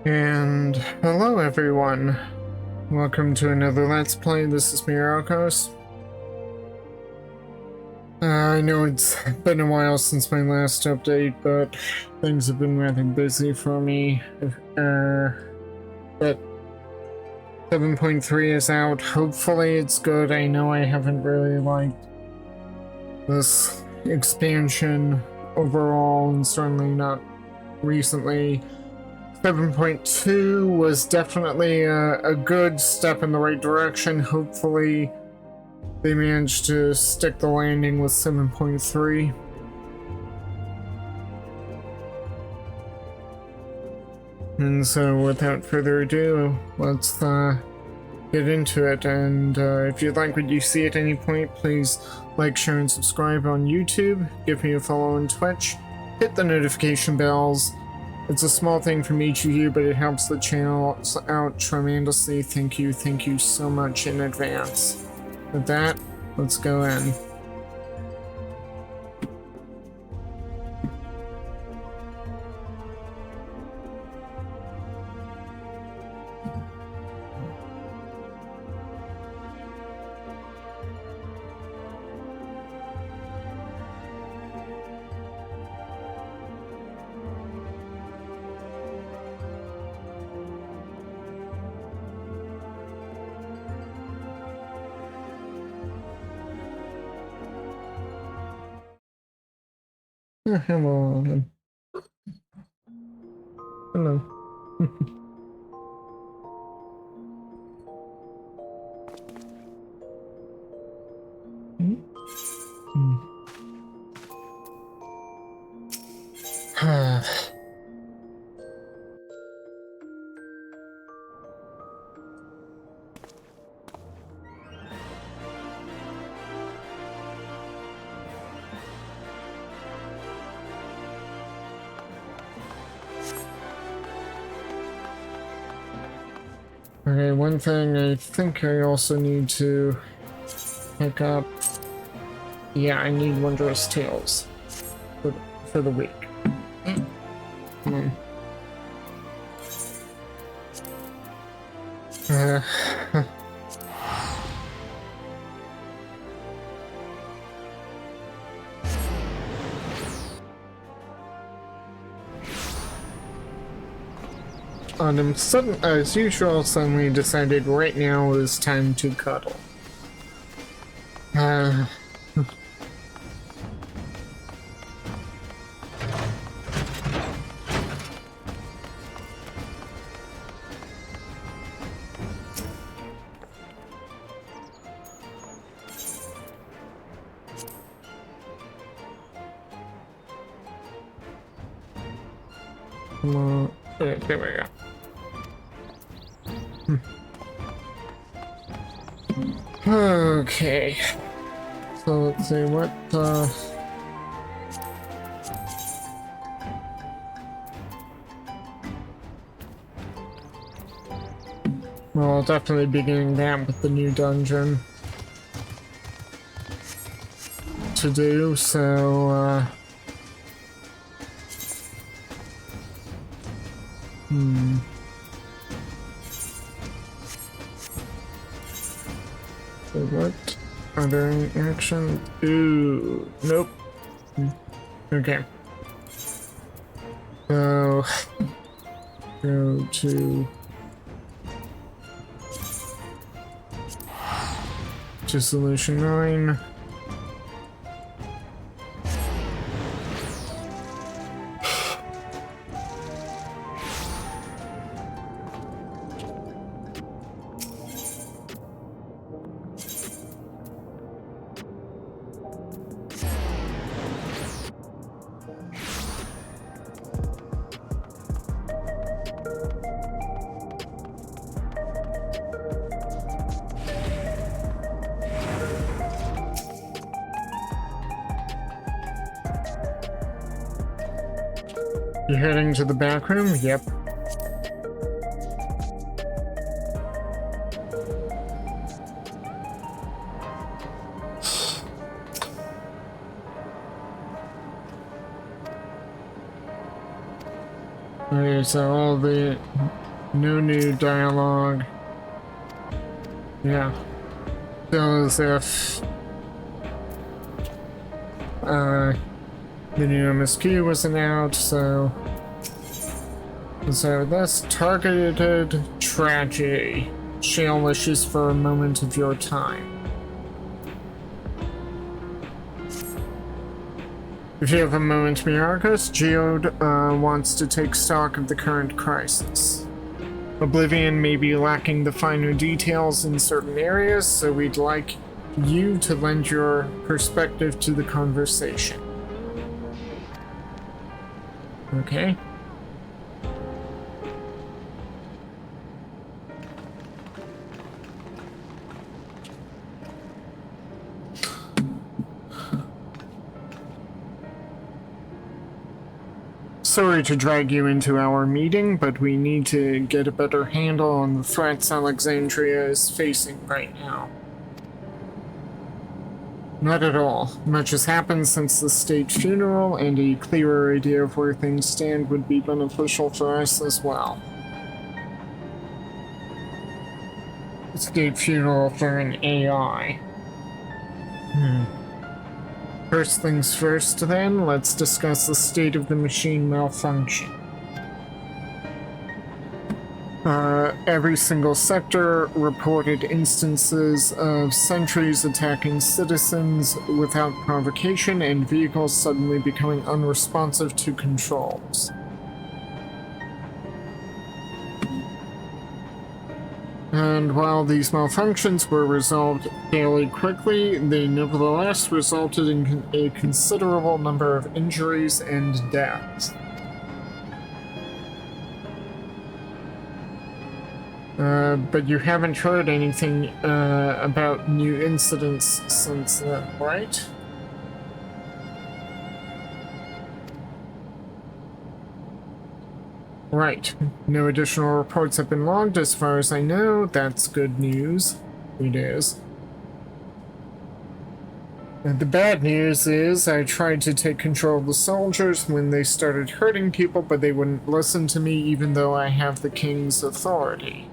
And hello everyone, welcome to another Let's Play. This is Myrokos. I know it's been a while since my last update, but things have been rather busy for me. But 7.3 is out, hopefully it's good. I know I haven't really liked this expansion overall, and certainly not recently. 7.2 was definitely a good step in the right direction. Hopefully they managed to stick the landing with 7.3. And so without further ado, let's get into it. And if you'd like what you see at any point, please like, share, and subscribe on YouTube. Give me a follow on Twitch. Hit the notification bells. It's a small thing from each of you, but it helps the channel out tremendously. Thank you so much in advance. With that, let's go in. Hello. Hello. Okay, one thing I think I also need to pick up. Yeah, I need Wondrous Tales for the week. Come on. Autumn, as usual, suddenly decided right now is time to cuddle. Come on. There we go. Okay. So let's see what well, I'll definitely be getting that with the new dungeon to do, so so what? Are there any action? Ooh, nope. Okay. So go to Solution 9. You're heading to the back room? Yep. Okay, so all the no new dialogue. Yeah. Still as if the new MSQ wasn't out, so this targeted tragedy. Shale wishes for a moment of your time. If you have a moment, Myrokos, Geode wants to take stock of the current crisis. Oblivion may be lacking the finer details in certain areas, so we'd like you to lend your perspective to the conversation. Okay. Sorry to drag you into our meeting, but we need to get a better handle on the threats Alexandria is facing right now. Not at all. Much has happened since the state funeral, and a clearer idea of where things stand would be beneficial for us as well. State funeral for an AI. First things first, then, let's discuss the state of the machine malfunction. Every single sector reported instances of sentries attacking citizens without provocation and vehicles suddenly becoming unresponsive to controls. And while these malfunctions were resolved fairly quickly, they nevertheless resulted in a considerable number of injuries and deaths. But you haven't heard anything about new incidents since then, right? Right. No additional reports have been logged as far as I know. That's good news. It is. And the bad news is I tried to take control of the soldiers when they started hurting people, but they wouldn't listen to me even though I have the king's authority.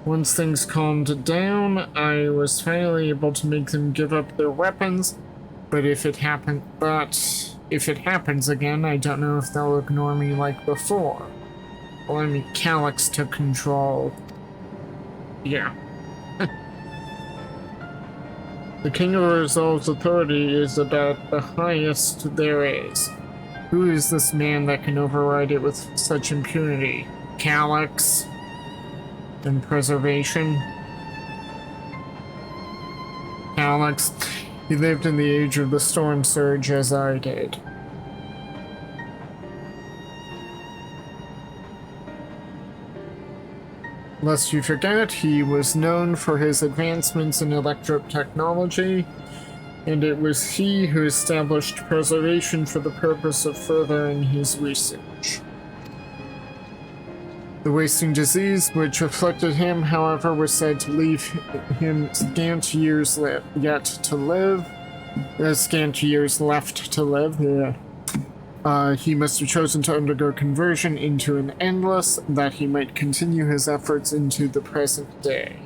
Once things calmed down, I was finally able to make them give up their weapons, but if it happens again, I don't know if they'll ignore me like before. Well, I mean, Calyx took control. Yeah. The King of Resolve's authority is about the highest there is. Who is this man that can override it with such impunity? Calyx? And preservation? Calyx. He lived in the age of the storm surge as I did. Lest you forget, he was known for his advancements in electric technology, and it was he who established preservation for the purpose of furthering his research. The wasting disease which afflicted him, however, was said to leave him scant years yet to live. Scant years left to live. Yeah. He must have chosen to undergo conversion into an endless, that he might continue his efforts into the present day.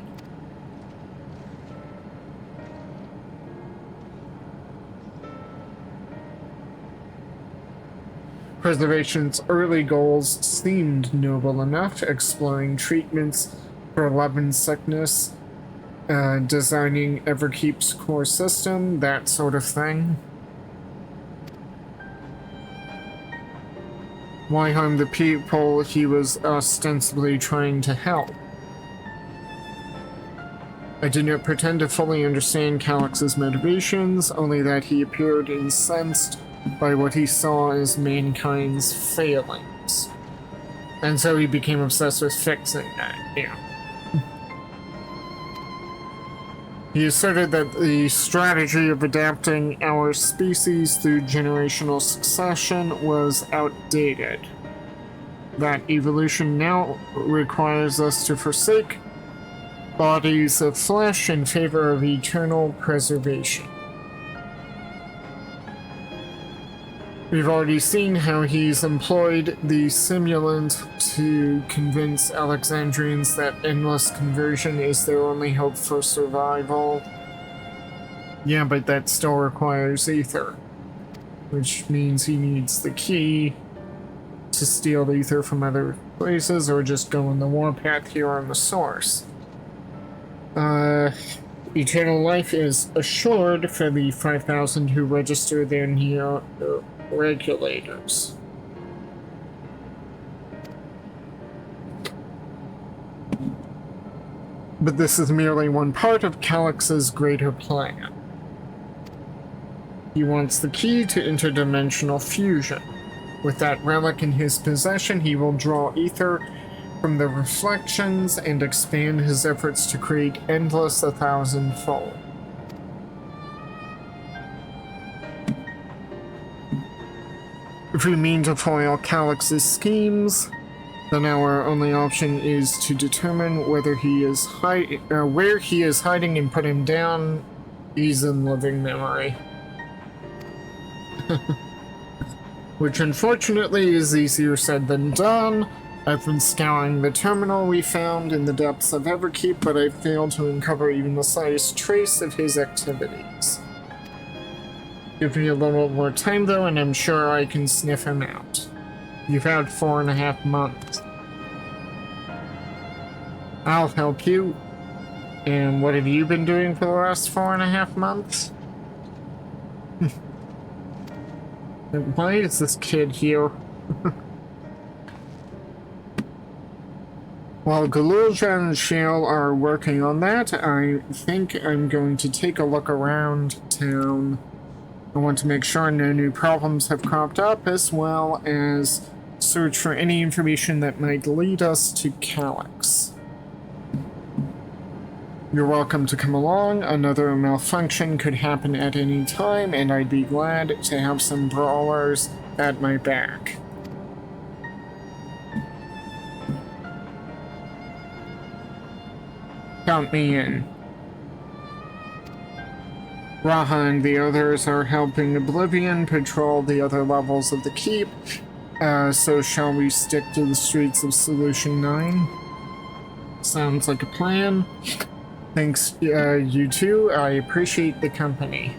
Preservation's early goals seemed noble enough, exploring treatments for love and sickness, designing Everkeep's core system, that sort of thing. Why harm the people he was ostensibly trying to help? I do not pretend to fully understand Calyx's motivations, only that he appeared incensed by what he saw as mankind's failings. And so he became obsessed with fixing that, yeah. He asserted that the strategy of adapting our species through generational succession was outdated. That evolution now requires us to forsake bodies of flesh in favor of eternal preservation. We've already seen how he's employed the simulant to convince Alexandrians that endless conversion is their only hope for survival. Yeah, but that still requires ether, which means he needs the key to steal ether from other places or just go on the warpath here on the source. Eternal life is assured for the 5,000 who register their neo-regulators. But this is merely one part of Calyx's greater plan. He wants the key to interdimensional fusion. With that relic in his possession, he will draw ether from the reflections and expand his efforts to create endless 1,000-fold. If we mean to foil Calyx's schemes, then our only option is to determine whether he is where he is hiding and put him down. He's in living memory. Which unfortunately is easier said than done. I've been scouring the terminal we found in the depths of Everkeep, but I've failed to uncover even the slightest trace of his activities. Give me a little more time though, and I'm sure I can sniff him out. You've had 4.5 months. I'll help you. And what have you been doing for the last 4.5 months? Why is this kid here? While Galulja and Shale are working on that, I think I'm going to take a look around town. I want to make sure no new problems have cropped up, as well as search for any information that might lead us to Calyx. You're welcome to come along. Another malfunction could happen at any time, and I'd be glad to have some brawlers at my back. Count me in. Raha and the others are helping Oblivion patrol the other levels of the keep, so shall we stick to the streets of Solution 9? Sounds like a plan. Thanks, you too. I appreciate the company.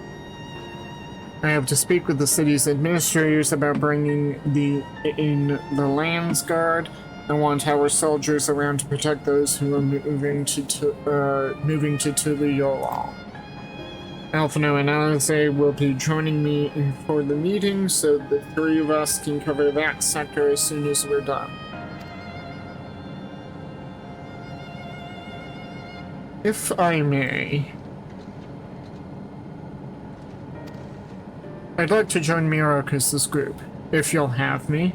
I have to speak with the city's administrators about bringing in the Lands Guard. I want our soldiers around to protect those who are moving to Tuliyolal. Alphino and Alize will be joining me for the meeting, so the three of us can cover that sector as soon as we're done. If I may, I'd like to join Myrokos' group, if you'll have me.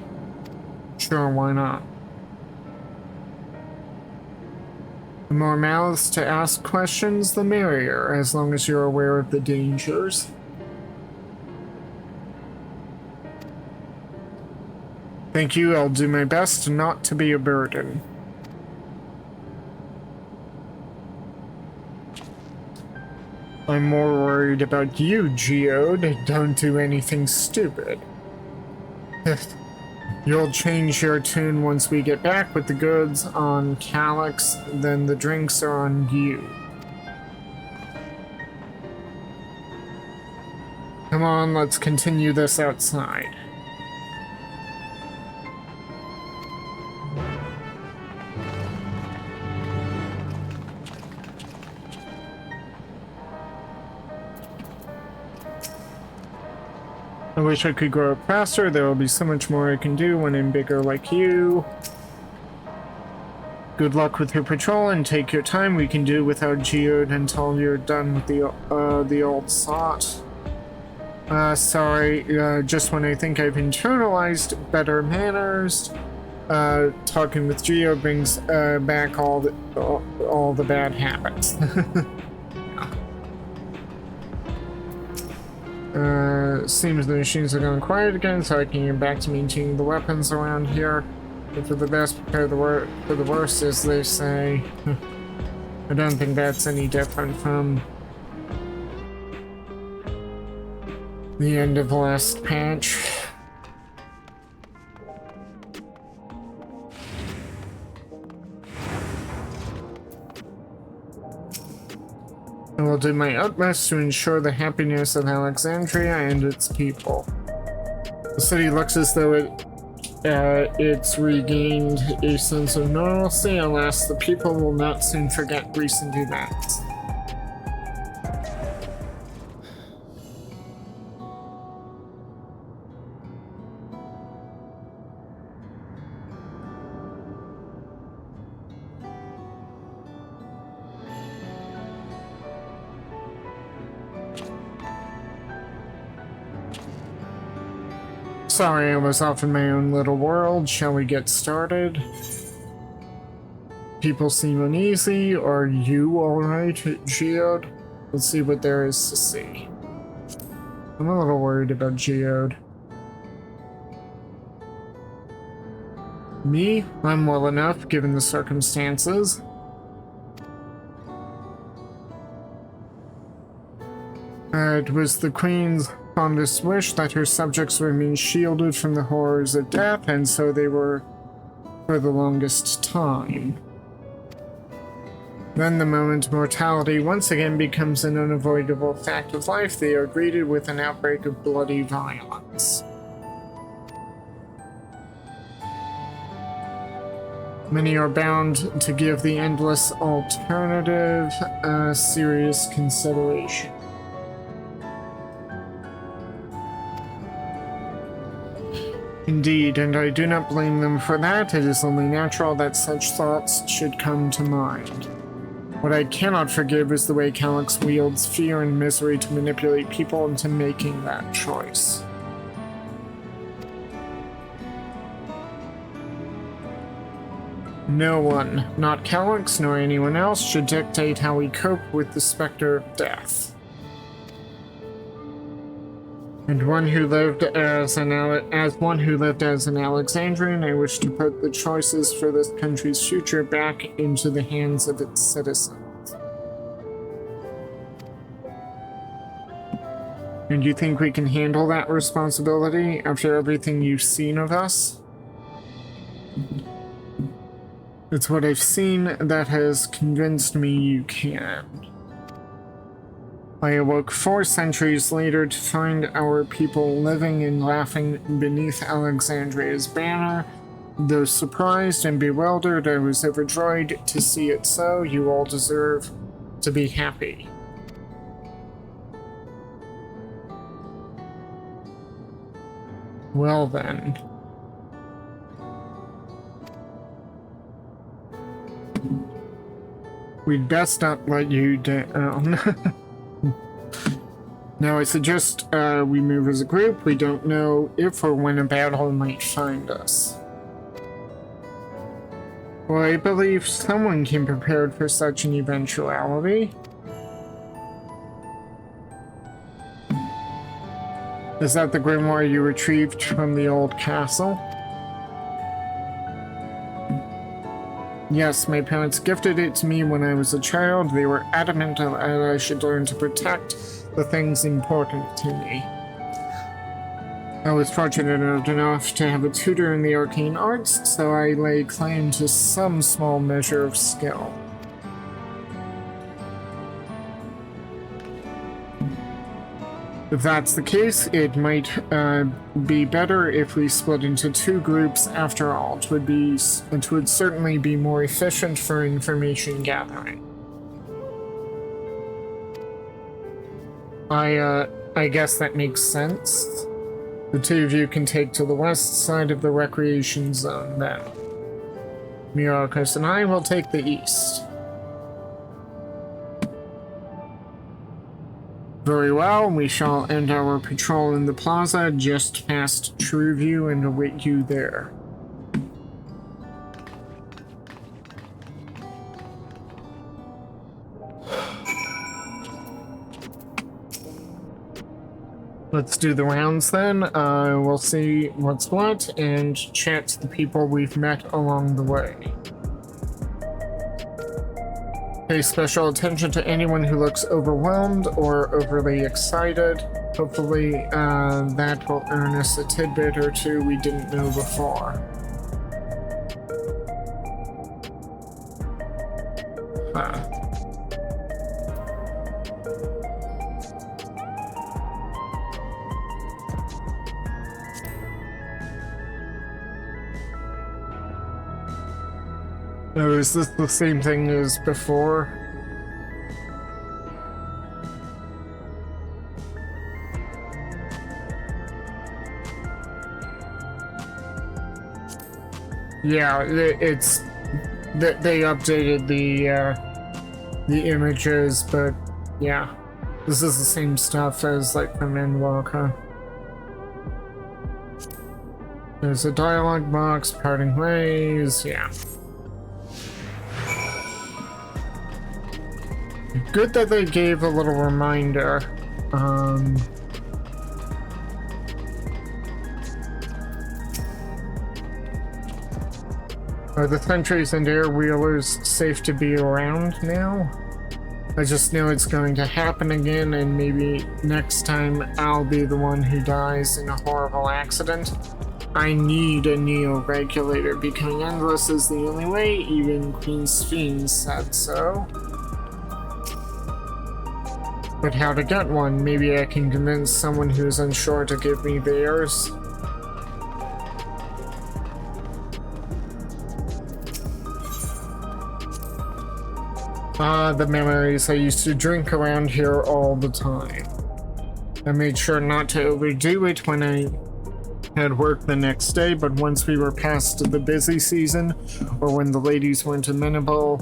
Sure, why not? The more mouths to ask questions, the merrier, as long as you're aware of the dangers. Thank you, I'll do my best not to be a burden. I'm more worried about you, Geode. Don't do anything stupid. You'll change your tune once we get back with the goods on Calyx, then the drinks are on you. Come on, let's continue this outside. I wish I could grow up faster. There will be so much more I can do when I'm bigger like you. Good luck with your patrol and take your time. We can do without Geode until you're done with the old sot. Sorry, just when I think I've internalized better manners, talking with Geode brings back all the bad habits. Seems the machines are going quiet again, so I can get back to maintaining the weapons around here. But for the best, prepare for the worst, as they say. I don't think that's any different from the end of the last patch. I will do my utmost to ensure the happiness of Alexandria and its people. The city looks as though it's regained a sense of normalcy. Alas, the people will not soon forget recent events. Sorry, I was off in my own little world. Shall we get started? People seem uneasy. Are you alright, Geode? Let's see what there is to see. I'm a little worried about Geode. Me? I'm well enough, given the circumstances. It was the Queen's fondest wish that her subjects remain shielded from the horrors of death, and so they were for the longest time. Then the moment mortality once again becomes an unavoidable fact of life, they are greeted with an outbreak of bloody violence. Many are bound to give the endless alternative serious consideration. Indeed, and I do not blame them for that. It is only natural that such thoughts should come to mind. What I cannot forgive is the way Calyx wields fear and misery to manipulate people into making that choice. No one, not Calyx nor anyone else, should dictate how we cope with the specter of death. And one who lived as an Alexandrian, I wish to put the choices for this country's future back into the hands of its citizens. And you think we can handle that responsibility after everything you've seen of us? It's what I've seen that has convinced me you can. I awoke 4 centuries later to find our people living and laughing beneath Alexandria's banner. Though surprised and bewildered, I was overjoyed to see it so. You all deserve to be happy. Well then. We'd best not let you down. Now I suggest we move as a group. We don't know if or when a battle might find us. Well, I believe someone came prepared for such an eventuality. Is that the grimoire you retrieved from the old castle? Yes, my parents gifted it to me when I was a child. They were adamant that I should learn to protect the things important to me. I was fortunate enough to have a tutor in the arcane arts, so I lay claim to some small measure of skill. If that's the case, it might be better if we split into 2 groups after all. It would certainly be more efficient for information gathering. I guess that makes sense. The 2 of you can take to the west side of the recreation zone then. Myrokos and I will take the east. Very well, we shall end our patrol in the plaza just past Trueview and await you there. Let's do the rounds then. We'll see what's what and chat to the people we've met along the way. Pay special attention to anyone who looks overwhelmed or overly excited. Hopefully that will earn us a tidbit or 2 we didn't know before. Oh, is this the same thing as before? Yeah, it's that they updated the images, but yeah, this is the same stuff as like from Myrokos. There's a dialogue box, parting ways, yeah. Good that they gave a little reminder. Are the sentries and air wheelers safe to be around now? I just know it's going to happen again, and maybe next time I'll be the one who dies in a horrible accident. I need a neo-regulator. Becoming endless is the only way, even Queen Sphinx said so. But how to get one? Maybe I can convince someone who's unsure to give me theirs. Ah, the memories. I used to drink around here all the time. I made sure not to overdo it when I had work the next day, but once we were past the busy season, or when the ladies weren't amenable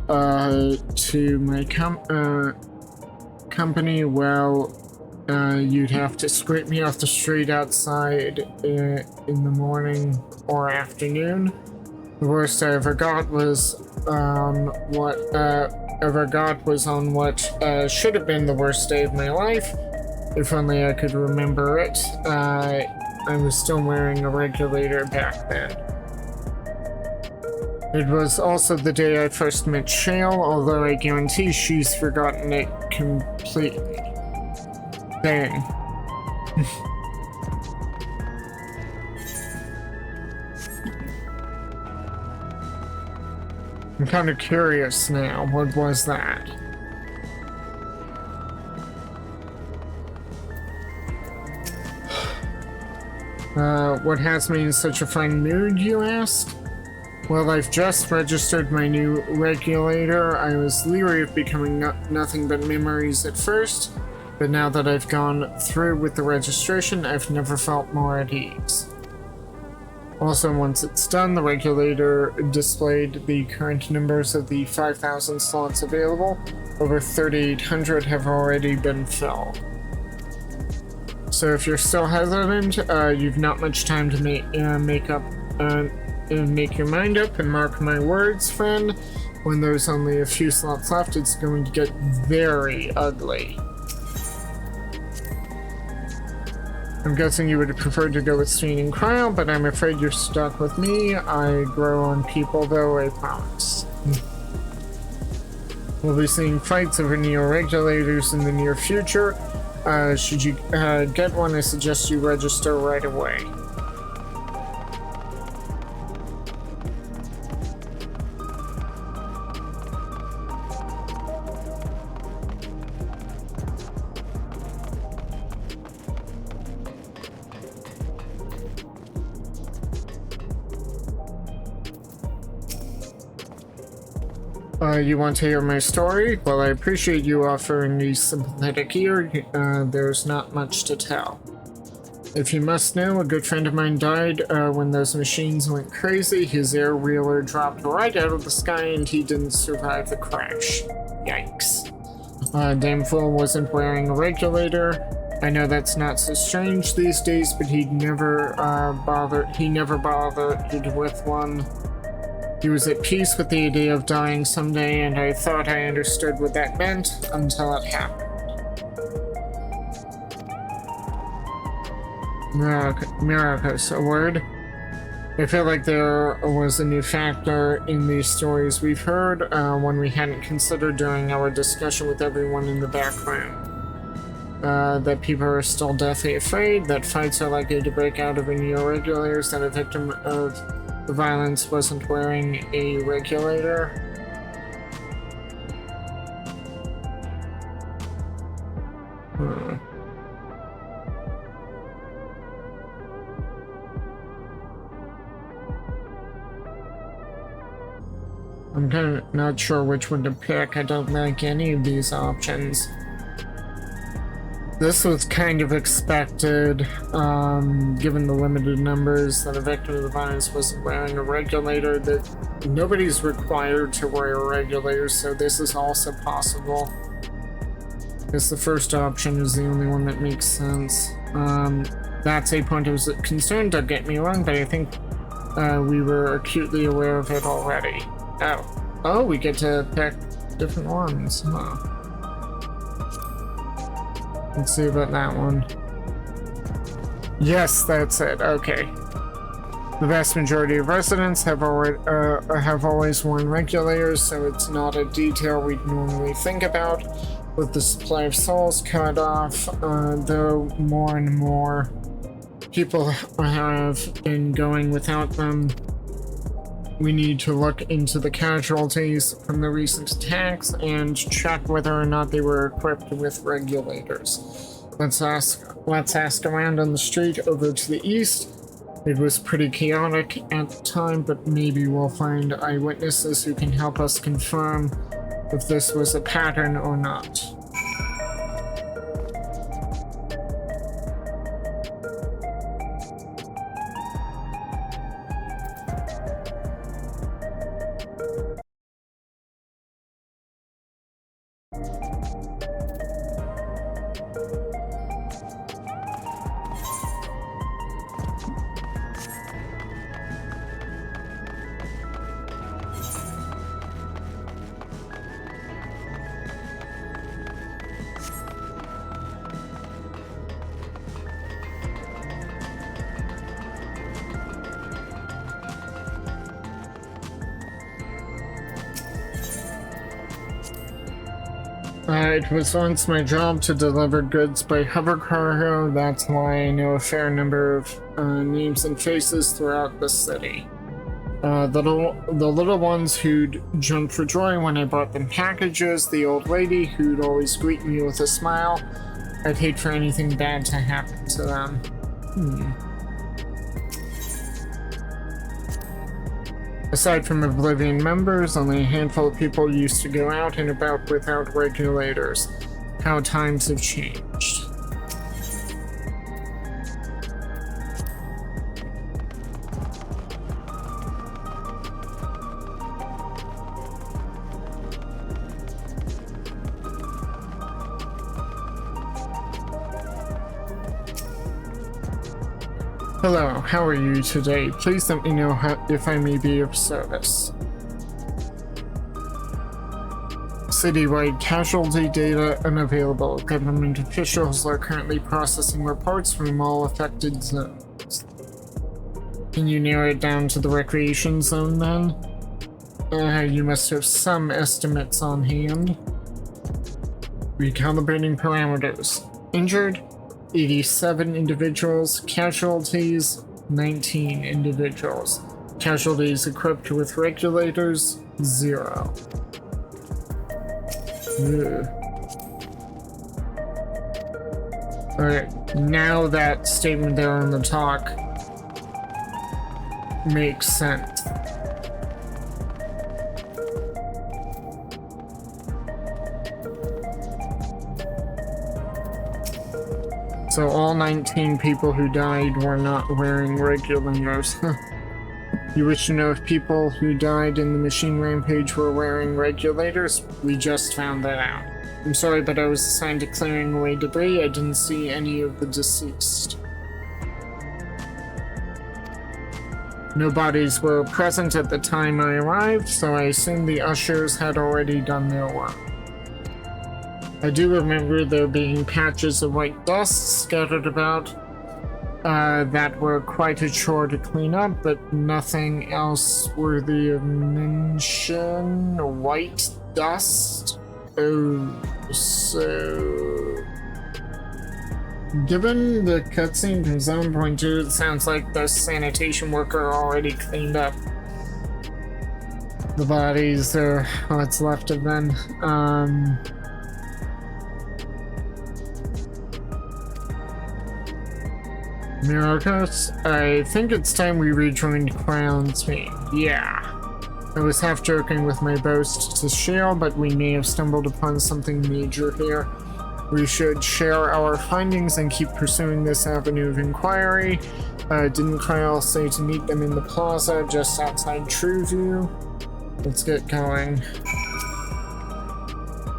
to my company, well, you'd have to scrape me off the street outside in the morning or afternoon. The worst I ever got was on what should have been the worst day of my life. If only I could remember it. I was still wearing a regulator back then. It was also the day I first met Shale, although I guarantee she's forgotten it completely. Dang. I'm kind of curious now. What was that? What has me in such a fine mood, you ask? Well, I've just registered my new regulator. I was leery of becoming nothing but memories at first, but now that I've gone through with the registration, I've never felt more at ease. Also, once it's done, the regulator displayed the current numbers of the 5,000 slots available. Over 3,800 have already been filled. So if you're still hesitant, you've not much time to make your mind up, and mark my words, friend, when there's only a few slots left, it's going to get very ugly. I'm guessing you would prefer to go with Steen and Cryo, but I'm afraid you're stuck with me. I grow on people, though, I promise. We'll be seeing fights over neo-regulators in the near future. Should you get one, I suggest you register right away. You want to hear my story? Well, I appreciate you offering me sympathetic ear. There's not much to tell. If you must know, a good friend of mine died when those machines went crazy. His air wheeler dropped right out of the sky and he didn't survive the crash. Yikes. Damn fool wasn't wearing a regulator. I know that's not so strange these days, but he never bothered with one. He was at peace with the idea of dying someday, and I thought I understood what that meant until it happened. Myrokos, a word? I feel like there was a new factor in these stories we've heard, one we hadn't considered during our discussion with everyone in the back room. That people are still deathly afraid, that fights are likely to break out of neo-regulators, that a victim of the violence wasn't wearing a regulator. I'm kind of not sure which one to pick. I don't like any of these options. This was kind of expected, given the limited numbers that a victim of the violence wasn't wearing a regulator, that nobody's required to wear a regulator, so this is also possible. I guess the first option is the only one that makes sense. That's a point I was concerned, don't get me wrong, but I think we were acutely aware of it already. Oh, we get to pick different ones, huh? Let's see about that one. Yes, that's it. Okay. The vast majority of residents have always worn regulators, so it's not a detail we'd normally think about. With the supply of souls cut off, though more and more people have been going without them, we need to look into the casualties from the recent attacks and check whether or not they were equipped with regulators. Let's ask around on the street over to the east. It was pretty chaotic at the time, but maybe we'll find eyewitnesses who can help us confirm if this was a pattern or not. It was once my job to deliver goods by hover cargo. That's why I know a fair number of names and faces throughout the city. The little ones who'd jump for joy when I brought them packages, the old lady who'd always greet me with a smile. I'd hate for anything bad to happen to them. Aside from Oblivion members, only a handful of people used to go out and about without regulators. How times have changed. Hello, how are you today? Please let me know if I may be of service. Citywide casualty data unavailable. Government officials are currently processing reports from all affected zones. Can you narrow it down to the recreation zone then? You must have some estimates on hand. Recalibrating parameters. Injured? 87 individuals. Casualties? 19 individuals. Casualties equipped with regulators? 0. Alright, now that statement there on the talk makes sense. So all 19 people who died were not wearing regulators. You wish to know if people who died in the machine rampage were wearing regulators? We just found that out. I'm sorry, but I was assigned to clearing away debris. I didn't see any of the deceased. No bodies were present at the time I arrived, so I assume the ushers had already done their work. I do remember there being patches of white dust scattered about that were quite a chore to clean up, but nothing else worthy of mention. White dust? Oh, so... Given the cutscene from 7.2, it sounds like the sanitation worker already cleaned up the bodies, or what's left of them. Myrokos, I think it's time we rejoined Crown's team. Yeah. I was half joking with my boast to Shale, but we may have stumbled upon something major here. We should share our findings and keep pursuing this avenue of inquiry. Didn't Kyle say to meet them in the plaza just outside Trueview? Let's get going.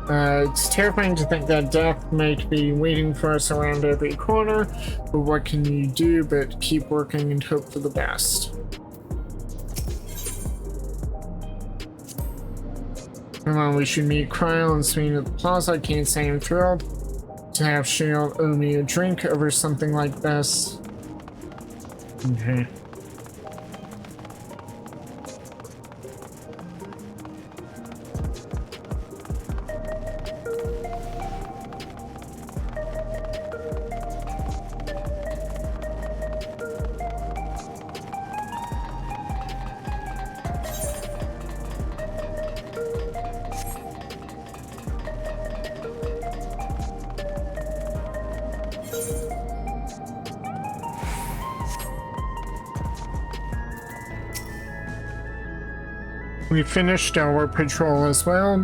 It's terrifying to think that death might be waiting for us around every corner, but what can you do but keep working and hope for the best? Come on, we should meet Kyle and Sween at the plaza. I can't say I'm thrilled to have Shale owe me a drink over something like this. Okay. We finished our patrol as well.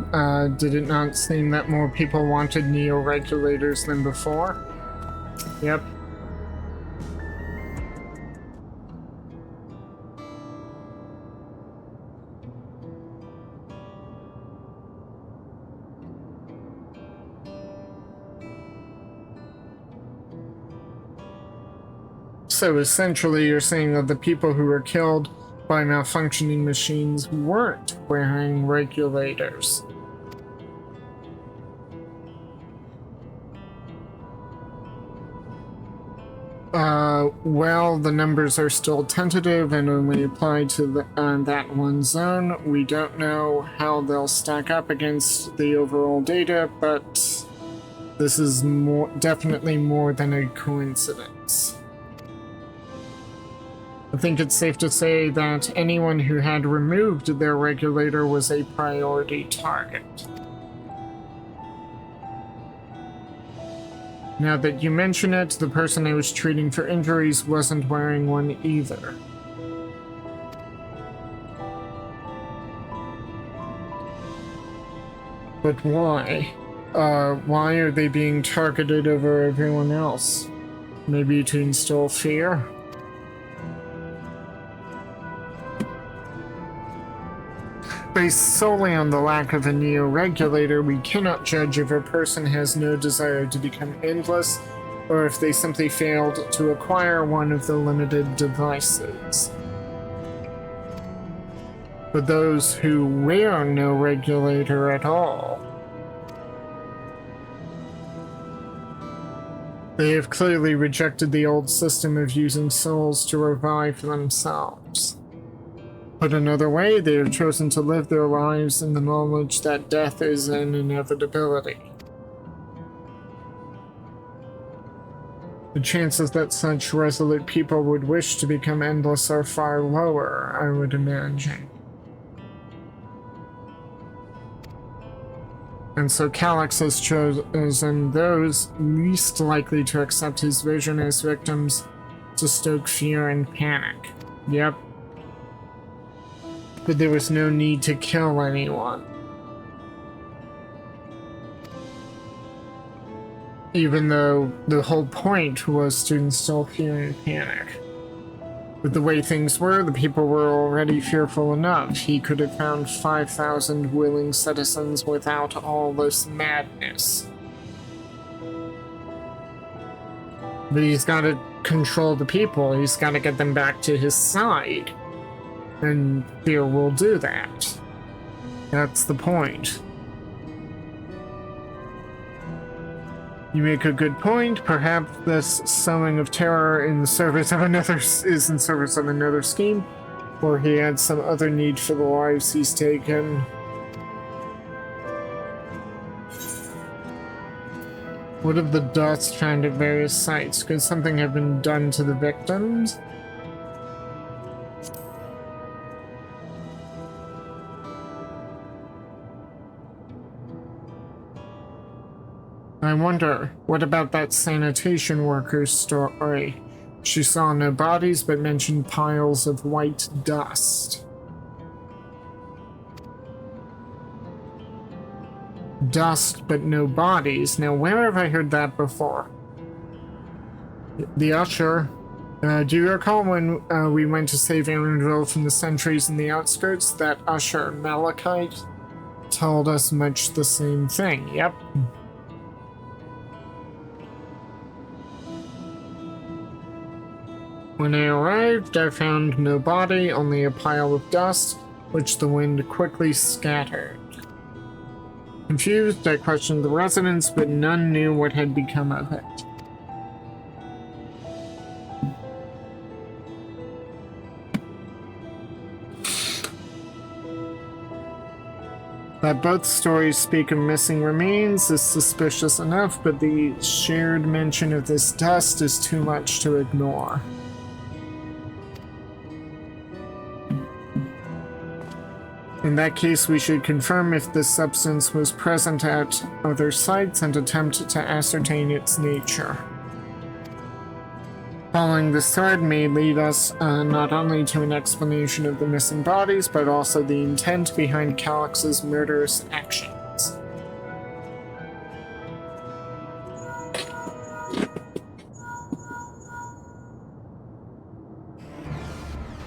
Did it not seem that more people wanted neo-regulators than before? Yep. So essentially you're saying that the people who were killed by malfunctioning machines weren't wearing regulators. Well, the numbers are still tentative and only apply to that one zone. We don't know how they'll stack up against the overall data, but this is definitely more than a coincidence. I think it's safe to say that anyone who had removed their regulator was a priority target. Now that you mention it, the person I was treating for injuries wasn't wearing one either. But why? Why are they being targeted over everyone else? Maybe to instill fear? Based solely on the lack of a neo-regulator, we cannot judge if a person has no desire to become endless, or if they simply failed to acquire one of the limited devices. For those who wear no regulator at all, they have clearly rejected the old system of using souls to revive themselves. Put another way, they have chosen to live their lives in the knowledge that death is an inevitability. The chances that such resolute people would wish to become endless are far lower, I would imagine. And so Calyx has chosen those least likely to accept his vision as victims to stoke fear and panic. Yep. But there was no need to kill anyone. Even though the whole point was to instill fear and panic. With the way things were, the people were already fearful enough. He could have found 5,000 willing citizens without all this madness. But he's got to control the people. He's got to get them back to his side. And fear will do that. That's the point. You make a good point. Perhaps this sowing of terror in service of another is in service of another scheme, or he had some other need for the lives he's taken. What of the dust found at various sites? Could something have been done to the victims? I wonder, what about that sanitation worker's story? She saw no bodies, but mentioned piles of white dust. Dust, but no bodies. Now, where have I heard that before? The Usher. Do you recall when we went to save Aaronville from the sentries in the outskirts? That Usher, Malachite, told us much the same thing. Yep. When I arrived, I found no body, only a pile of dust, which the wind quickly scattered. Confused, I questioned the residents, but none knew what had become of it. That both stories speak of missing remains is suspicious enough, but the shared mention of this dust is too much to ignore. In that case, we should confirm if this substance was present at other sites and attempt to ascertain its nature. Following this thread may lead us not only to an explanation of the missing bodies, but also the intent behind Calyx's murderous actions.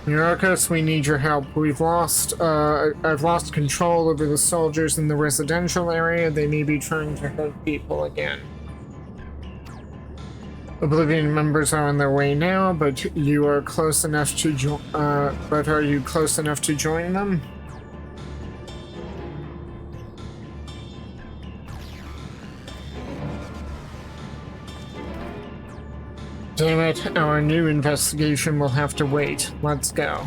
Myrokos, we need your help. I've lost control over the soldiers in the residential area. They may be trying to hurt people again. Oblivion members are on their way now, but you are close enough to are you close enough to join them? Damn it, our new investigation will have to wait. Let's go.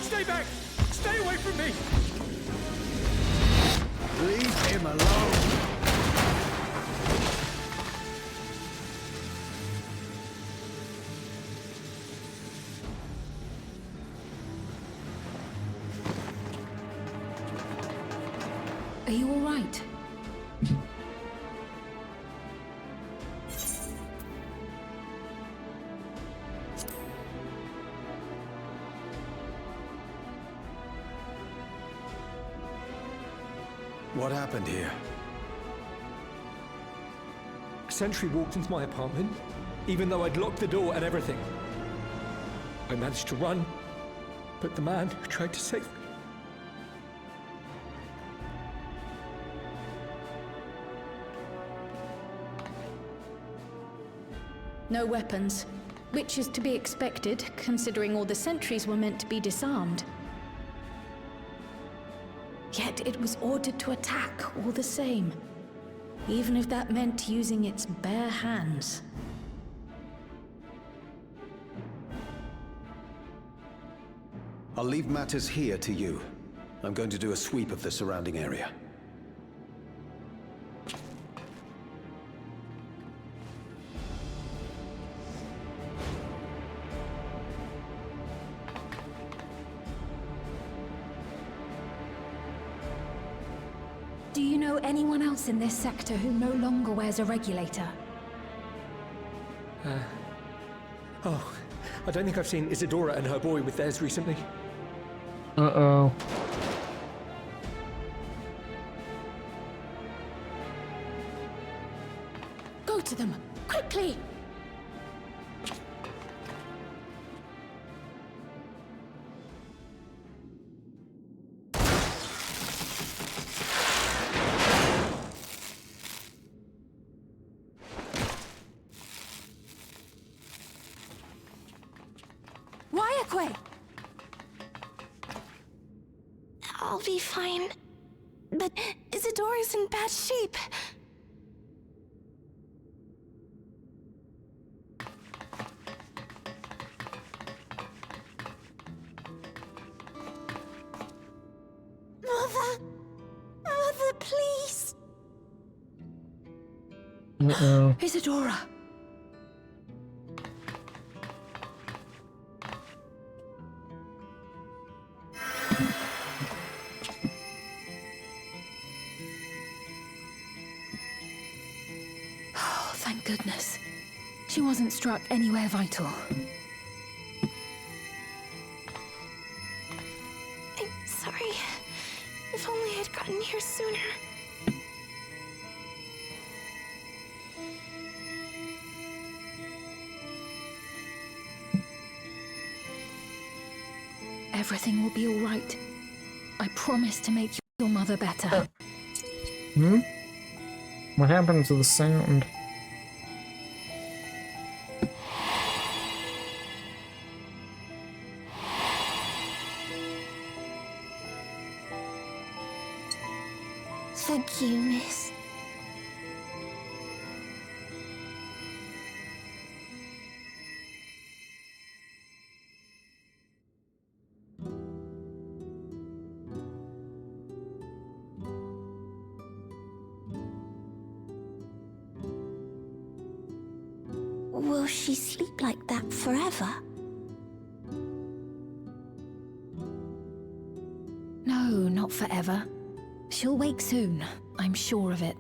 Stay back! Stay away from me! Leave him alone! Are you all right? What happened here? A sentry walked into my apartment, even though I'd locked the door and everything. I managed to run, but the man who tried to save me... No weapons, which is to be expected, considering all the sentries were meant to be disarmed. Yet it was ordered to attack all the same, even if that meant using its bare hands. I'll leave matters here to you. I'm going to do a sweep of the surrounding area. Do you know anyone else in this sector who no longer wears a regulator? Oh, I don't think I've seen Isadora and her boy with theirs recently. Uh-oh. Go to them, quickly! I'll be fine. But Isadora's in bad shape. Mother! Mother, please! Uh-oh. Isadora! Oh, thank goodness. She wasn't struck anywhere vital. I'm sorry. If only I'd gotten here sooner. Everything will be all right. I promise to make your mother better. Hmm? What happened to the sound? Thank you, miss. Will she sleep like that forever? No, not forever. She'll wake soon, I'm sure of it.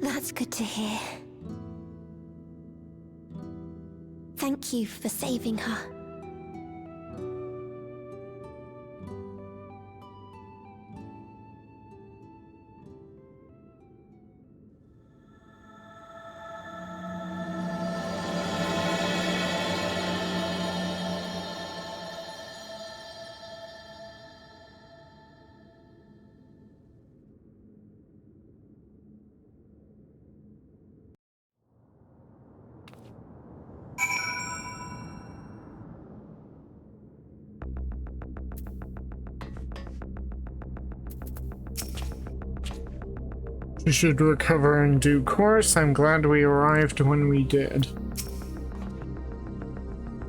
That's good to hear. Thank you for saving her. She should recover in due course. I'm glad we arrived when we did.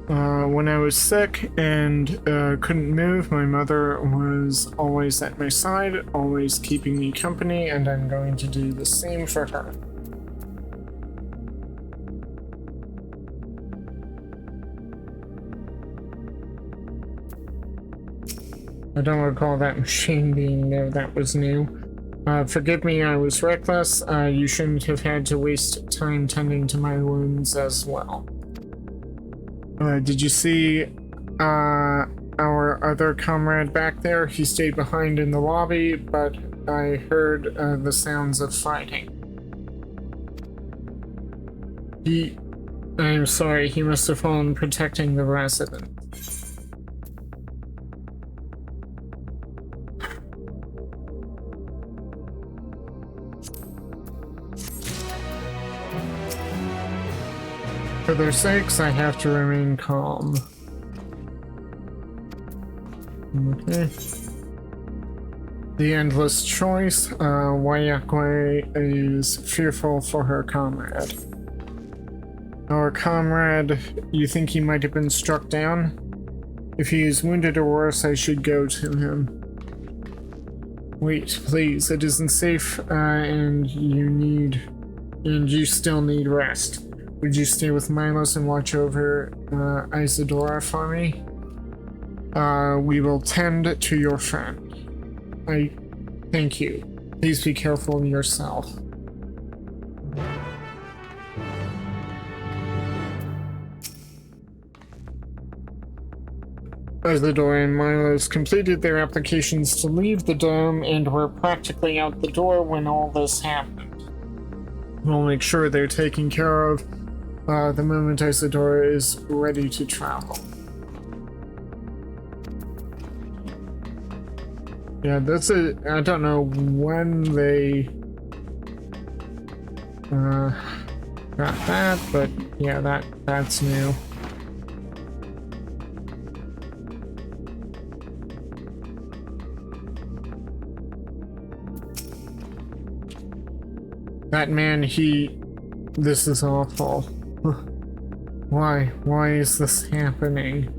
When I was sick and couldn't move, my mother was always at my side, always keeping me company, and I'm going to do the same for her. I don't recall that machine being there. That was new. Forgive me, I was reckless. You shouldn't have had to waste time tending to my wounds as well. Did you see our other comrade back there? He stayed behind in the lobby, but I heard the sounds of fighting. I'm sorry, he must have fallen protecting the resident. For their sakes, I have to remain calm. Okay. The endless choice. Wayakwe is fearful for her comrade. Our comrade, you think he might have been struck down? If he is wounded or worse, I should go to him. Wait, please, it isn't safe, and you still need rest. Would you stay with Milos and watch over Isadora for me? We will tend to your friend. I thank you. Please be careful of yourself. Isadora and Milos completed their applications to leave the dome and were practically out the door when all this happened. We'll make sure they're taken care of the moment Isadora is ready to travel. Yeah, that's it. I don't know when they got that, but yeah, that's new. That man, this is awful. Why is this happening?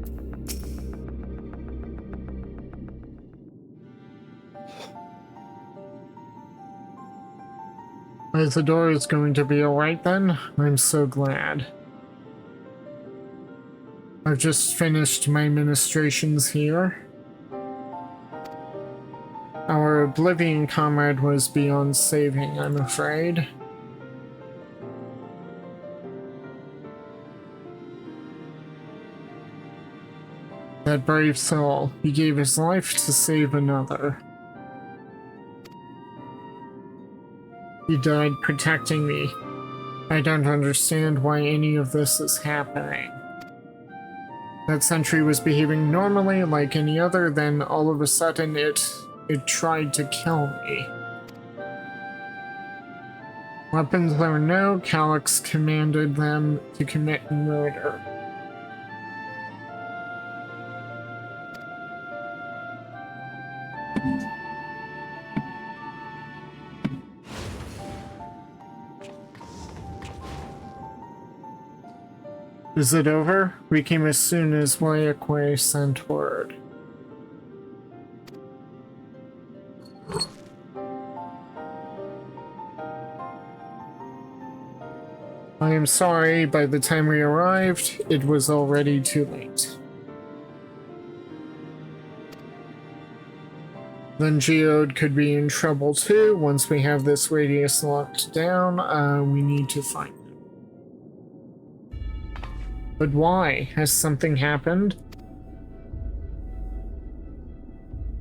Isidore is going to be alright then? I'm so glad. I've just finished my ministrations here. Our Oblivion comrade was beyond saving, I'm afraid. That brave soul, he gave his life to save another. He died protecting me. I don't understand why any of this is happening. That sentry was behaving normally like any other, then all of a sudden it tried to kill me. Weapons or no, Calyx commanded them to commit murder. Is it over? We came as soon as Myrokos sent word. I am sorry, by the time we arrived, it was already too late. Then Geode could be in trouble too. Once we have this radius locked down, we need to find him. But why? Has something happened?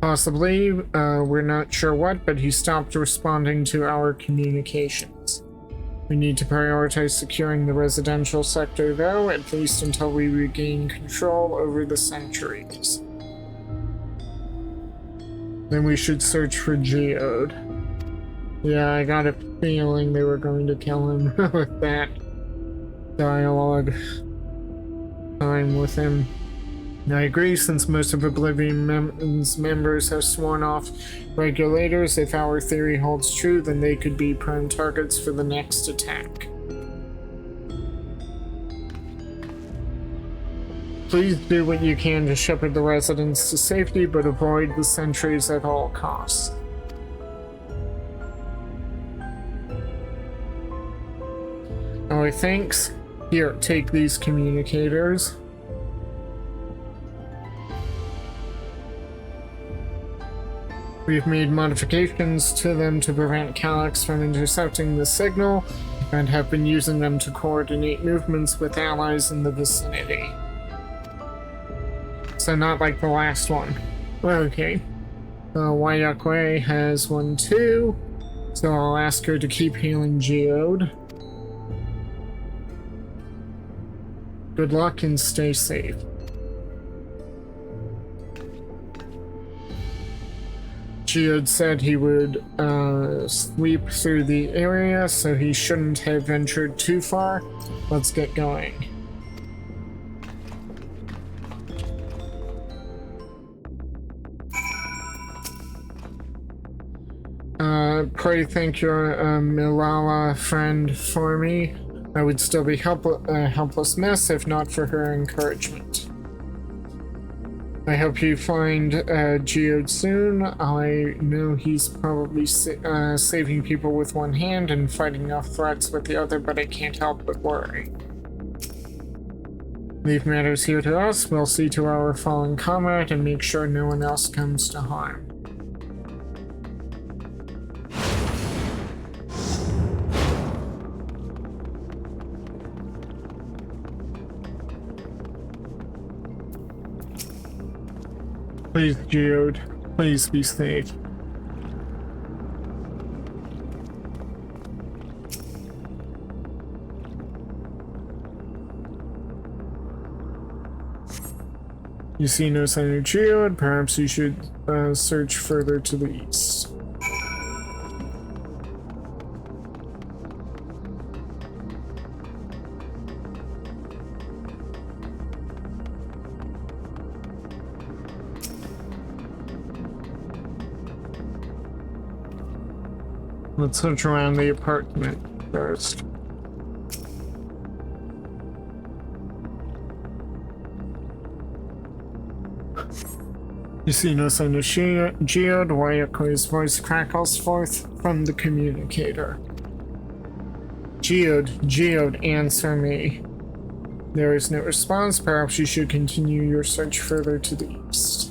Possibly, we're not sure what, but he stopped responding to our communications. We need to prioritize securing the residential sector though, at least until we regain control over the sanctuaries. Then we should search for Geode. Yeah, I got a feeling they were going to kill him with that dialogue time with him. I agree, since most of Oblivion's members have sworn off regulators, if our theory holds true, then they could be prime targets for the next attack. Please do what you can to shepherd the residents to safety, but avoid the sentries at all costs. Oh, thanks. Here, take these communicators. We've made modifications to them to prevent Calyx from intercepting the signal, and have been using them to coordinate movements with allies in the vicinity. So not like the last one. Okay. Wayakwe has one too, so I'll ask her to keep healing Geode. Good luck and stay safe. Geode said he would sweep through the area, so he shouldn't have ventured too far. Let's get going. Pray thank your Milala friend for me. I would still be a helpless mess if not for her encouragement. I hope you find Geode soon. I know he's probably saving people with one hand and fighting off threats with the other, but I can't help but worry. Leave matters here to us. We'll see to our fallen comrade and make sure no one else comes to harm. Please, Geode, please be safe. You see no sign of Geode, perhaps you should search further to the east. Let's search around the apartment first. You see no sign of Geode. Wayako's voice crackles forth from the communicator. Geode, answer me. There is no response. Perhaps you should continue your search further to the east.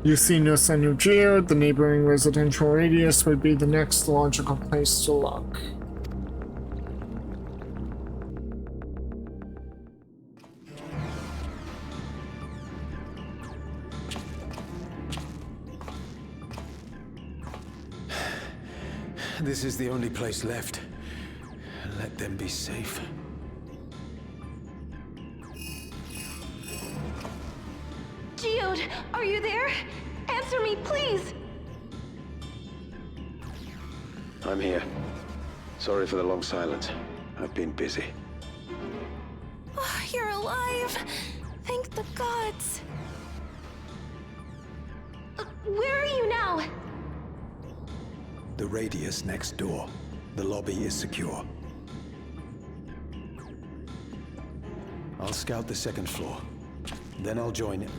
You see no sign of Geode. The neighboring residential radius would be the next logical place to look. This is the only place left. Let them be safe. Geode, are you there? Answer me, please! I'm here. Sorry for the long silence. I've been busy. Oh, you're alive! Thank the gods! Where are you now? The radius next door. The lobby is secure. I'll scout the second floor. Then I'll join it.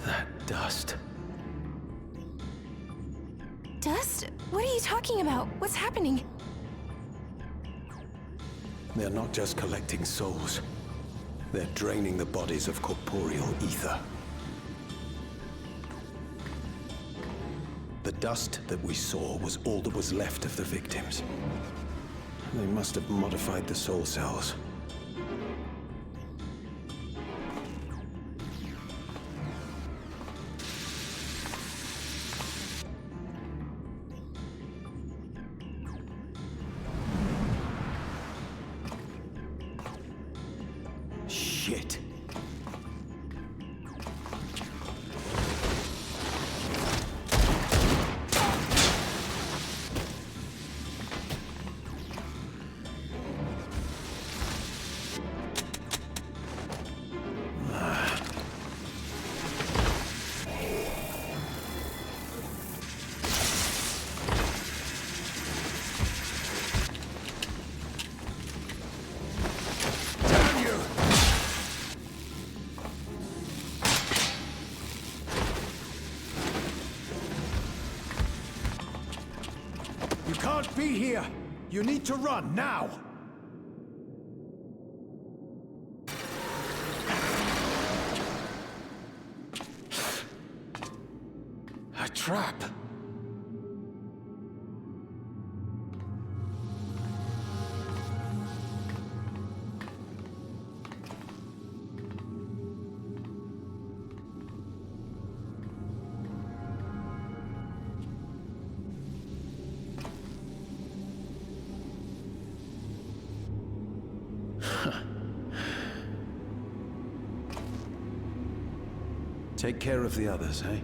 That dust. Dust? What are you talking about? What's happening? They're not just collecting souls. They're draining the bodies of corporeal ether. The dust that we saw was all that was left of the victims. They must have modified the soul cells. Shit. You can't be here! You need to run, now! A trap. Take care of the others, eh?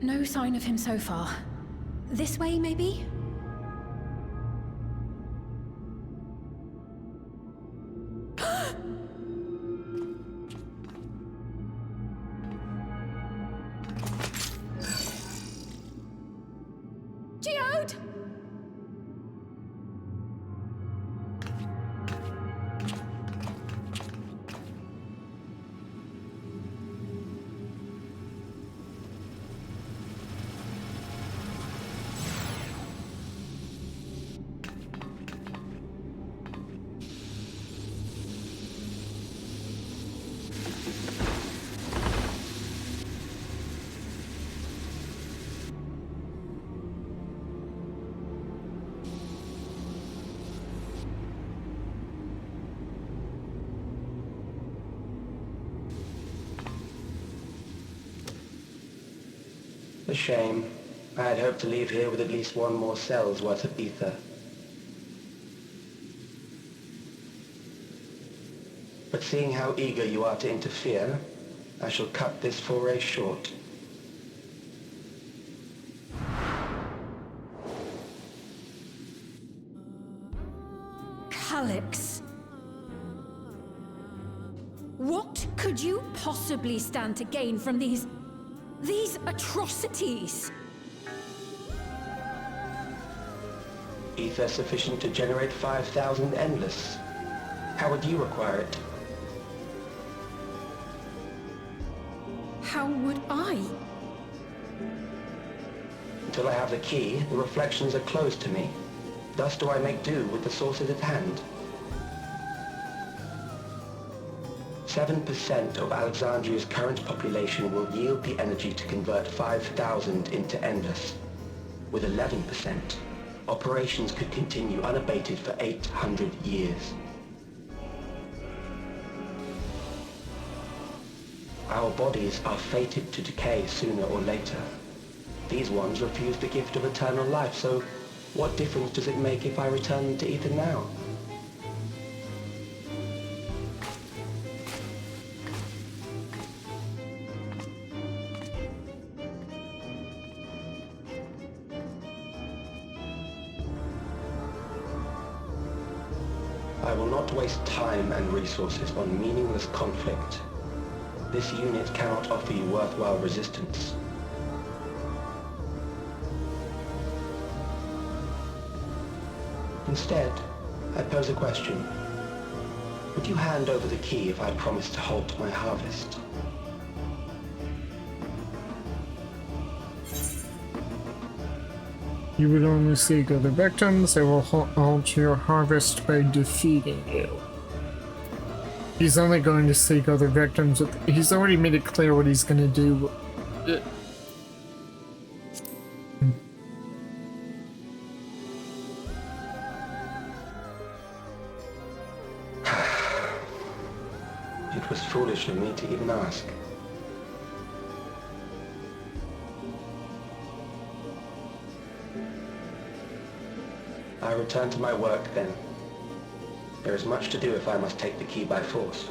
No sign of him so far. This way, maybe? Geode! A shame. I had hoped to leave here with at least one more cell's worth of ether. But seeing how eager you are to interfere, I shall cut this foray short. Calyx. What could you possibly stand to gain from these atrocities? Ether sufficient to generate 5,000 endless. How would you acquire it? How would I? Until I have the key, the reflections are closed to me. Thus do I make do with the sources at hand. 7% of Alexandria's current population will yield the energy to convert 5,000 into endless. With 11%, operations could continue unabated for 800 years. Our bodies are fated to decay sooner or later. These ones refuse the gift of eternal life, so what difference does it make if I return them to ether now? I will not waste time and resources on meaningless conflict. This unit cannot offer you worthwhile resistance. Instead, I pose a question. Would you hand over the key if I promise to halt my harvest? You would only seek other victims. They will halt your harvest by defeating you. He's only going to seek other victims. He's already made it clear what he's going to do. It was foolish of me to even ask. I return to my work then. There is much to do if I must take the key by force.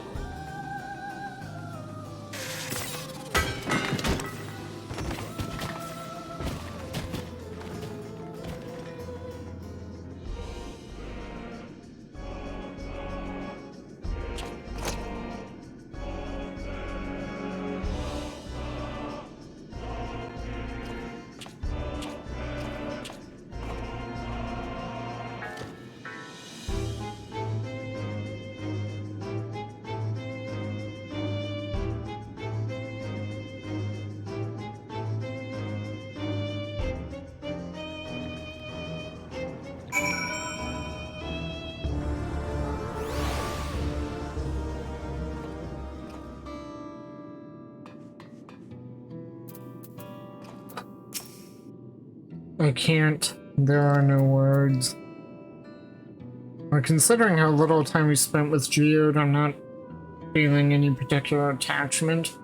I can't. There are no words. Well, considering how little time we spent with Geode, I'm not feeling any particular attachment.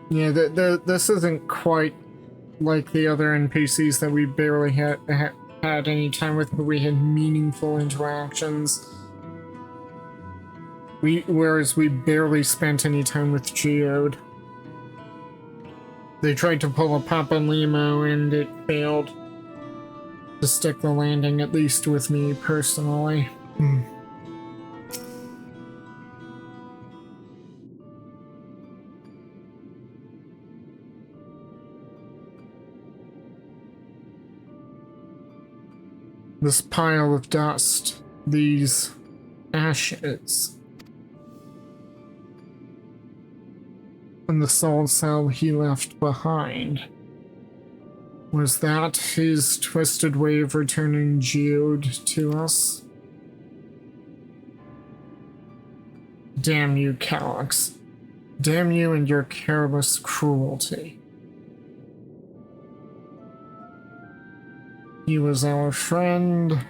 Yeah, this isn't quite like the other NPCs that we barely had any time with, but we had meaningful interactions. Whereas we barely spent any time with Geode. They tried to pull a Papa Limo and it failed to stick the landing, at least with me personally. This pile of dust, these ashes, and the soul cell he left behind. Was that his twisted way of returning Geode to us? Damn you, Calyx. Damn you and your careless cruelty. He was our friend.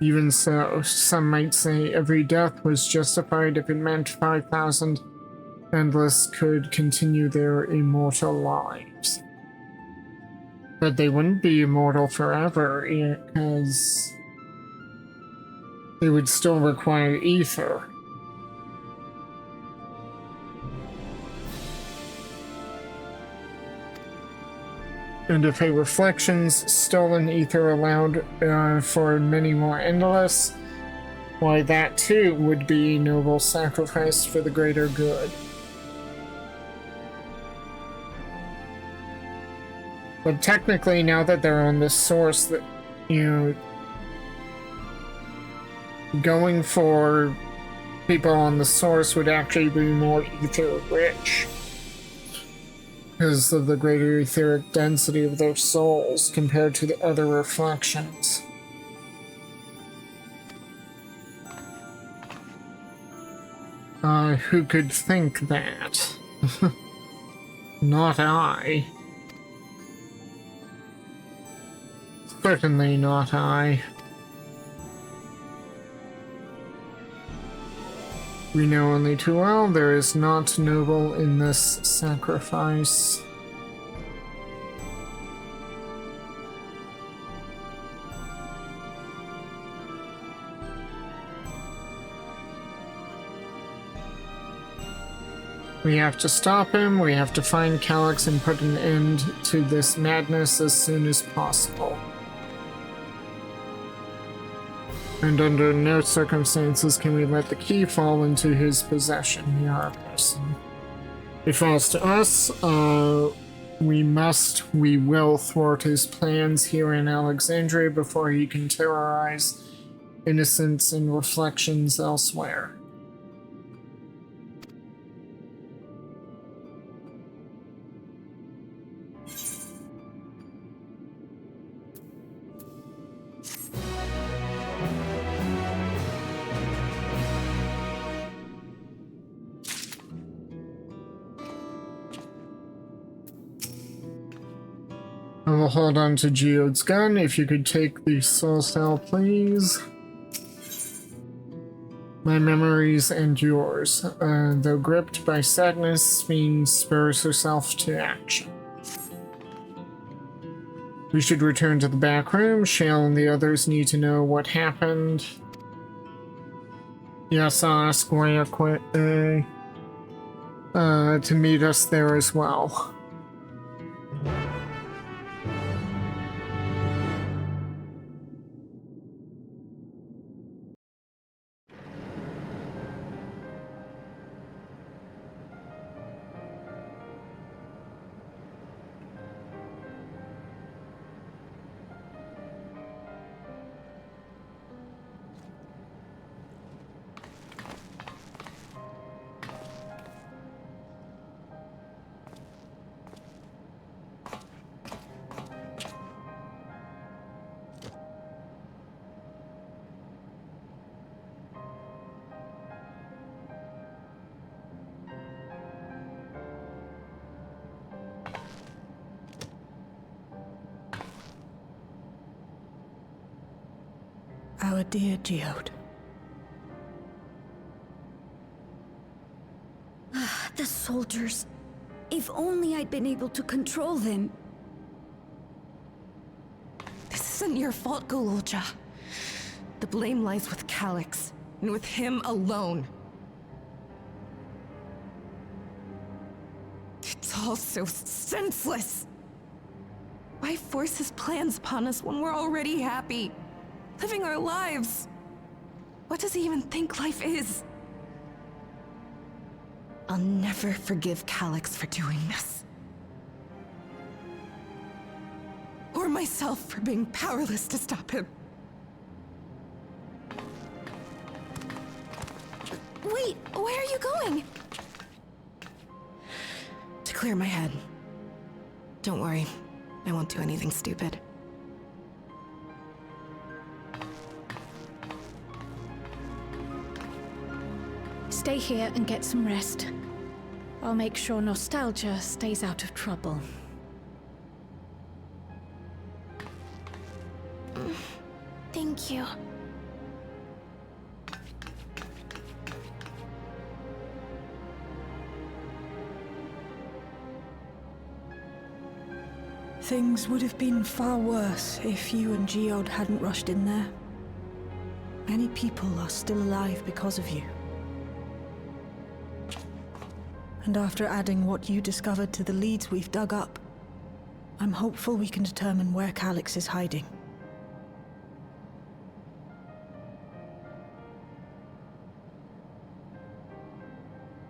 Even so, some might say every death was justified if it meant 5,000 Endless could continue their immortal lives. But they wouldn't be immortal forever, because they would still require ether. And if a reflection's stolen ether allowed for many more Endless, why that too would be a noble sacrifice for the greater good. But technically, now that they're on this source, that, you know, going for people on the source would actually be more ether rich, because of the greater etheric density of their souls compared to the other reflections. Who could think that? Not I. Certainly not I. We know only too well there is not noble in this sacrifice. We have to stop him, we have to find Calyx and put an end to this madness as soon as possible. And under no circumstances can we let the key fall into his possession, Myrokos. It falls to us, we will thwart his plans here in Alexandria before he can terrorize innocents and reflections elsewhere. I will hold on to Geode's gun. If you could take the soul cell, please. My memories and yours. Though gripped by sadness, Fiend spurs herself to action. We should return to the back room. Shale and the others need to know what happened. Yes, I'll ask Waya to meet us there as well. Our dear Geode. The soldiers. If only I'd been able to control them. This isn't your fault, Gololja. The blame lies with Calyx, and with him alone. It's all so senseless. Why force his plans upon us when we're already happy? Living our lives. What does he even think life is? I'll never forgive Calyx for doing this. Or myself for being powerless to stop him. Wait, where are you going? To clear my head. Don't worry, I won't do anything stupid. Stay here and get some rest. I'll make sure Nostalgia stays out of trouble. Thank you. Things would have been far worse if you and Geode hadn't rushed in there. Many people are still alive because of you. And after adding what you discovered to the leads we've dug up, I'm hopeful we can determine where Calyx is hiding.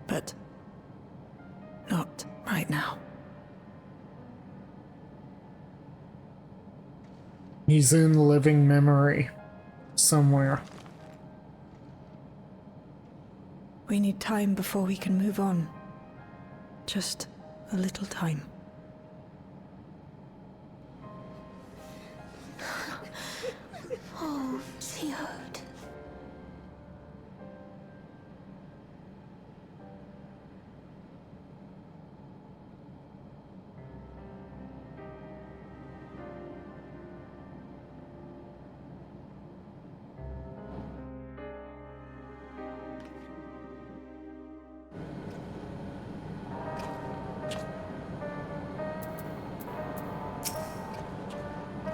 But not right now. He's in living memory somewhere. We need time before we can move on. Just a little time. Oh, Geode.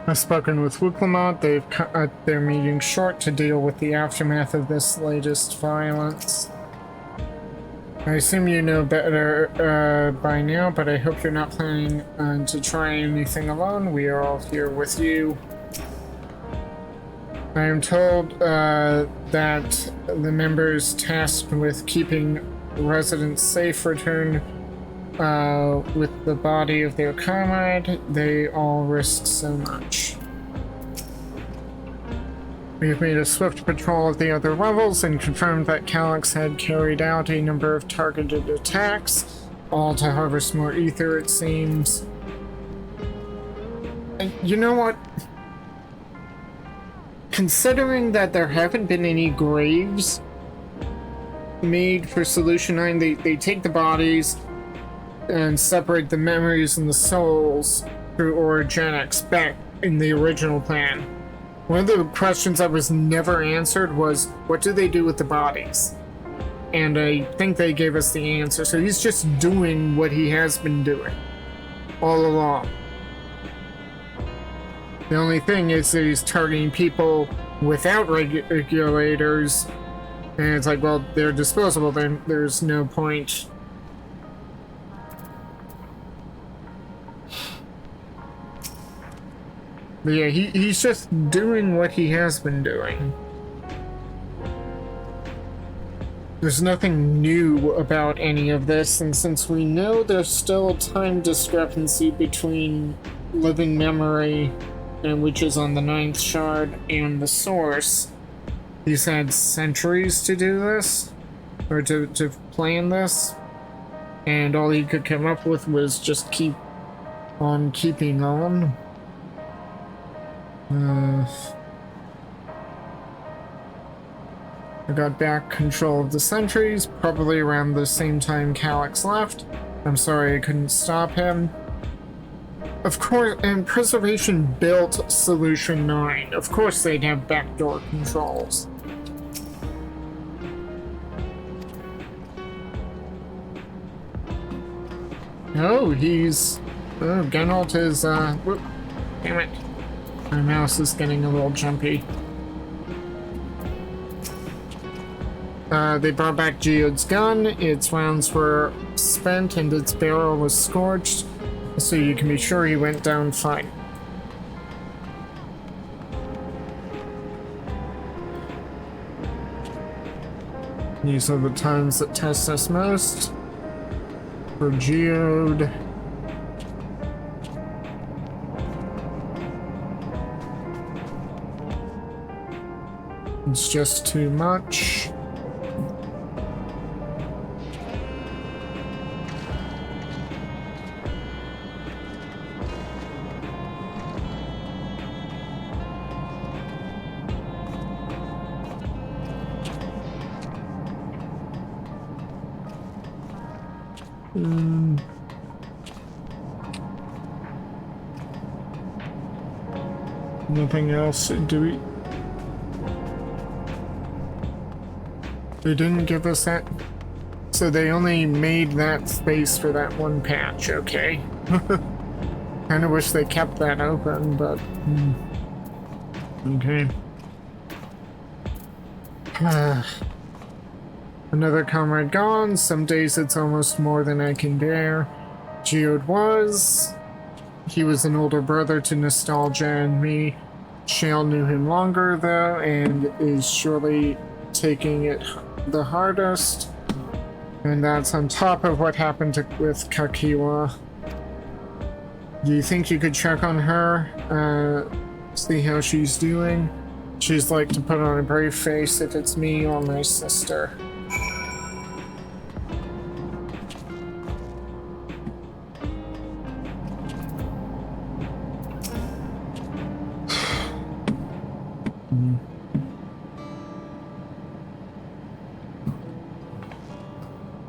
I've spoken with Wuklamot. They've cut their meeting short to deal with the aftermath of this latest violence. I assume you know better by now, but I hope you're not planning to try anything alone. We are all here with you. I am told that the members tasked with keeping residents safe return with the body of their comrade. They all risked so much. We have made a swift patrol of the other levels and confirmed that Calyx had carried out a number of targeted attacks, all to harvest more ether, it seems. And you know what? Considering that there haven't been any graves made for Solution 9, they take the bodies and separate the memories and the souls through orogenics back in the original plan. One of the questions that was never answered was, what do they do with the bodies? And I think they gave us the answer. So he's just doing what he has been doing all along. The only thing is that he's targeting people without regulators, and it's like, well, they're disposable, then there's no point. But yeah, he's just doing what he has been doing. There's nothing new about any of this, and since we know there's still a time discrepancy between living memory, which is on the 9th shard, and the source, he's had centuries to do this, or to plan this, and all he could come up with was just keep on keeping on. I got back control of the sentries, probably around the same time Calyx left. I'm sorry I couldn't stop him. Of course, and Preservation built Solution 9. Of course they'd have backdoor controls. Oh, he's... Oh, Genalt is, whoop. Damn it. My mouse is getting a little jumpy. They brought back Geode's gun. Its rounds were spent and its barrel was scorched, so you can be sure he went down fine. These are the times that test us most. For Geode. It's just too much. Nothing else, do we? They didn't give us that, so they only made that space for that one patch, okay? Kinda wish they kept that open, but... Okay. Another comrade gone. Some days it's almost more than I can bear. Geode was. He was an older brother to Nostalgia and me. Shale knew him longer, though, and is surely taking it the hardest. And that's on top of what happened with Kakiwa. Do you think you could check on her? See how she's doing? She's like to put on a brave face if it's me or my sister.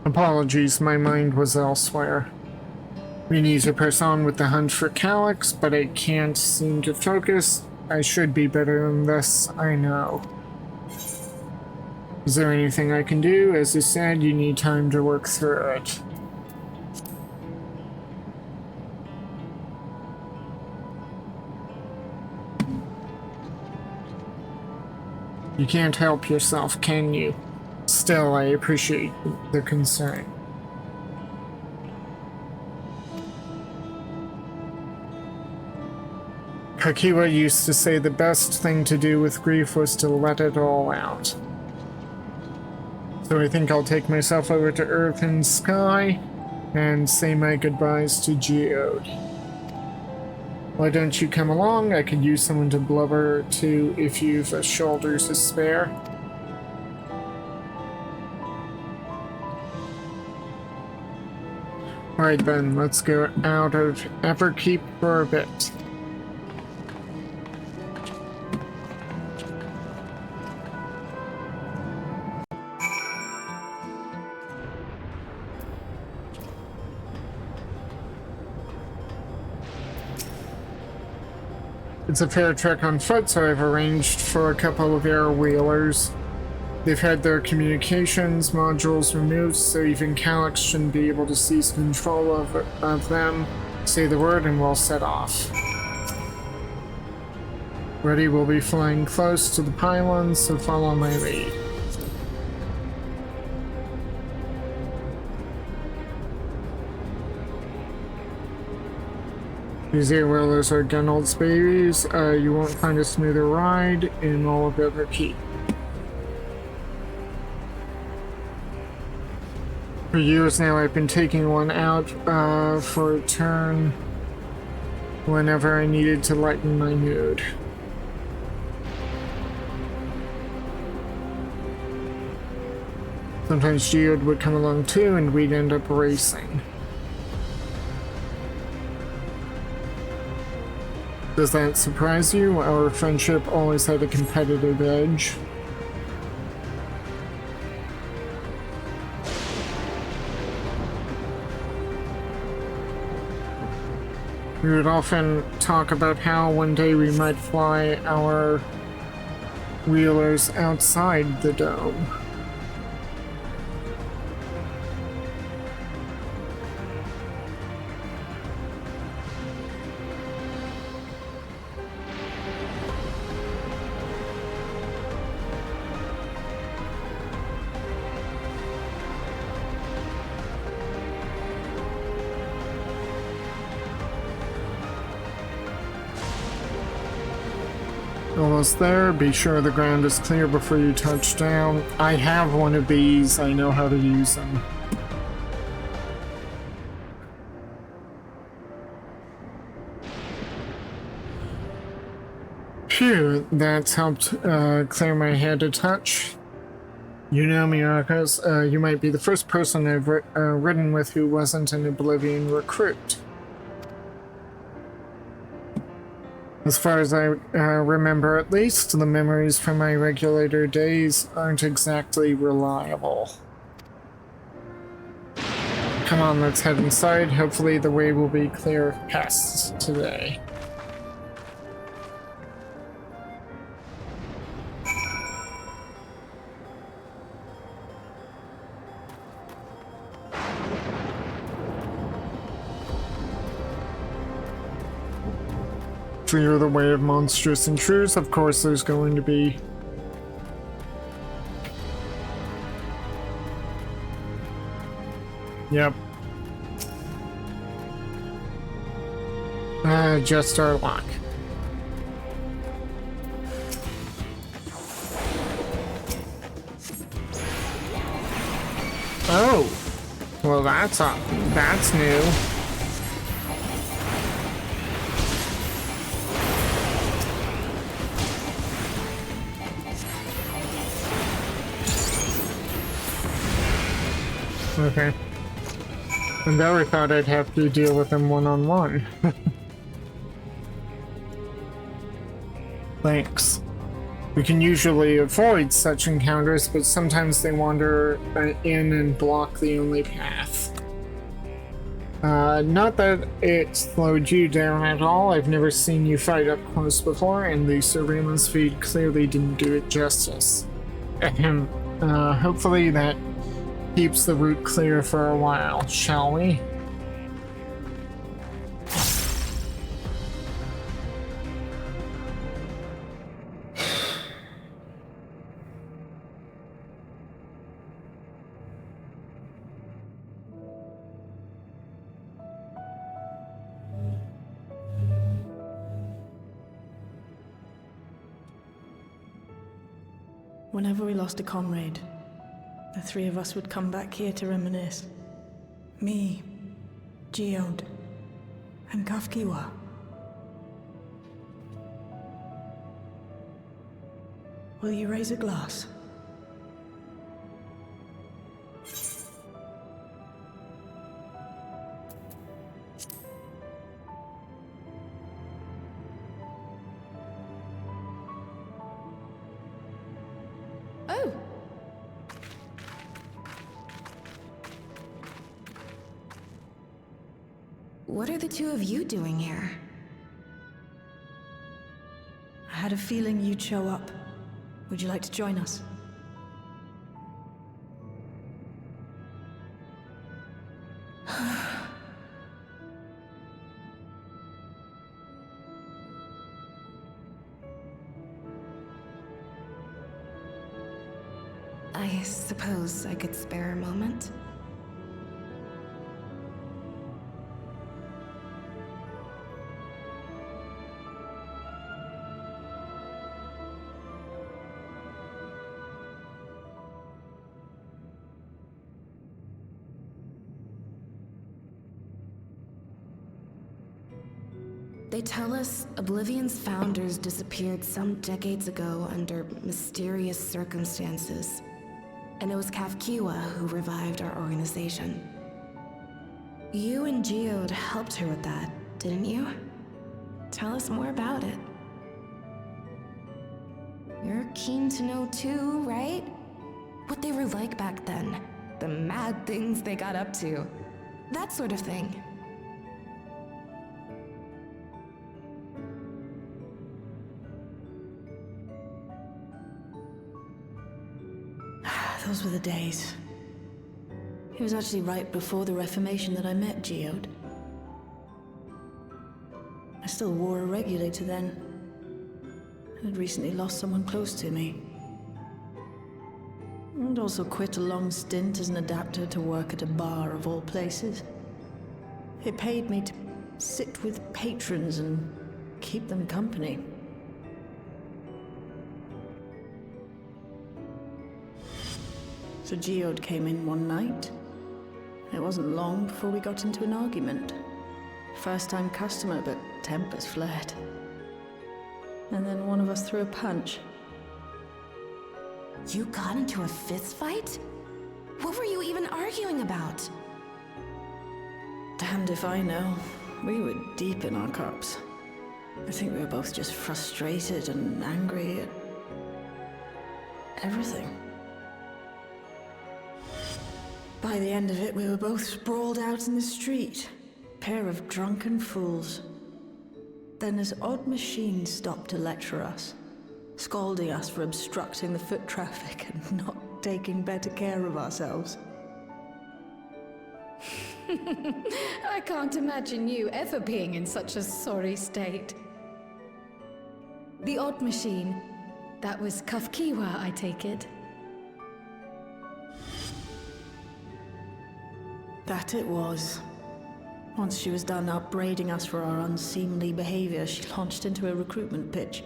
Apologies, my mind was elsewhere. We need to press on with the hunt for Calyx, but I can't seem to focus. I should be better than this, I know. Is there anything I can do? As I said, you need time to work through it. You can't help yourself, can you? Still, I appreciate the concern. Kakiwa used to say the best thing to do with grief was to let it all out. So I think I'll take myself over to Earth and Sky and say my goodbyes to Geode. Why don't you come along? I could use someone to blubber to if you've a shoulder to spare. Alright then, let's go out of Everkeep for a bit. It's a fair trek on foot, so I've arranged for a couple of air wheelers. They've had their communications modules removed, so even Calyx shouldn't be able to seize control of them. Say the word and we'll set off. Ready, we'll be flying close to the pylons, so follow my lead. These air wheelers are Gunnol's babies. You won't find a smoother ride in all of Everkeep. For years now, I've been taking one out for a turn whenever I needed to lighten my mood. Sometimes Geode would come along too, and we'd end up racing. Does that surprise you? Our friendship always had a competitive edge. We would often talk about how one day we might fly our wheelers outside the dome. Almost there. Be sure the ground is clear before you touch down. I have one of these. I know how to use them. Phew, that's helped clear my head a touch. You know, Myrokos, you might be the first person I've ridden with who wasn't an Oblivion recruit. As far as I remember, at least, the memories from my regulator days aren't exactly reliable. Come on, let's head inside. Hopefully the way will be clear of pests today. clear the way of monstrous intruders. Of course, there's going to be Yep. Just our luck. Oh! Well, that's new. Okay. I never thought I'd have to deal with them one-on-one. Thanks. We can usually avoid such encounters, but sometimes they wander in and block the only path. Not that it slowed you down at all. I've never seen you fight up close before, and the surveillance feed clearly didn't do it justice. Ahem. Hopefully that keeps the route clear for a while, shall we? Whenever we lost a comrade, the three of us would come back here to reminisce. Me, Geode, and Kafkiwa. Will you raise a glass? Oh! What are the two of you doing here? I had a feeling you'd show up. Would you like to join us? I suppose I could spare a moment. They tell us Oblivion's founders disappeared some decades ago under mysterious circumstances. And it was Kafkiwa who revived our organization. You and Geode helped her with that, didn't you? Tell us more about it. You're keen to know too, right? What they were like back then. The mad things they got up to. That sort of thing. Those were the days. It was actually right before the Reformation that I met Geode. I still wore a regulator then. I'd recently lost someone close to me. And also quit a long stint as an adapter to work at a bar of all places. It paid me to sit with patrons and keep them company. So Geode came in one night. It wasn't long before we got into an argument. First-time customer, but tempers flared. And then one of us threw a punch. You got into a fist fight? What were you even arguing about? Damned if I know. We were deep in our cups. I think we were both just frustrated and angry at everything. By the end of it, we were both sprawled out in the street. Pair of drunken fools. Then this odd machine stopped to lecture us, scolding us for obstructing the foot traffic and not taking better care of ourselves. I can't imagine you ever being in such a sorry state. The odd machine. That was Kafkiwa, I take it. That it was. Once she was done upbraiding us for our unseemly behavior, she launched into a recruitment pitch.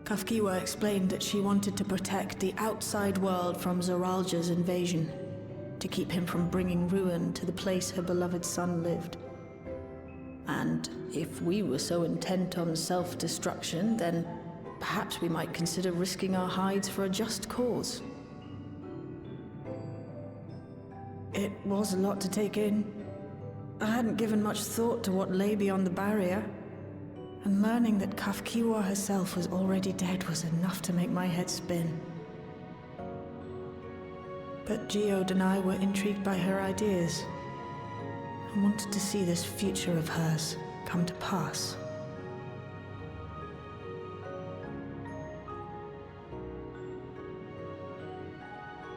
Kafkiwa explained that she wanted to protect the outside world from Zoralja's invasion, to keep him from bringing ruin to the place her beloved son lived. And if we were so intent on self-destruction, then perhaps we might consider risking our hides for a just cause. It was a lot to take in. I hadn't given much thought to what lay beyond the barrier, and learning that Kafkiwa herself was already dead was enough to make my head spin. But Geode and I were intrigued by her ideas, and wanted to see this future of hers come to pass.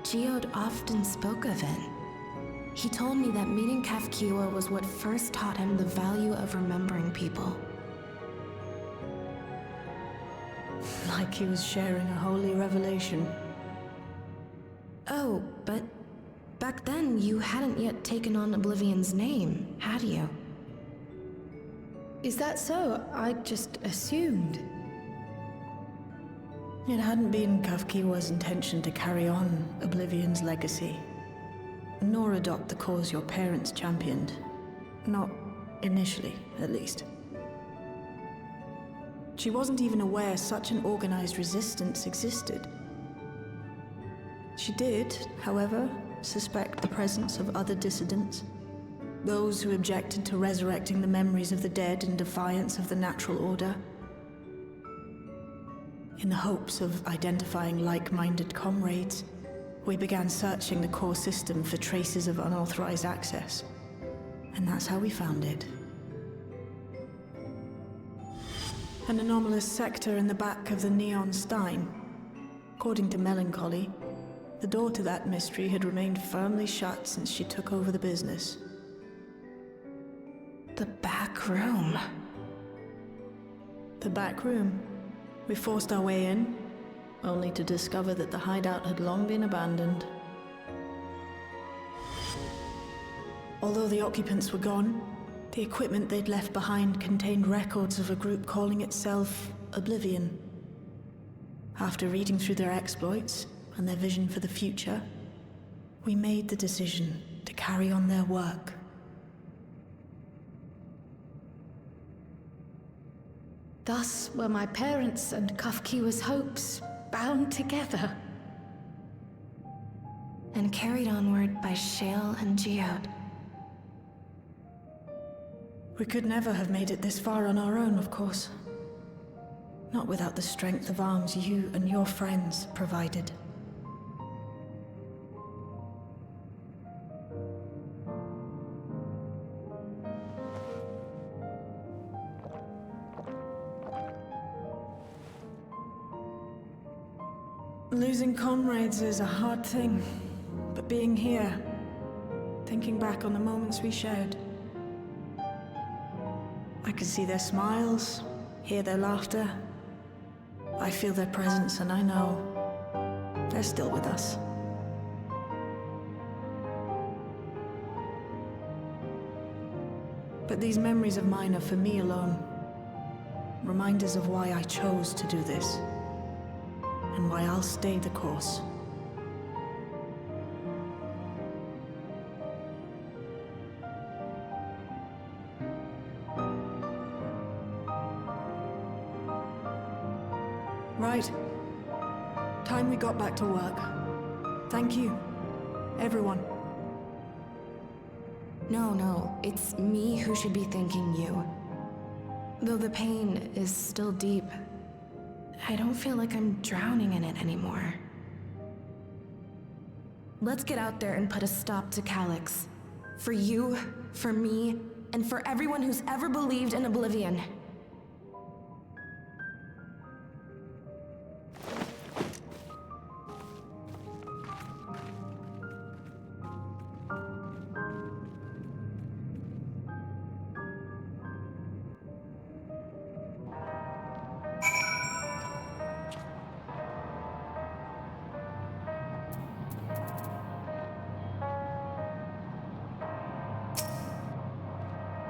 Geode often spoke of it. He told me that meeting Kafkiwa was what first taught him the value of remembering people. Like he was sharing a holy revelation. Oh, but back then you hadn't yet taken on Oblivion's name, had you? Is that so? I just assumed. It hadn't been Kafkiwa's intention to carry on Oblivion's legacy, nor adopt the cause your parents championed. Not initially, at least. She wasn't even aware such an organized resistance existed. She did, however, suspect the presence of other dissidents, those who objected to resurrecting the memories of the dead in defiance of the natural order. In the hopes of identifying like-minded comrades, we began searching the core system for traces of unauthorized access. And that's how we found it. An anomalous sector in the back of the Neon Stein. According to Melancholy, the door to that mystery had remained firmly shut since she took over the business. The back room. The back room. We forced our way in, only to discover that the hideout had long been abandoned. Although the occupants were gone, the equipment they'd left behind contained records of a group calling itself Oblivion. After reading through their exploits and their vision for the future, we made the decision to carry on their work. Thus were my parents' and Kafkiwa's hopes bound together. And carried onward by Shale and Geode. We could never have made it this far on our own, of course. Not without the strength of arms you and your friends provided. Losing comrades is a hard thing, but being here, thinking back on the moments we shared, I can see their smiles, hear their laughter. I feel their presence, and I know they're still with us. But these memories of mine are for me alone. Reminders of why I chose to do this, and why I'll stay the course. Right. Time we got back to work. Thank you, everyone. No, it's me who should be thanking you. Though the pain is still deep, I don't feel like I'm drowning in it anymore. Let's get out there and put a stop to Calyx. For you, for me, and for everyone who's ever believed in Oblivion.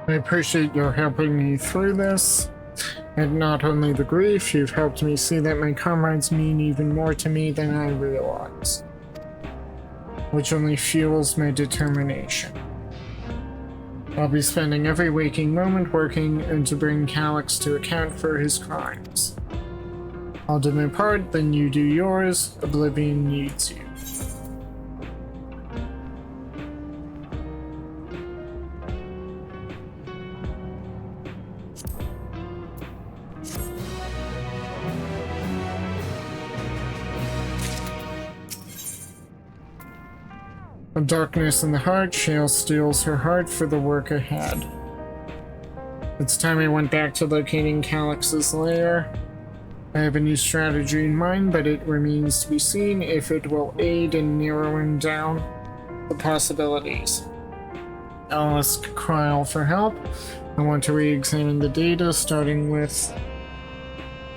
I appreciate your helping me through this, and not only the grief, you've helped me see that my comrades mean even more to me than I realize, which only fuels my determination. I'll be spending every waking moment working and to bring Calyx to account for his crimes. I'll do my part, then you do yours. Oblivion needs you. Of darkness in the heart, Shale steels her heart for the work ahead. It's time I went back to locating Calyx's lair. I have a new strategy in mind, but it remains to be seen if it will aid in narrowing down the possibilities. I'll ask Kryl for help. I want to re-examine the data, starting with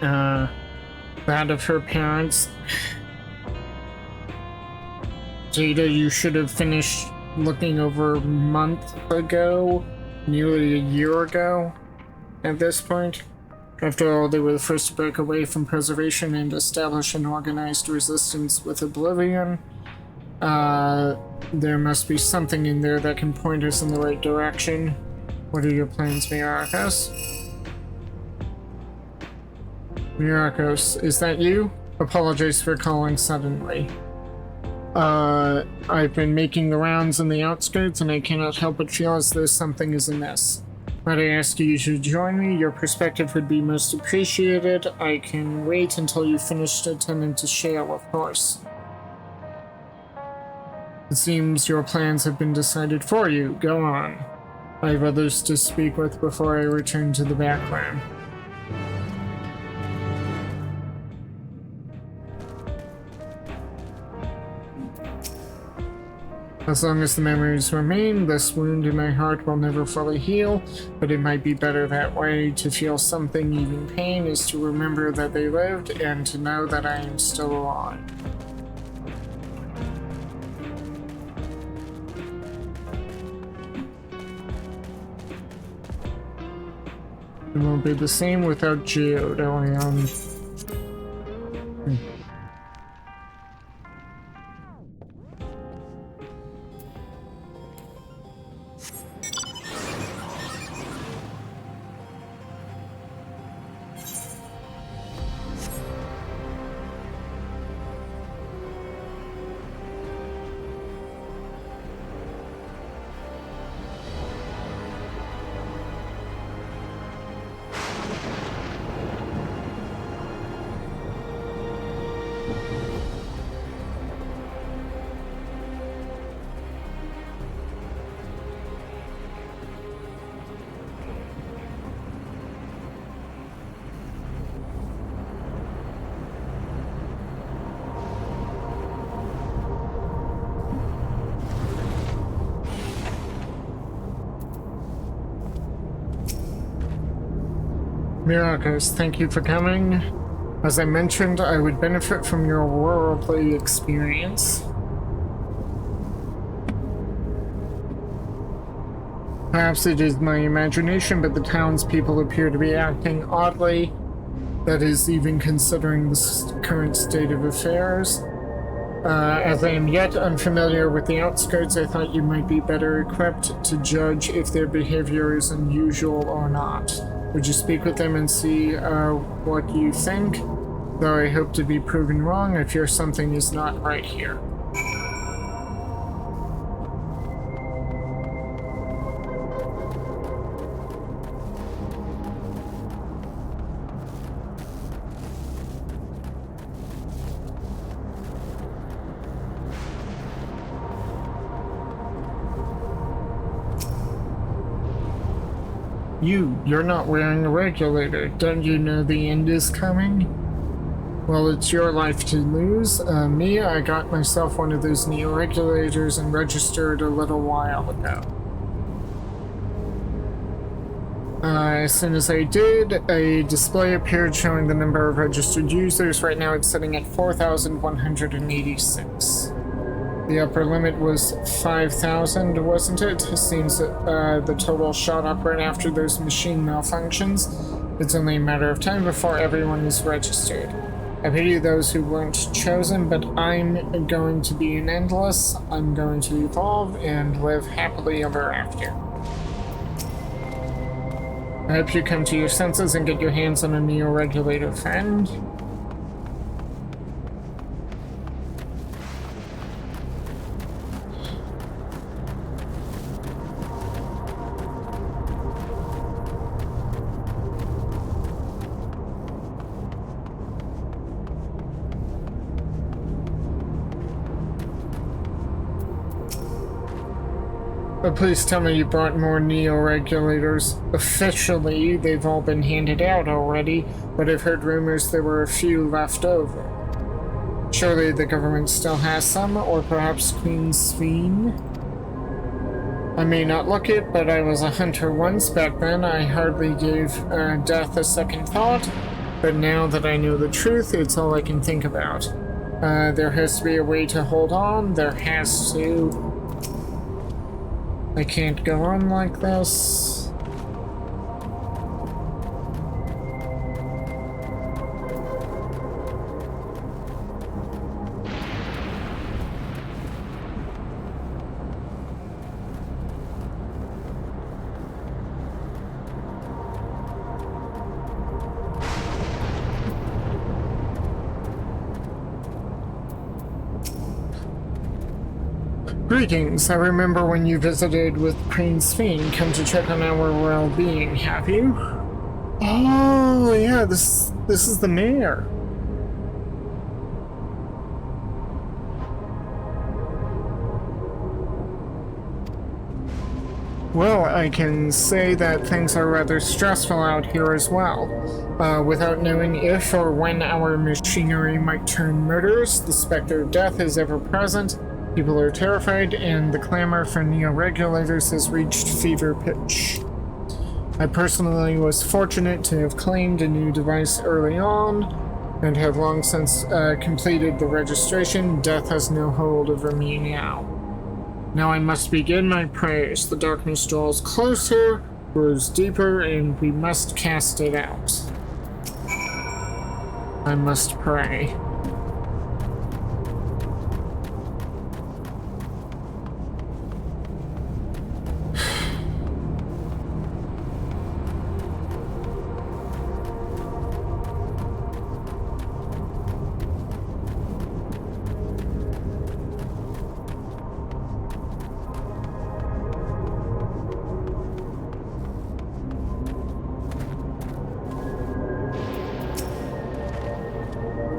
that of her parents. Data you should have finished looking over a month ago, nearly a year ago at this point. After all, they were the first to break away from preservation and establish an organized resistance with Oblivion. There must be something in there that can point us in the right direction. What are your plans, Myrokos? Myrokos, is that you? Apologize for calling suddenly. I've been making the rounds in the outskirts and I cannot help but feel as though something is amiss. Might I ask you to join me? Your perspective would be most appreciated. I can wait until you finish attending to Shale, of course. It seems your plans have been decided for you. Go on. I have others to speak with before I return to the background. As long as the memories remain, this wound in my heart will never fully heal, but it might be better that way. To feel something, even pain, is to remember that they lived and to know that I am still alive. It won't be the same without Geode. Myrokos, thank you for coming. As I mentioned, I would benefit from your worldly experience. Perhaps it is my imagination, but the townspeople appear to be acting oddly. That is, even considering the current state of affairs. As I am yet unfamiliar with the outskirts, I thought you might be better equipped to judge if their behavior is unusual or not. Would you speak with them and see what you think? Though I hope to be proven wrong, I fear something is not right here. You're not wearing a regulator. Don't you know the end is coming? Well, it's your life to lose. Me, I got myself one of those neo-regulators and registered a little while ago. As soon as I did, a display appeared showing the number of registered users. Right now it's sitting at 4,186. The upper limit was 5,000, wasn't it? Seems that the total shot up right after those machine malfunctions. It's only a matter of time before everyone is registered. I pity those who weren't chosen, but I'm going to be an endless. I'm going to evolve and live happily ever after. I hope you come to your senses and get your hands on a neo-regulator, friend. But please tell me you brought more neo-regulators. Officially, they've all been handed out already, but I've heard rumors there were a few left over. Surely the government still has some, or perhaps Queen Sveen? I may not look it, but I was a hunter once. Back then I hardly gave death a second thought, but now that I know the truth, it's all I can think about. There has to be a way to hold on. There has to. I can't go on like this. Greetings, I remember when you visited with Queen Sveen, come to check on our well-being, have you? Oh, yeah, this is the mayor. Well, I can say that things are rather stressful out here as well. Without knowing if or when our machinery might turn murderous, the specter of death is ever present. People are terrified, and the clamor for neo-regulators has reached fever pitch. I personally was fortunate to have claimed a new device early on, and have long since completed the registration. Death has no hold over me now. Now I must begin my prayers. The darkness draws closer, grows deeper, and we must cast it out. I must pray.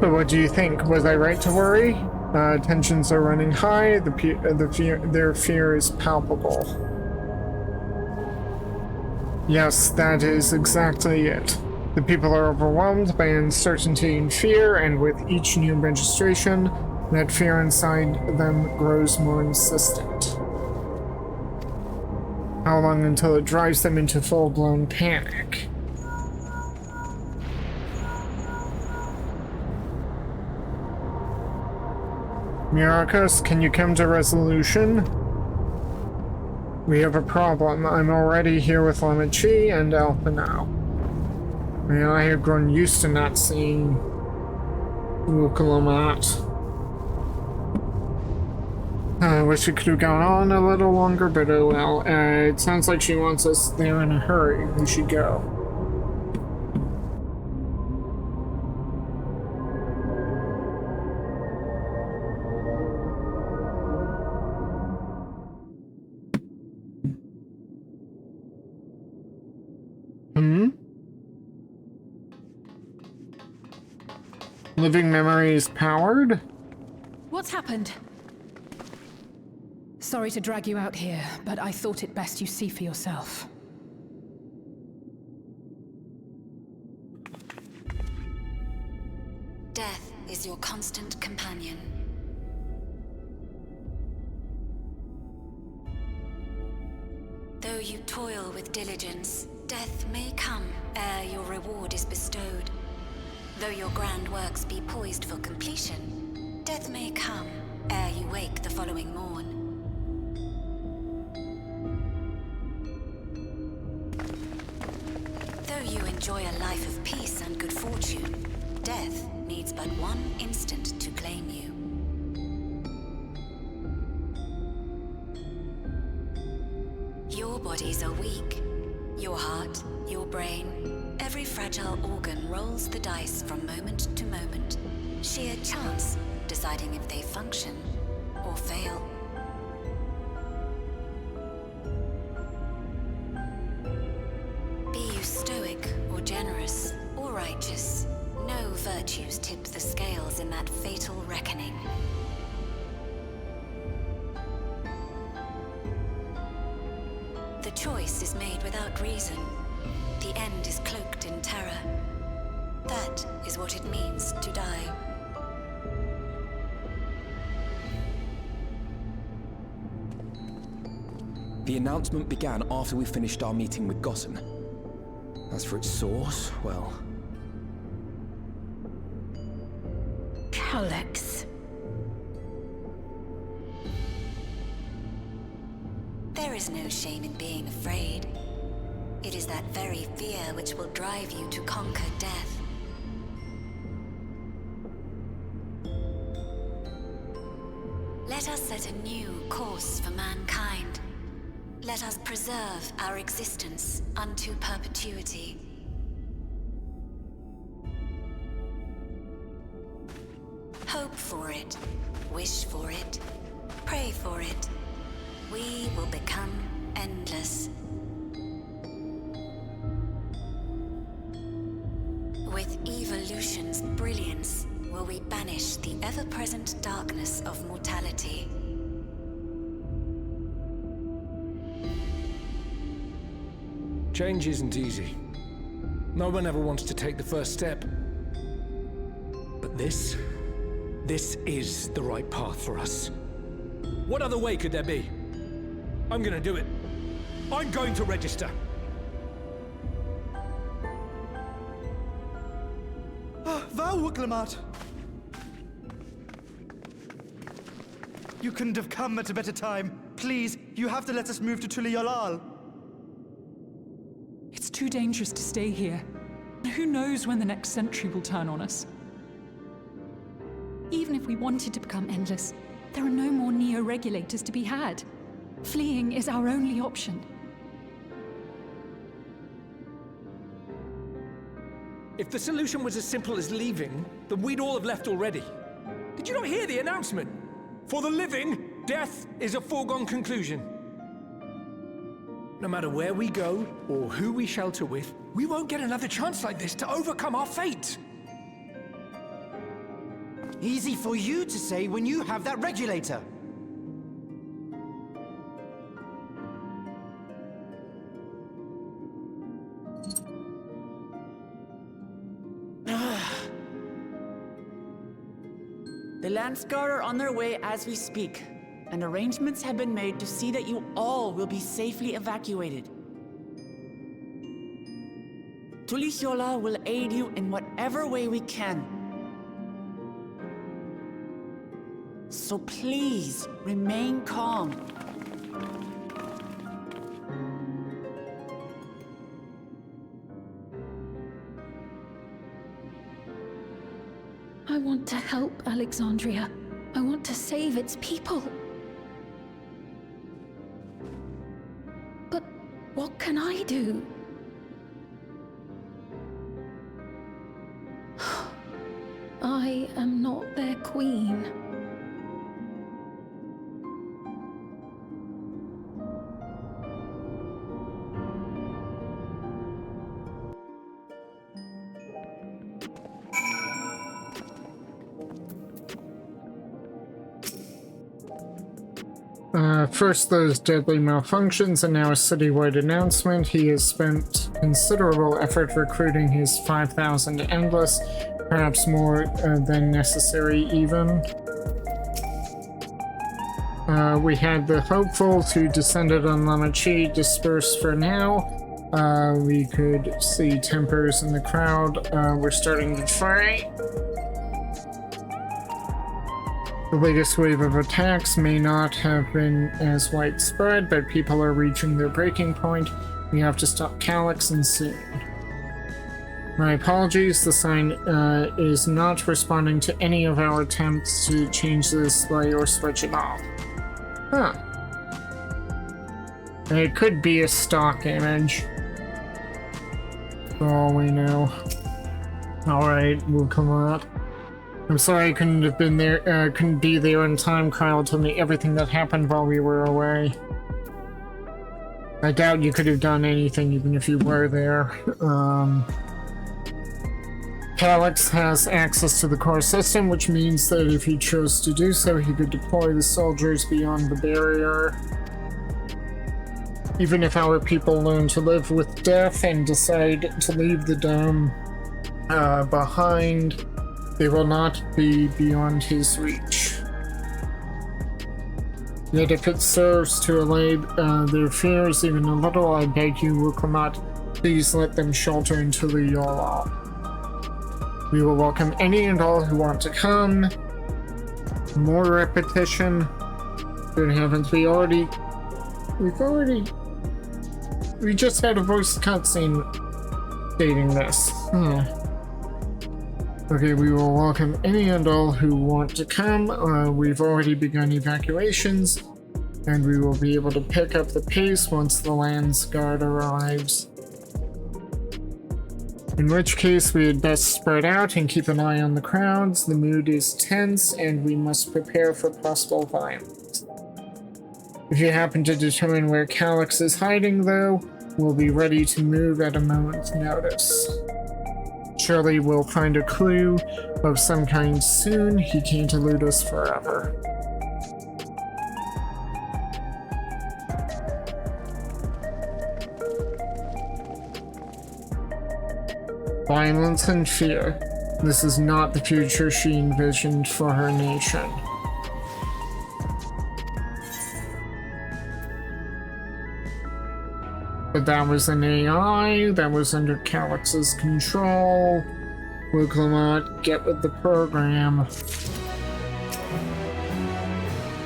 But what do you think? Was I right to worry? Tensions are running high. Their fear is palpable. Yes, that is exactly it. The people are overwhelmed by uncertainty and fear, and with each new registration, that fear inside them grows more insistent. How long until it drives them into full-blown panic? Myrokos, can you come to resolution? We have a problem. I'm already here with Lamachi and Alpha now. Well, I have grown used to not seeing Ukalamat. I wish it could have gone on a little longer, but oh well. It sounds like she wants us there in a hurry. We should go. Living memories powered? What's happened? Sorry to drag you out here, but I thought it best you see for yourself. Death is your constant companion. Though you toil with diligence, death may come ere your reward is bestowed. Though your grand works be poised for completion, death may come ere you wake the following morn. Though you enjoy a life of peace and good fortune, death needs but one instant to claim you. Your bodies are weak. Your heart, your brain, every fragile organ rolls the dice from moment to moment. Sheer chance deciding if they function or fail. Be you stoic or generous or righteous, no virtues tip the scales in that fatal reckoning. The choice is made without reason. The end is cloaked in terror. That is what it means to die. The announcement began after we finished our meeting with Gossen. As for its source, well... Alex. There is no shame in being afraid. It is that very fear which will drive you to conquer death. Let us set a new course for mankind. Let us preserve our existence unto perpetuity. Hope for it, wish for it, pray for it. We will become endless. With evolution's brilliance, will we banish the ever-present darkness of mortality. Change isn't easy. No one ever wants to take the first step. But this is the right path for us. What other way could there be? I'm gonna do it. I'm going to register. Vauklamat! You couldn't have come at a better time. Please, you have to let us move to Tuliolal. It's too dangerous to stay here. Who knows when the next century will turn on us? Even if we wanted to become endless, there are no more neo-regulators to be had. Fleeing is our only option. If the solution was as simple as leaving, then we'd all have left already. Did you not hear the announcement? For the living, death is a foregone conclusion. No matter where we go, or who we shelter with, we won't get another chance like this to overcome our fate. Easy for you to say when you have that regulator. The Landsguard are on their way as we speak, and arrangements have been made to see that you all will be safely evacuated. Tulichola will aid you in whatever way we can. So please, remain calm. I want to help Alexandria. I want to save its people. But what can I do? I am not their queen. First those deadly malfunctions and now a citywide announcement. He has spent considerable effort recruiting his 5,000 Endless, perhaps more than necessary even. We had the hopeful to descended on Lamachi disperse for now. We could see tempers in the crowd. We're starting to fray. The latest wave of attacks may not have been as widespread, but people are reaching their breaking point. We have to stop Calyx and soon. My apologies, the sign is not responding to any of our attempts to change the display or switch it off. Huh. It could be a stock image. For all we know. Alright, we'll come out. I'm sorry I couldn't have been there, couldn't be there in time. Kyle told me everything that happened while we were away. I doubt you could have done anything even if you were there. Calyx has access to the core system, which means that if he chose to do so, he could deploy the soldiers beyond the barrier. Even if our people learn to live with death and decide to leave the dome behind, they will not be beyond his reach. Yet if it serves to allay their fears even a little, I beg you, Wuklamat, please let them shelter into the Yola. We will welcome any and all who want to come. More repetition. Good heavens, we just had a voice cutscene stating this. Okay, we will welcome any and all who want to come. We've already begun evacuations, and we will be able to pick up the pace once the Lands Guard arrives. In which case, we had best spread out and keep an eye on the crowds. The mood is tense, and we must prepare for possible violence. If you happen to determine where Calyx is hiding, though, we'll be ready to move at a moment's notice. Surely we'll find a clue of some kind soon. He can't elude us forever. Violence and fear. This is not the future she envisioned for her nation. But that was an AI that was under Calyx's control. Wuklamat, get with the program.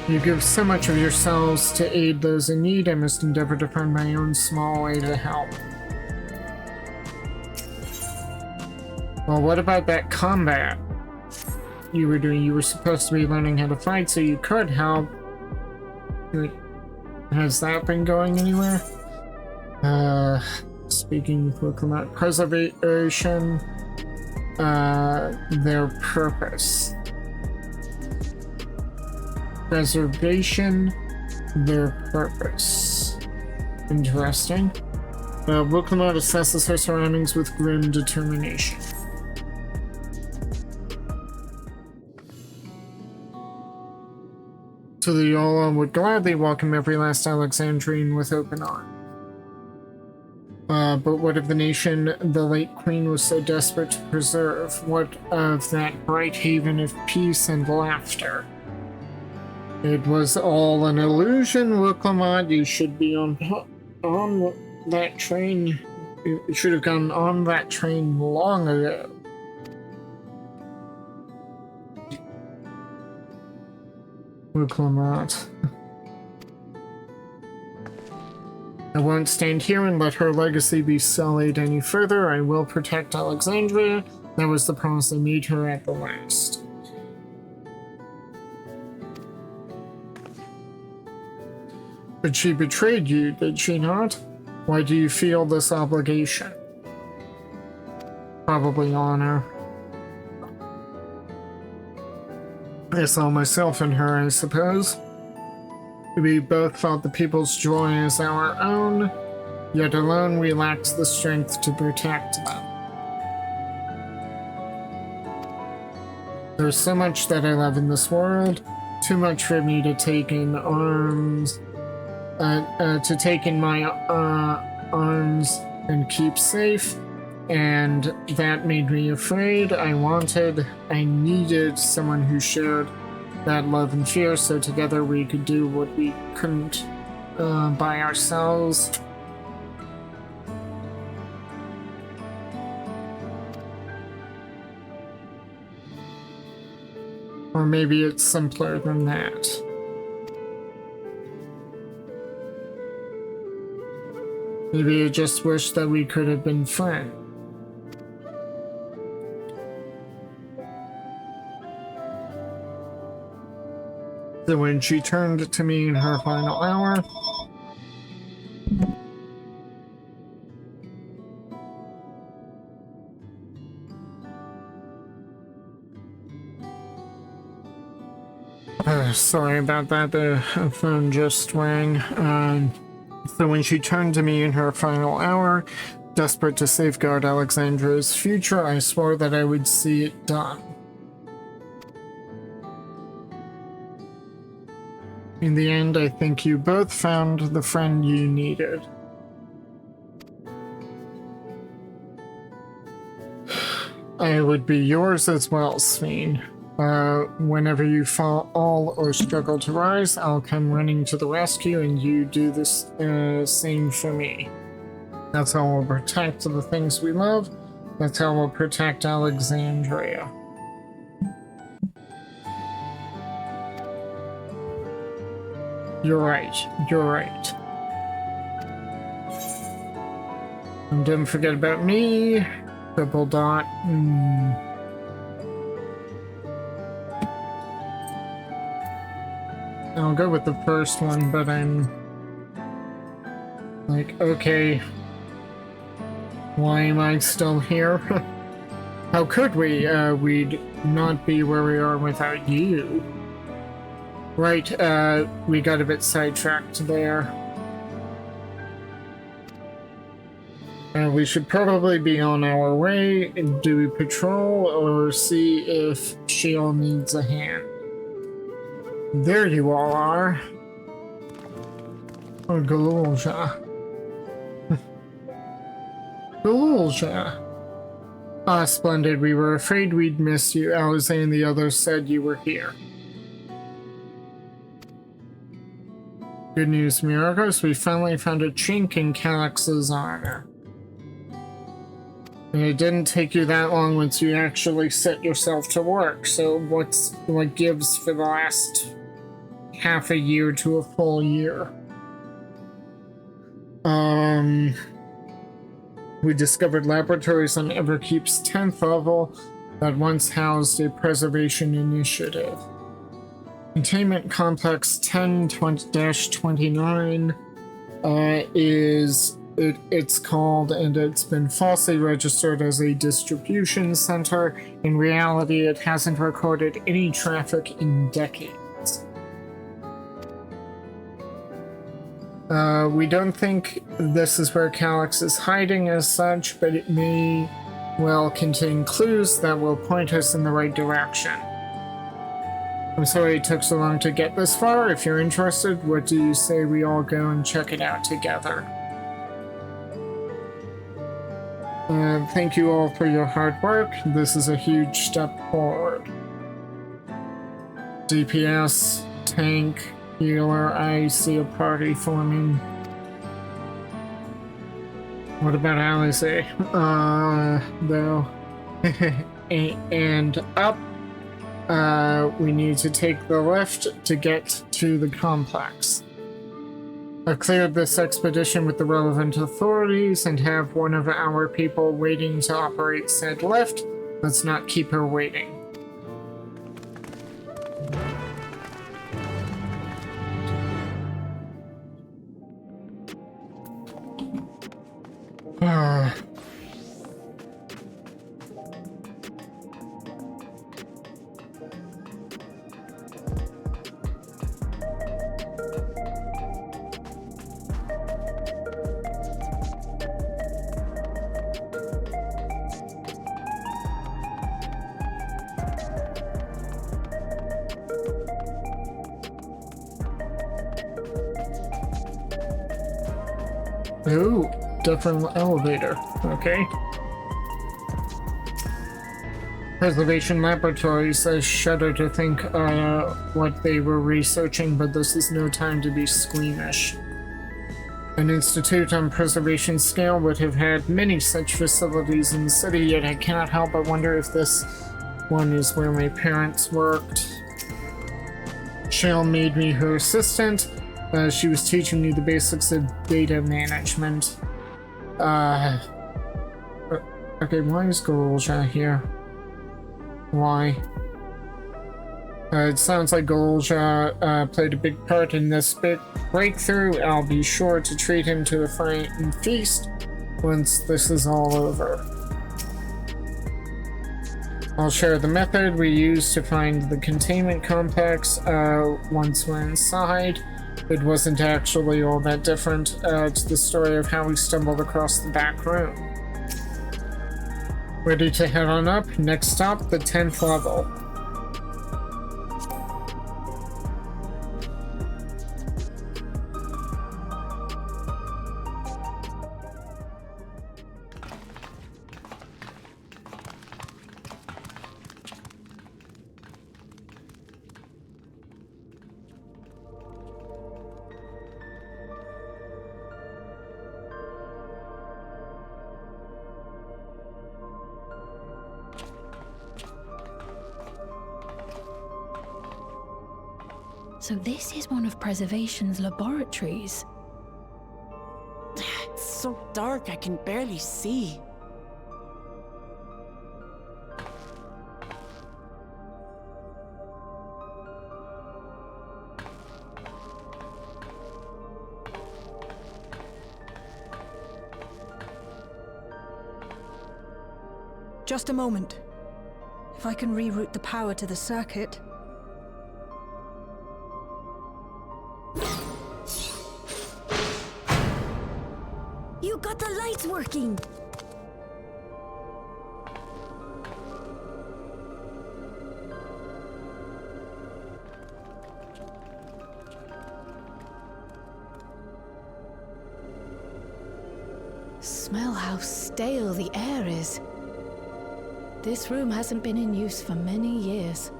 You give so much of yourselves to aid those in need, I must endeavor to find my own small way to help. Well, what about that combat you were doing? You were supposed to be learning how to fight so you could help. Has that been going anywhere? Speaking with Wuklamat, preservation, their purpose. Preservation, their purpose. Interesting. Wuklamat assesses her surroundings with grim determination. So the Yola would gladly welcome every last Alexandrian with open arms. But what of the nation the late queen was so desperate to preserve? What of that bright haven of peace and laughter? It was all an illusion, Wuklamat. You should be on that train. You should have gone on that train long ago. Wuklamat. I won't stand here and let her legacy be sullied any further. I will protect Alexandria. That was the promise I made her at the last. But she betrayed you, did she not? Why do you feel this obligation? Probably honor. I saw myself in her, I suppose. We both felt the people's joy as our own, yet alone we lacked the strength to protect them. There's so much that I love in this world, too much for me to take in arms, to take in my arms and keep safe, and that made me afraid. I needed someone who shared that love and fear, so together we could do what we couldn't by ourselves. Or maybe it's simpler than that. Maybe you just wish that we could have been friends. So when she turned to me in her final hour, sorry about that, the phone just rang. So when she turned to me in her final hour, desperate to safeguard Alexandra's future, I swore that I would see it done. In the end, I think you both found the friend you needed. I would be yours as well, Sveen. Whenever you fall or struggle to rise, I'll come running to the rescue and you do the same for me. That's how we'll protect the things we love. That's how we'll protect Alexandria. You're right. You're right. And don't forget about me. Triple dot. I'll go with the first one, but I'm like, okay, why am I still here? How could we? We'd not be where we are without you. Right, we got a bit sidetracked there. We should probably be on our way. Do we patrol or see if Shield needs a hand? There you all are. Oh, Galulja. Galulja. Ah, splendid. We were afraid we'd miss you. Alize and the others said you were here. Good news, Myrokos. We finally found a chink in Calyx's armor. And it didn't take you that long once you actually set yourself to work, so what gives for the last half a year to a full year? We discovered laboratories on Everkeep's 10th level that once housed a preservation initiative. Containment Complex 10-29 it's called, and it's been falsely registered as a distribution center. In reality, it hasn't recorded any traffic in decades. We don't think this is where Calyx is hiding as such, but it may well contain clues that will point us in the right direction. I'm sorry it took so long to get this far. If you're interested, what do you say we all go and check it out together? Thank you all for your hard work. This is a huge step forward. DPS, tank, healer, I see a party forming. What about Alize? Though. And up. We need to take the left to get to the complex. I've cleared this expedition with the relevant authorities and have one of our people waiting to operate said lift. Let's not keep her waiting. Ooh, different elevator. Okay. Preservation Laboratories. I shudder to think what they were researching, but this is no time to be squeamish. An institute on preservation scale would have had many such facilities in the city, yet I cannot help but wonder if this one is where my parents worked. Shale made me her assistant. She was teaching me the basics of data management. Okay, why is Golja here? Why? It sounds like Golja played a big part in this big breakthrough. I'll be sure to treat him to a fine feast once this is all over. I'll share the method we used to find the containment complex once we're inside. It wasn't actually all that different to the story of how we stumbled across the back room. Ready to head on up? Next stop, the 10th level. So this is one of Preservation's laboratories. It's so dark I can barely see. Just a moment. If I can reroute the power to the circuit. You got the lights working! Smell how stale the air is. This room hasn't been in use for many years.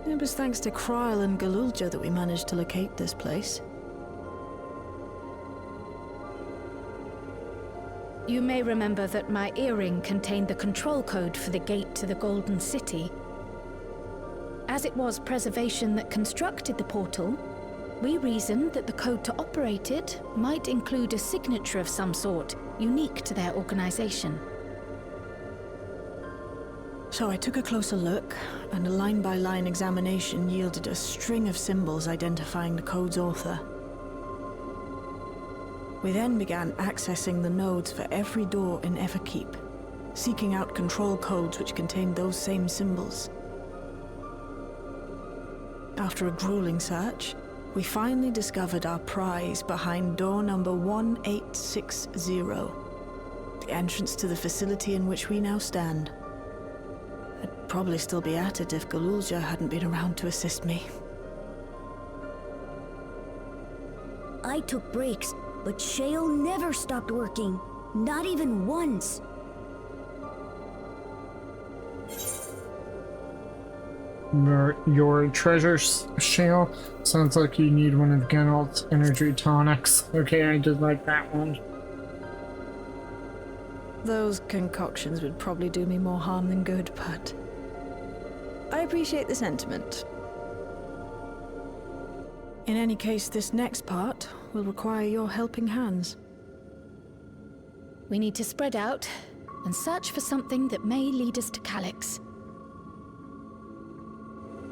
It was thanks to Kryl and Galulja that we managed to locate this place. You may remember that my earring contained the control code for the gate to the Golden City. As it was Preservation that constructed the portal, we reasoned that the code to operate it might include a signature of some sort, unique to their organization. So I took a closer look, and a line-by-line examination yielded a string of symbols identifying the code's author. We then began accessing the nodes for every door in Everkeep, seeking out control codes which contained those same symbols. After a grueling search, we finally discovered our prize behind door number 1860, the entrance to the facility in which we now stand. I'd probably still be at it if Galulja hadn't been around to assist me. I took breaks, but Shale never stopped working. Not even once. Your treasure, Shale? Sounds like you need one of Geralt's energy tonics. Okay, I did like that one. Those concoctions would probably do me more harm than good, but I appreciate the sentiment. In any case, this next part will require your helping hands. We need to spread out and search for something that may lead us to Calyx.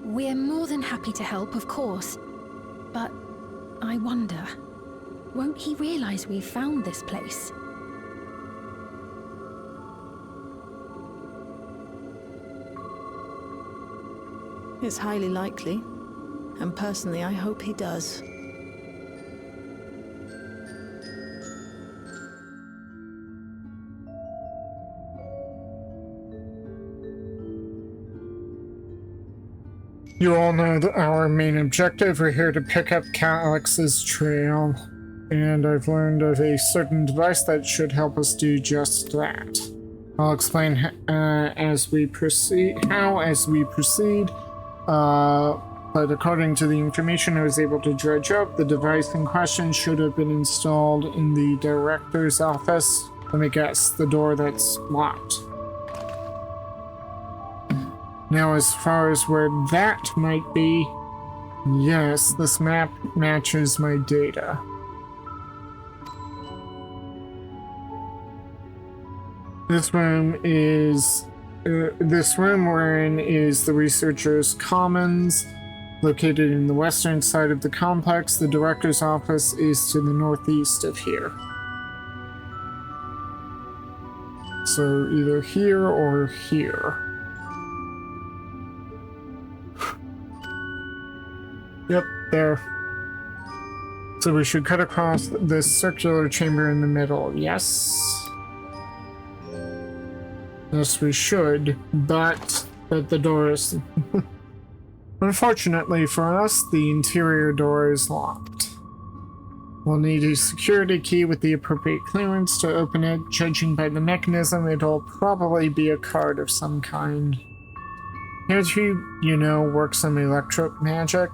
We're more than happy to help, of course, but I wonder, won't he realize we've found this place? It's highly likely, and personally I hope he does. You all know that our main objective. We're here to pick up Calyx's trail, and I've learned of a certain device that should help us do just that. I'll explain as we proceed. But according to the information I was able to dredge up, the device in question should have been installed in the director's office. Let me guess, the door that's locked. Now, as far as where that might be, yes, this map matches my data. This room is... this room we're in is the researchers' commons, located in the western side of the complex. The director's office is to the northeast of here. So either here or here. Yep, there. So we should cut across this circular chamber in the middle, yes? Yes, we should, but the door is... Unfortunately for us, the interior door is locked. We'll need a security key with the appropriate clearance to open it. Judging by the mechanism, it'll probably be a card of some kind. Here to, you know, work some electro magic.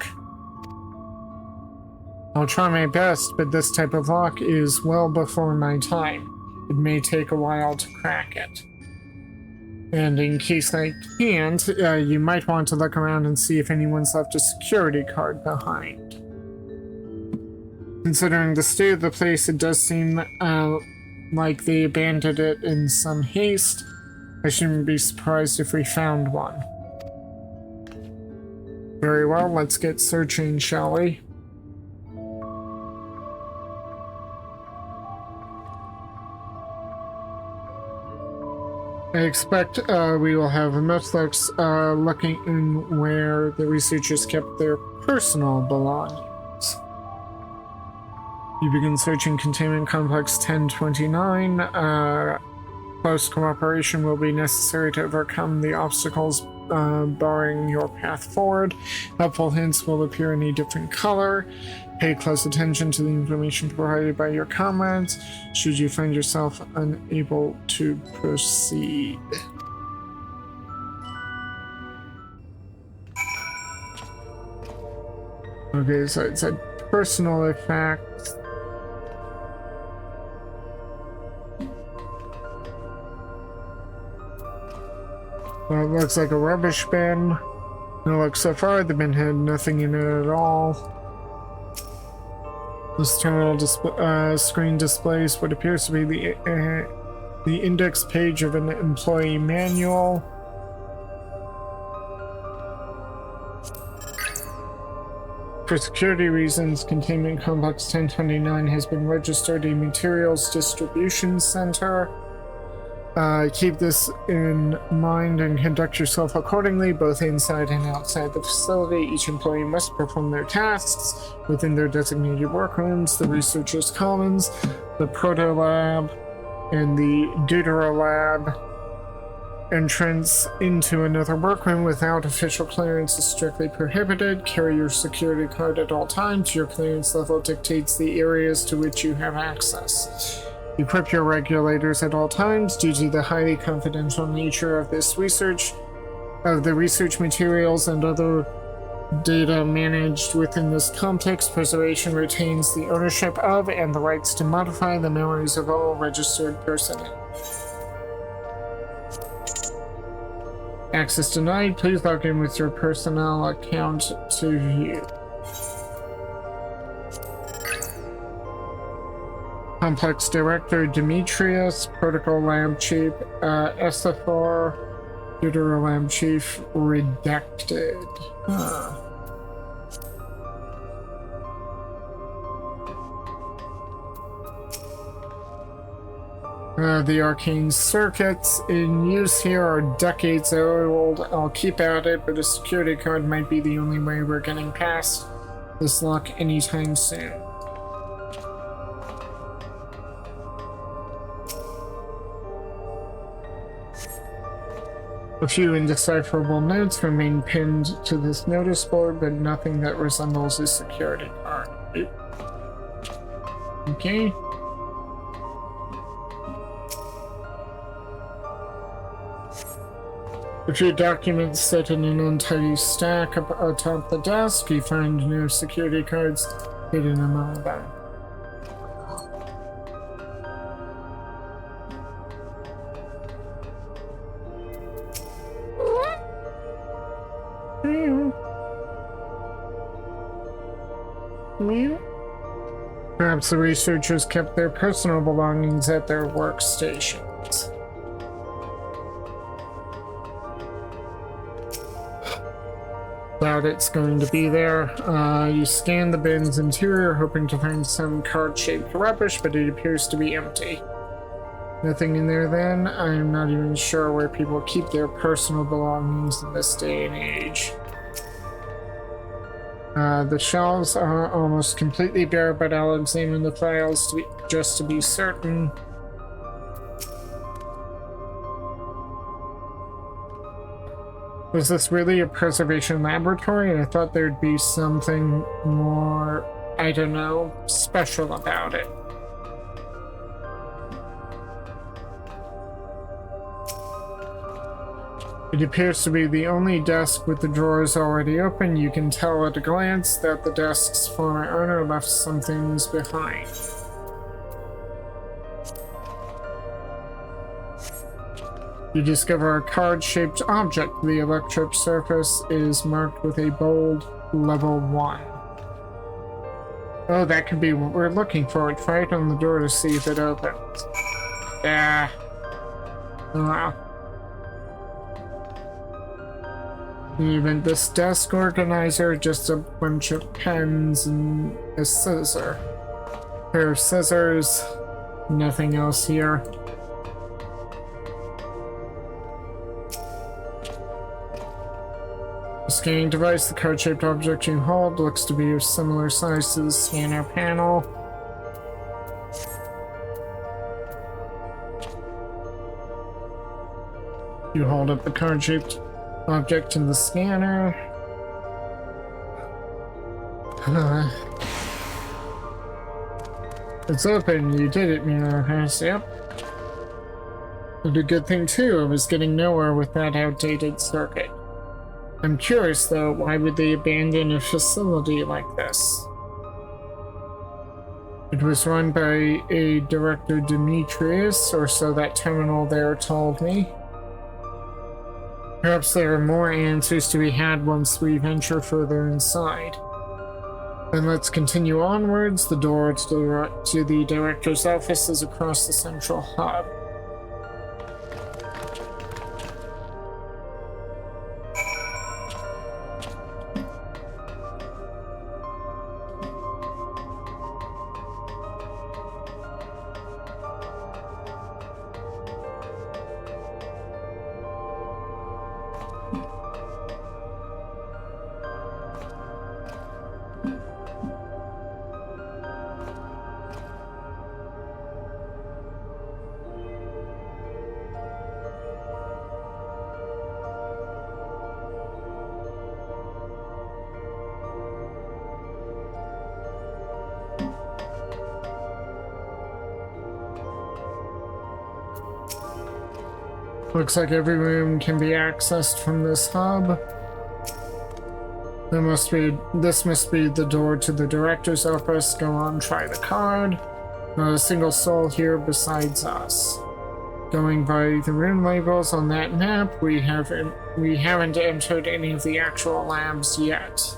I'll try my best, but this type of lock is well before my time. It may take a while to crack it. And in case I can't, you might want to look around and see if anyone's left a security card behind. Considering the state of the place, it does seem like they abandoned it in some haste. I shouldn't be surprised if we found one. Very well, let's get searching, shall we? I expect we will have most folks looking in where the researchers kept their personal belongings. You begin searching Containment Complex 1029. Close cooperation will be necessary to overcome the obstacles barring your path forward. Helpful hints will appear in a different color. Pay close attention to the information provided by your comrades should you find yourself unable to proceed. Okay, so it said personal effects. Well, it looks like a rubbish bin. No, look, so far the bin had nothing in it at all. This terminal screen displays what appears to be the index page of an employee manual. For security reasons, Containment Complex 1029 has been registered a materials distribution center. Keep this in mind and conduct yourself accordingly, both inside and outside the facility. Each employee must perform their tasks within their designated workrooms, the researchers' commons, the proto lab, and the deutero lab. Entrance into another workroom without official clearance is strictly prohibited. Carry your security card at all times. Your clearance level dictates the areas to which you have access. Equip your regulators at all times. Due to the highly confidential nature of this research, of the research materials and other data managed within this complex, preservation retains the ownership of and the rights to modify the memories of all registered personnel. Access denied. Please log in with your personnel account to view. Complex Director Demetrius, Protocol Lab Chief Estefor, Deutero Lab Chief Redacted. The arcane circuits in use here are decades old. I'll keep at it, but a security card might be the only way we're getting past this lock anytime soon. A few indecipherable notes remain pinned to this notice board, but nothing that resembles a security card. Okay. A few documents set in an untidy stack atop the desk. You find no security cards hidden among them. Perhaps the researchers kept their personal belongings at their workstations. Doubt it's going to be there. You scan the bin's interior, hoping to find some card-shaped rubbish, but it appears to be empty. Nothing in there then? I'm not even sure where people keep their personal belongings in this day and age. The shelves are almost completely bare, but I'll examine the files just to be certain. Was this really a preservation laboratory? I thought there'd be something more, I don't know, special about it. It appears to be the only desk with the drawers already open. You can tell at a glance that the desk's former owner left some things behind. You discover a card-shaped object. The electric surface is marked with a bold level 1. Oh, that could be what we're looking for. Try it on the door to see if it opens. Yeah. Wow. Even this desk organizer, just a bunch of pens and a scissor. Pair of scissors, nothing else here. The scanning device, the card-shaped object you hold, looks to be of similar size to the scanner panel. You hold up the card-shaped object in the scanner. It's open. You did it, Myrokos. Yep. And a good thing too. I was getting nowhere with that outdated circuit. I'm curious though, why would they abandon a facility like this? It was run by a Director Demetrius, or so that terminal there told me. Perhaps there are more answers to be had once we venture further inside. Then let's continue onwards. The door to the director's office is across the central hub. Looks like every room can be accessed from this hub. This must be the door to the director's office. Go on, try the card. Not a single soul here besides us. Going by the room labels on that map, we haven't entered any of the actual labs yet.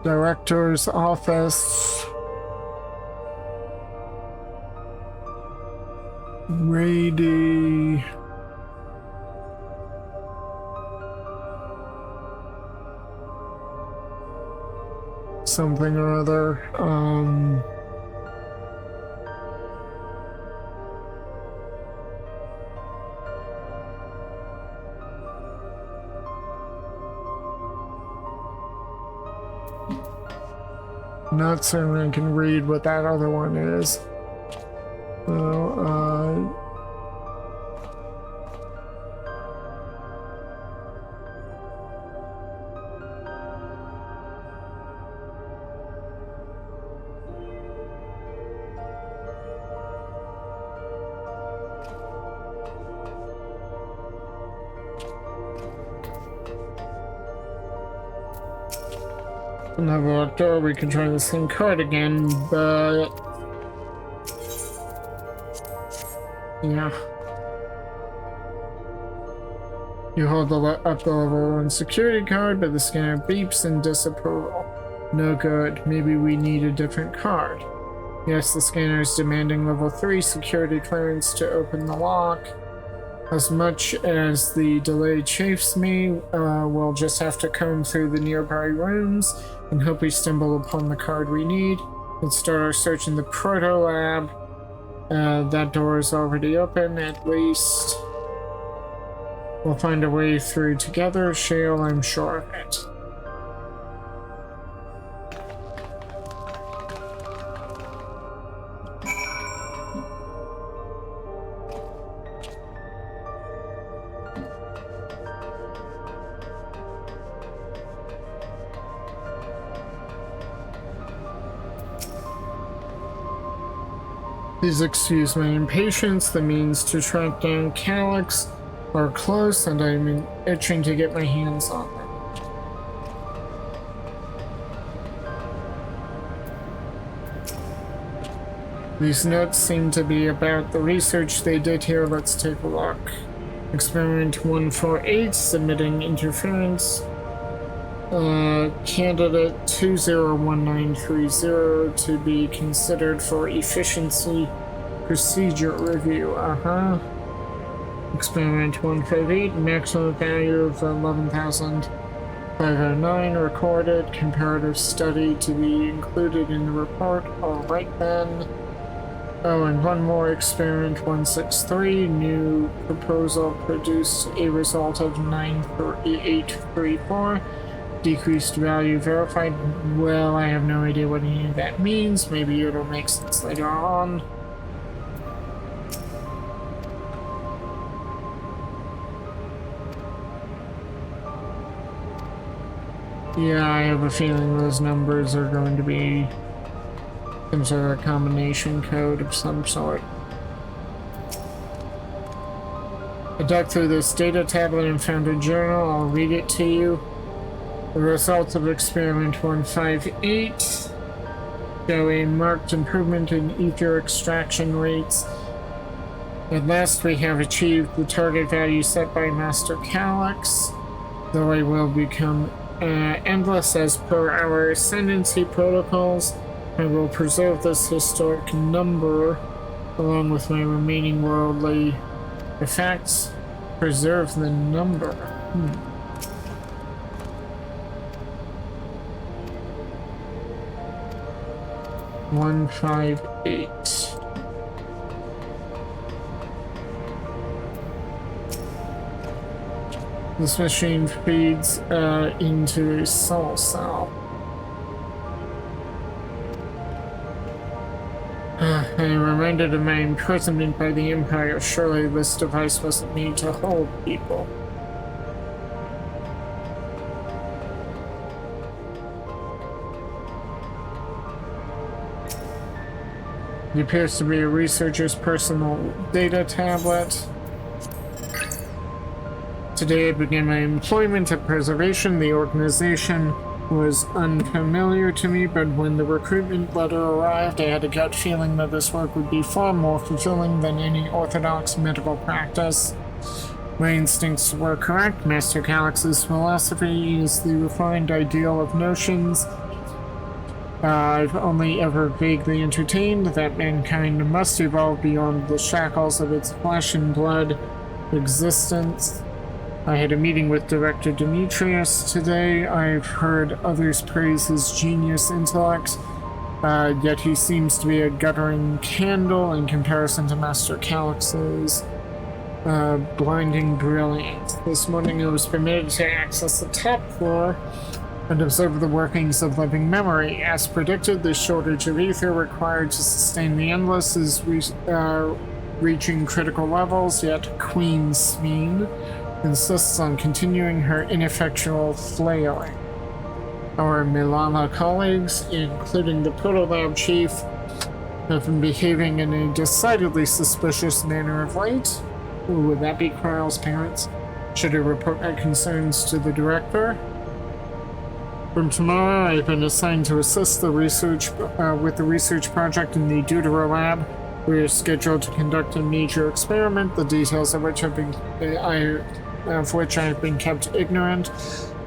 Director's office. Rady. Something or other. Not certain I can read what that other one is. So, another locked door. We can try the same card again, but Yeah. You hold up the level 1 security card, but the scanner beeps in disapproval. No good. Maybe we need a different card. Yes, the scanner is demanding level 3 security clearance to open the lock. As much as the delay chafes me, we'll just have to comb through the nearby rooms and hope we stumble upon the card we need. Let's start our search in the Proto Lab. That door is already open, at least. We'll find a way through together, Shale, I'm sure of it. Please excuse my impatience. The means to track down Calyx are close, and I'm itching to get my hands on them. These notes seem to be about the research they did here. Let's take a look. Experiment 148, submitting interference. Candidate 201930 to be considered for efficiency procedure review. Experiment 158, maximum value of 11,509 recorded. Comparative study to be included in the report. Alright then. Oh, and one more. Experiment 163, new proposal produced a result of 93834. Decreased value verified. Well, I have no idea what any of that means. Maybe it'll make sense later on. Yeah, I have a feeling those numbers are going to be some sort of combination code of some sort. I dug through this data tablet and found a journal. I'll read it to you. The results of experiment 158 show a marked improvement in ether extraction rates. At last we have achieved the target value set by Master Calyx, though I will become endless as per our ascendancy protocols. I will preserve this historic number along with my remaining worldly effects. Preserve the number. 158. This machine feeds into a soul cell. I am reminded of my imprisonment by the Empire. Surely this device wasn't made to hold people. It appears to be a researcher's personal data tablet. Today I began my employment at Preservation. The organization was unfamiliar to me, but when the recruitment letter arrived, I had a gut feeling that this work would be far more fulfilling than any orthodox medical practice. My instincts were correct. Master Calyx's philosophy is the refined ideal of notions I've only ever vaguely entertained, that mankind must evolve beyond the shackles of its flesh and blood existence. I had a meeting with Director Demetrius today. I've heard others praise his genius intellect, yet he seems to be a guttering candle in comparison to Master Calyx's blinding brilliance. This morning I was permitted to access the top floor and observe the workings of living memory. As predicted, the shortage of ether required to sustain the Endless is reaching critical levels, yet Queen Smeen insists on continuing her ineffectual flailing. Our Milana colleagues, including the Protolab chief, have been behaving in a decidedly suspicious manner of late. Would that be Kryle's parents? Should I report my concerns to the director? From tomorrow, I've been assigned to assist the research with the research project in the Deutero Lab. We are scheduled to conduct a major experiment, the details of which have been I have been kept ignorant.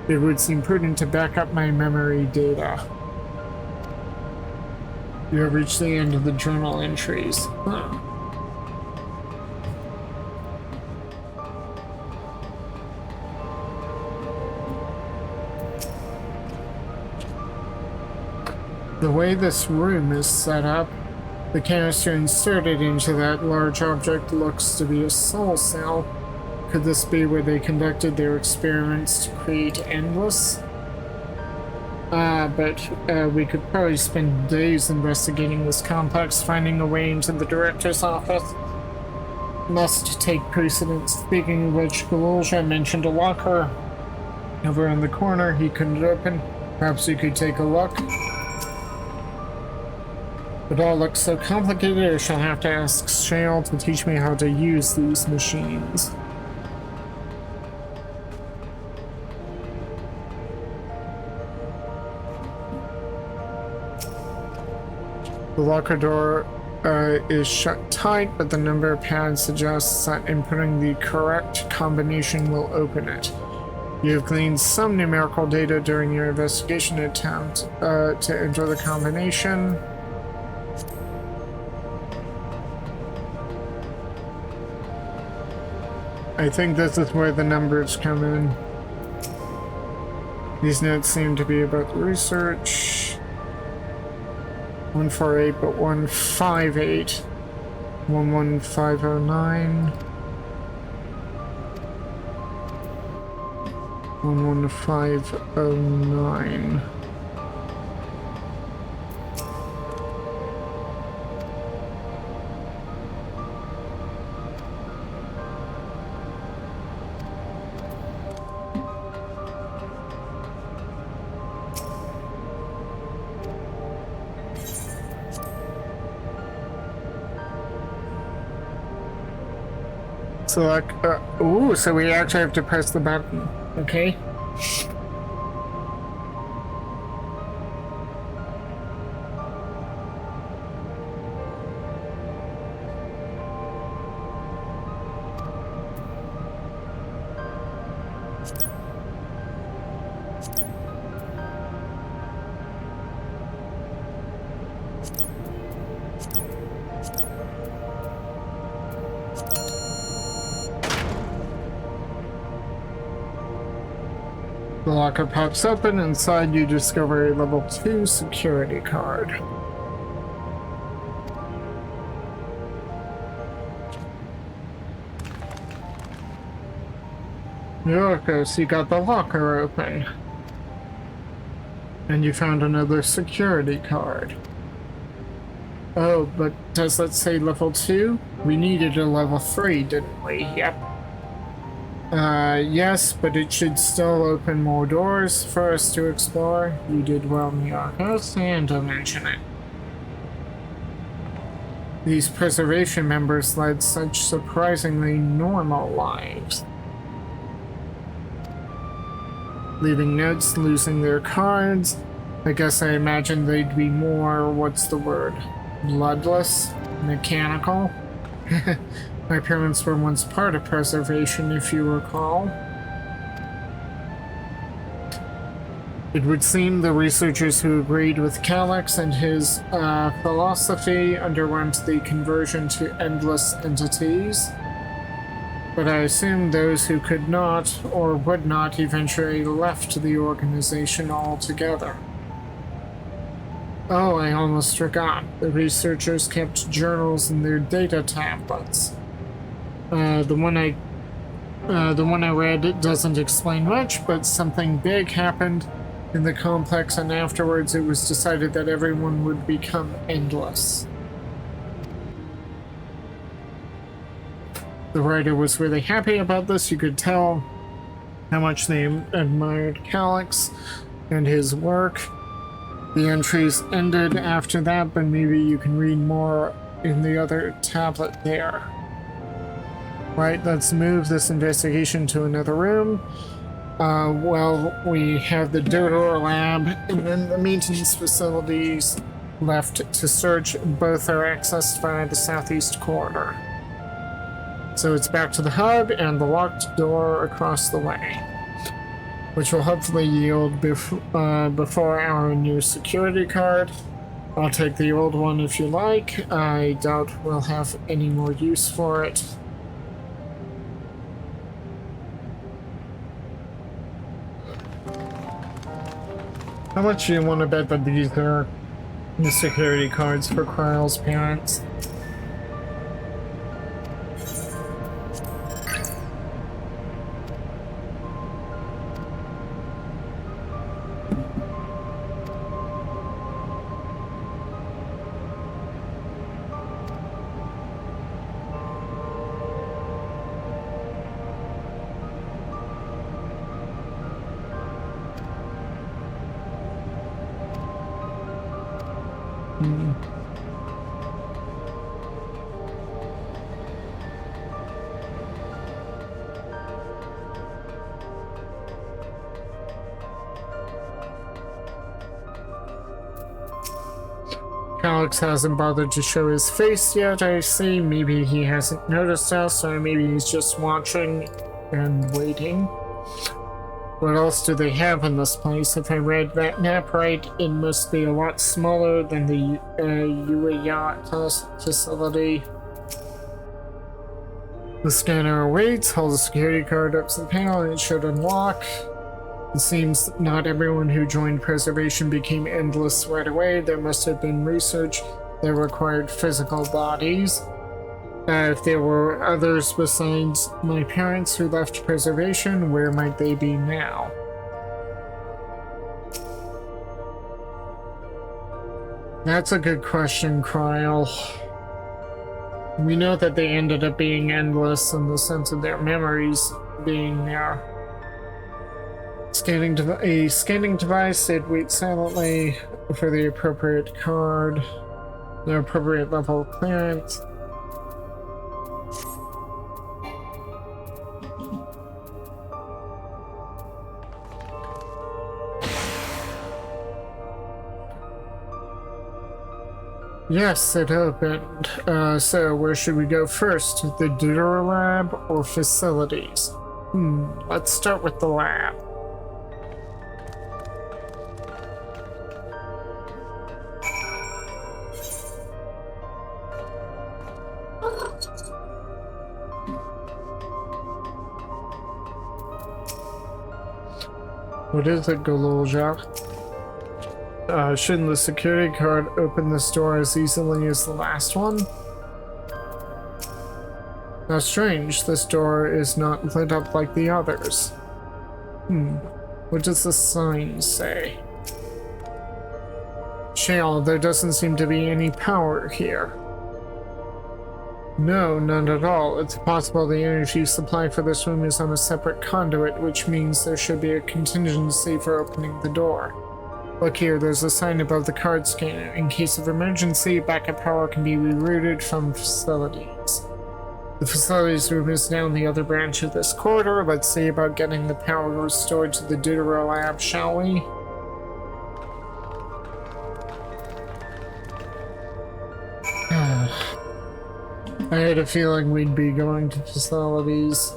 It would seem prudent to back up my memory data. You have reached the end of the journal entries. Huh. The way this room is set up, the canister inserted into that large object looks to be a soul cell. Could this be where they conducted their experiments to create Endless? But we could probably spend days investigating this complex, finding a way into the director's office. Must take precedence. Speaking of which, Galulja mentioned a locker over in the corner he couldn't open. Perhaps you could take a look. It all looks so complicated, I shall have to ask Shale to teach me how to use these machines. The locker door is shut tight, but the number pad suggests that inputting the correct combination will open it. You have gleaned some numerical data during your investigation attempt to enter the combination. I think this is where the numbers come in. These notes seem to be about the research. 148, but 158. 11509. 11509. Select, ooh, so we actually have to press the button, okay? The locker pops open. Inside you discover a level 2 security card. Myrokos, you got the locker open. And you found another security card. Oh, but does that say level 2? We needed a level 3, didn't we? Yep. Yes, but it should still open more doors for us to explore. You did well, Myrokos, and don't mention it. These preservation members led such surprisingly normal lives. Leaving notes, losing their cards. I guess I imagined they'd be more, what's the word? Bloodless? Mechanical? My parents were once part of preservation, if you recall. It would seem the researchers who agreed with Calyx and his philosophy underwent the conversion to endless entities. But I assume those who could not or would not eventually left the organization altogether. Oh, I almost forgot. The researchers kept journals in their data tablets. The one I read doesn't explain much, but something big happened in the complex, and afterwards it was decided that everyone would become endless. The writer was really happy about this. You could tell how much they admired Calyx and his work. The entries ended after that, but maybe you can read more in the other tablet there. Right, let's move this investigation to another room. Well, we have the Dotor lab and then the maintenance facilities left to search. Both are accessed via the southeast corridor. So it's back to the hub and the locked door across the way, which will hopefully yield before our new security card. I'll take the old one if you like. I doubt we'll have any more use for it. How much do you want to bet that these are the security cards for Kryle's parents? Alex hasn't bothered to show his face yet, I see. Maybe he hasn't noticed us, or maybe he's just watching and waiting. What else do they have in this place? If I read that map right, it must be a lot smaller than the Uyat facility. The scanner awaits. Hold the security card up to the panel and it should unlock. It seems not everyone who joined Preservation became endless right away. There must have been research that required physical bodies. If there were others besides my parents who left Preservation, where might they be now? That's a good question, Kryle. We know that they ended up being endless in the sense of their memories being there. A scanning device, it waits silently for the appropriate card, the appropriate level of clearance. Yes, it opened. So where should we go first? The Deutero lab or facilities? Let's start with the lab. What is it, Gololja? Shouldn't the security card open this door as easily as the last one? How strange, this door is not lit up like the others. What does the sign say? Shale, there doesn't seem to be any power here. No, none at all. It's possible the energy supply for this room is on a separate conduit, which means there should be a contingency for opening the door. Look here, there's a sign above the card scanner. In case of emergency, backup power can be rerouted from facilities. The facilities room is down the other branch of this corridor. Let's see about getting the power restored to the Deutero lab, shall we? I had a feeling we'd be going to facilities.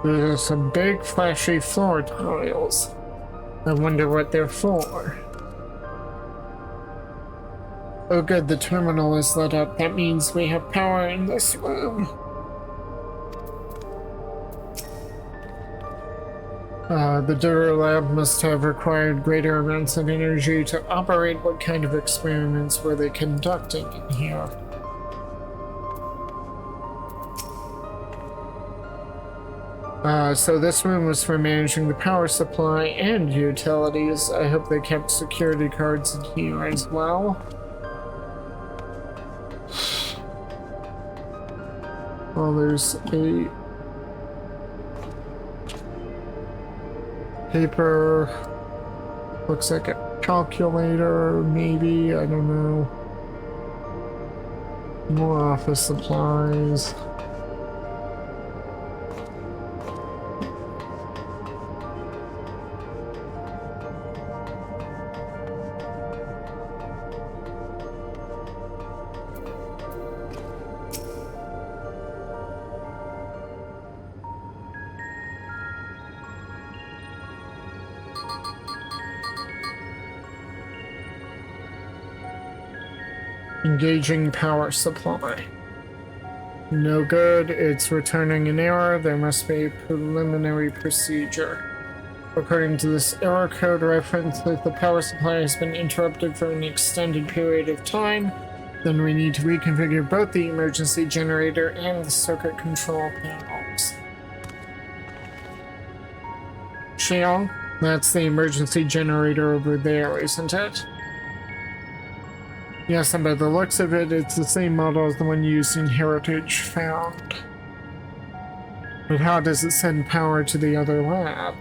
There's some big flashy floor tiles. I wonder what they're for. Oh good, the terminal is lit up. That means we have power in this room. The Deutero lab must have required greater amounts of energy to operate. What kind of experiments were they conducting in here? So this room was for managing the power supply and utilities. I hope they kept security cards in here as well. Well, there's a paper, looks like a calculator, maybe, I don't know. More office supplies. Engaging power supply. No good. It's returning an error. There must be a preliminary procedure. According to this error code reference, if the power supply has been interrupted for an extended period of time, then we need to reconfigure both the emergency generator and the circuit control panels. Shale, that's the emergency generator over there, isn't it? Yes, and by the looks of it, it's the same model as the one used in Heritage Found. But how does it send power to the other lab?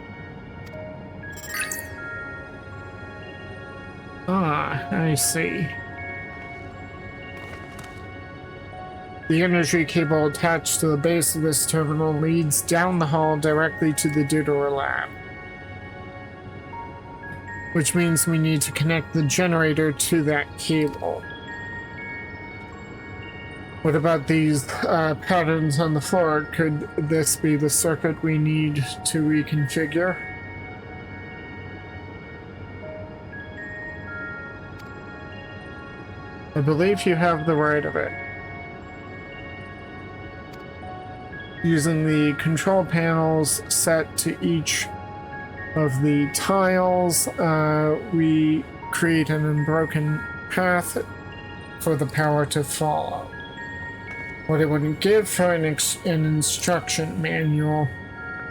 Ah, I see. The energy cable attached to the base of this terminal leads down the hall directly to the Dudor lab. Which means we need to connect the generator to that cable. What about these patterns on the floor? Could this be the circuit we need to reconfigure? I believe you have the right of it. Using the control panels set to each of the tiles, we create an unbroken path for the power to follow. What it wouldn't give for an instruction manual.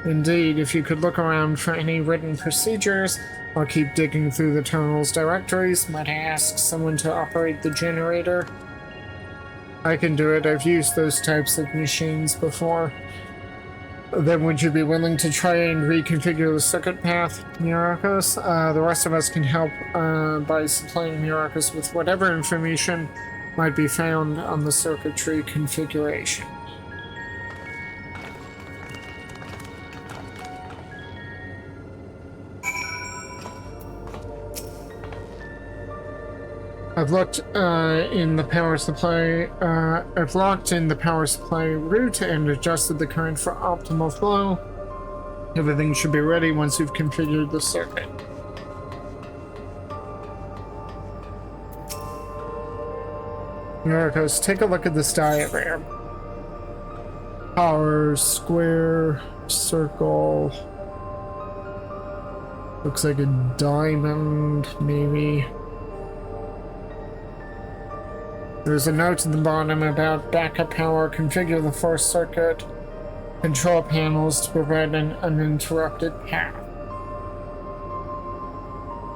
Indeed, if you could look around for any written procedures, I'll keep digging through the terminal's directories. Might I ask someone to operate the generator? I can do it. I've used those types of machines before. Then would you be willing to try and reconfigure the circuit path, Myrokos? The rest of us can help by supplying Myrokos with whatever information might be found on the circuitry configuration. I've looked in the power supply. I've locked in the power supply route and adjusted the current for optimal flow. Everything should be ready once you've configured the circuit. Myrokos, take a look at this diagram. Power, square, circle. Looks like a diamond, maybe. There's a note at the bottom about backup power. Configure the force circuit control panels to provide an uninterrupted path.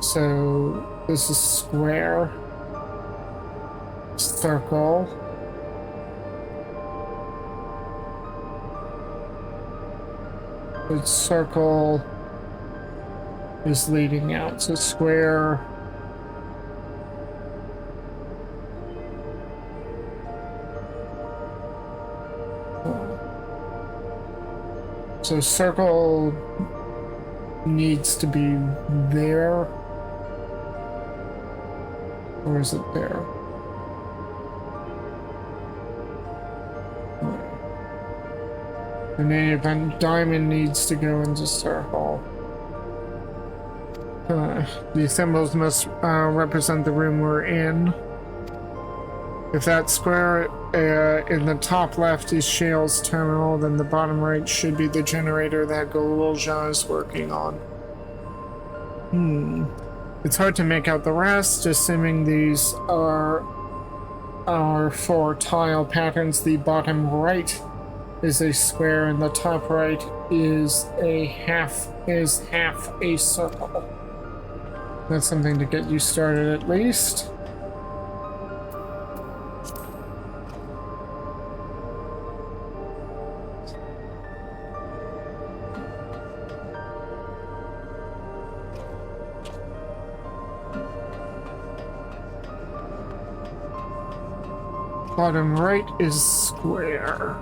So this is square, circle, the circle is leading out, so square, so circle needs to be there, or is it there? In any event, diamond needs to go into circle. The symbols must represent the room we're in. If that square in the top left is Shale's terminal, then the bottom right should be the generator that Golulja is working on. It's hard to make out the rest, assuming these are our 4 tile patterns. The bottom right is a square and the top right is half a circle. That's something to get you started at least. Bottom right is square.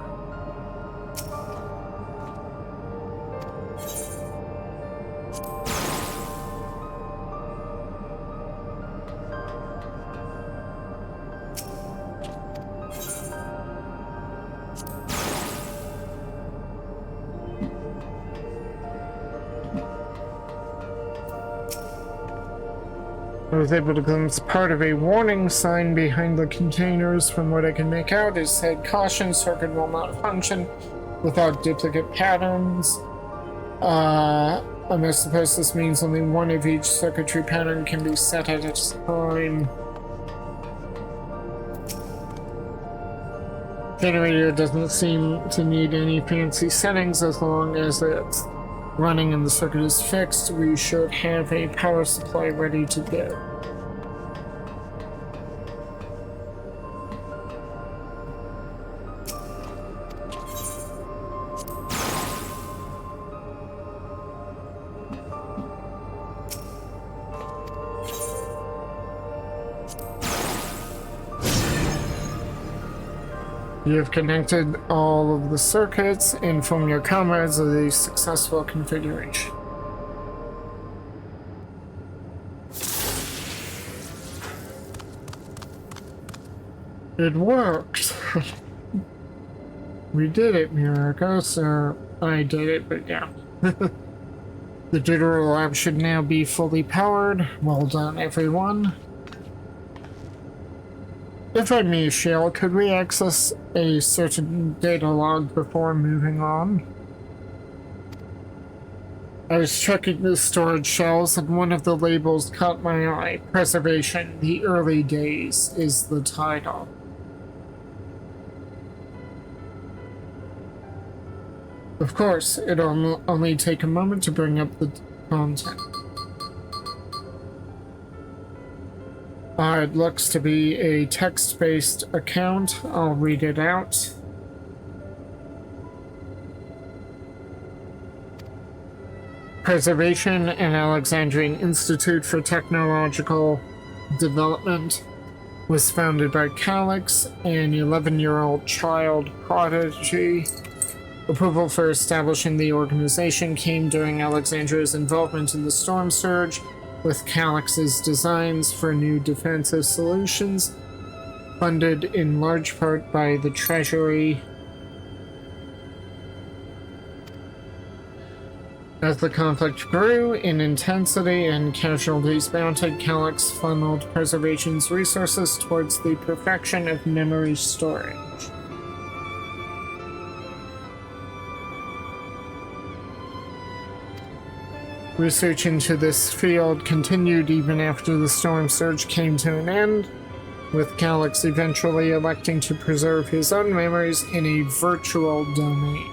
I was able to glimpse part of a warning sign behind the containers. From what I can make out, it said, "Caution, circuit will not function without duplicate patterns." I suppose this means only one of each circuitry pattern can be set at a time. Generator doesn't seem to need any fancy settings as long as it's running and the circuit is fixed. We should have a power supply ready to go. You have connected all of the circuits. Inform your comrades of the successful configuration. It worked. We did it, Myrokos. Or I did it, but yeah. The digital lab should now be fully powered. Well done, everyone. If I may, Shale, could we access a certain data log before moving on? I was checking the storage shelves and one of the labels caught my eye. Preservation, the early days is the title. Of course, it'll only take a moment to bring up the content. It looks to be a text-based account. I'll read it out. Preservation, an Alexandrian Institute for Technological Development, was founded by Calix, an 11-year-old child prodigy. Approval for establishing the organization came during Alexandria's involvement in the storm surge, with Calix's designs for new defensive solutions, funded in large part by the Treasury. As the conflict grew in intensity and casualties mounted, Calix funneled Preservation's resources towards the perfection of memory storage. Research into this field continued even after the storm surge came to an end, with Calix eventually electing to preserve his own memories in a virtual domain.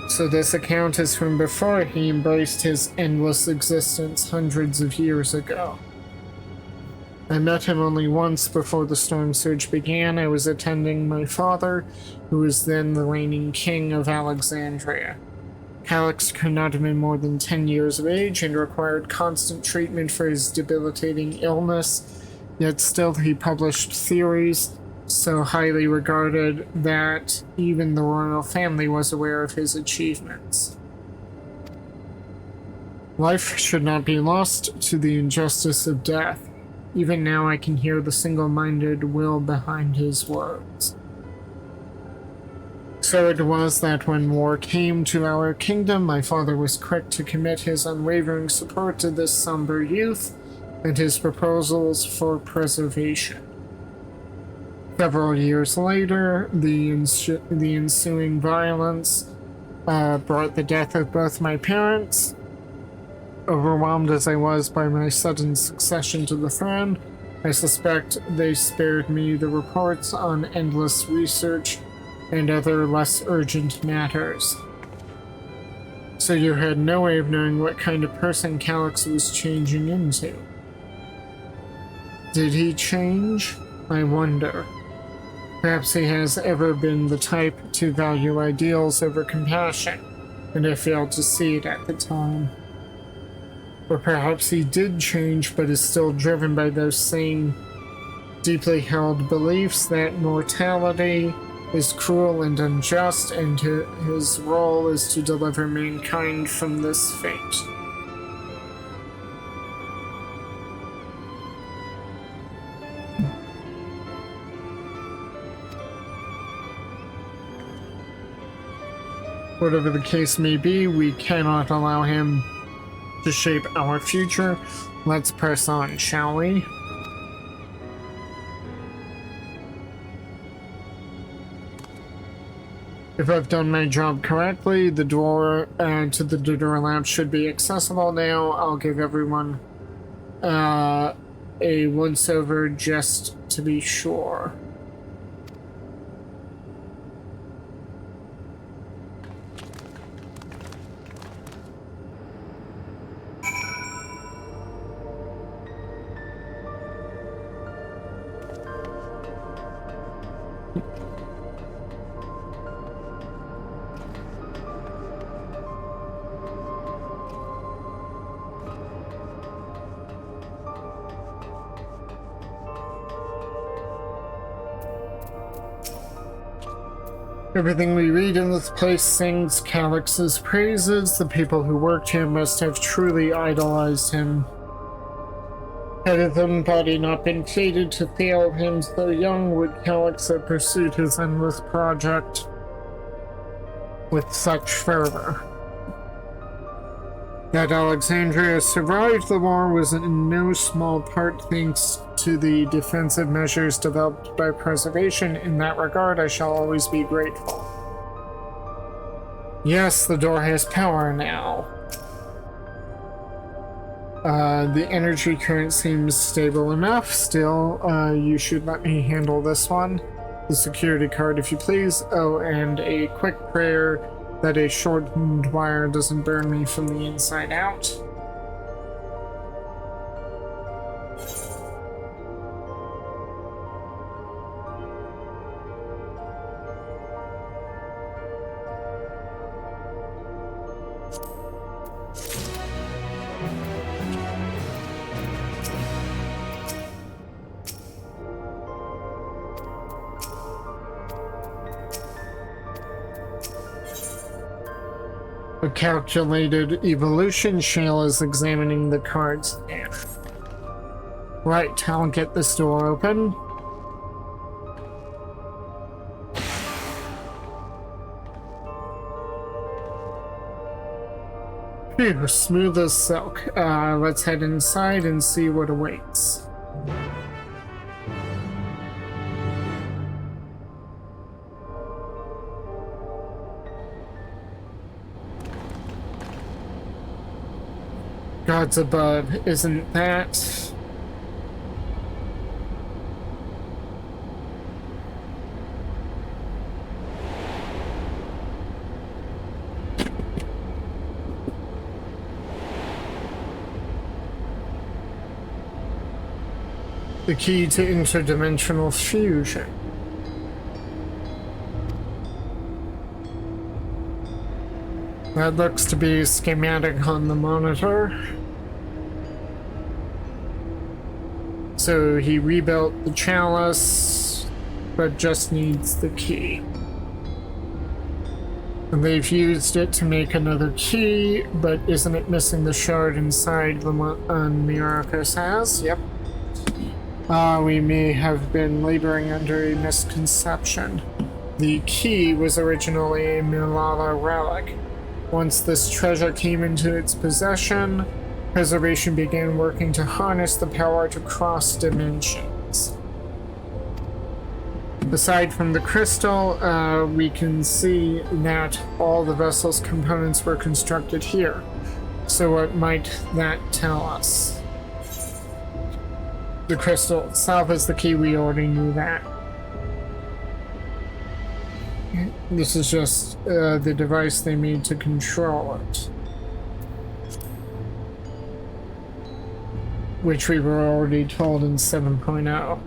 So this account is from before he embraced his endless existence hundreds of years ago. I met him only once before the storm surge began. I was attending my father, who was then the reigning king of Alexandria. Calix could not have been more than 10 years of age and required constant treatment for his debilitating illness, yet still he published theories so highly regarded that even the royal family was aware of his achievements. Life should not be lost to the injustice of death. Even now I can hear the single-minded will behind his words. So it was that when war came to our kingdom, my father was quick to commit his unwavering support to this somber youth and his proposals for preservation. Several years later, the ensuing violence brought the death of both my parents. Overwhelmed as I was by my sudden succession to the throne, I suspect they spared me the reports on endless research and other less urgent matters. So you had no way of knowing what kind of person Calix was changing into. Did he change? I wonder. Perhaps he has ever been the type to value ideals over compassion, and I failed to see it at the time. Or perhaps he did change but is still driven by those same deeply held beliefs that mortality is cruel and unjust, and his role is to deliver mankind from this fate. Whatever the case may be, we cannot allow him to shape our future. Let's press on, shall we? If I've done my job correctly, the door to the door lab should be accessible now. I'll give everyone a once-over just to be sure. Everything we read in this place sings Calix's praises. The people who worked here must have truly idolized him. Had his own body not been fated to fail him so young, would Calix have pursued his endless project with such fervor? That Alexandria survived the war was in no small part thanks to the defensive measures developed by Preservation. In that regard, I shall always be grateful. Yes, the door has power now. The energy current seems stable enough. Still, you should let me handle this one. The security card, if you please. Oh, and a quick prayer that a shortened wire doesn't burn me from the inside out. A calculated evolution. Shale is examining the cards now. Right, I'll get this door open. Phew, smooth as silk. Let's head inside and see what awaits. Gods above, isn't that? The key to interdimensional fusion. That looks to be a schematic on the monitor. So he rebuilt the chalice, but just needs the key. And they've used it to make another key, but isn't it missing the shard inside the one Myrokos has? Yep. We may have been laboring under a misconception. The key was originally a Milala relic. Once this treasure came into its possession, Preservation began working to harness the power to cross dimensions. Aside from the crystal, we can see that all the vessel's components were constructed here. So what might that tell us? The crystal itself is the key. We already knew that. This is just the device they made to control it, which we were already told in 7.0.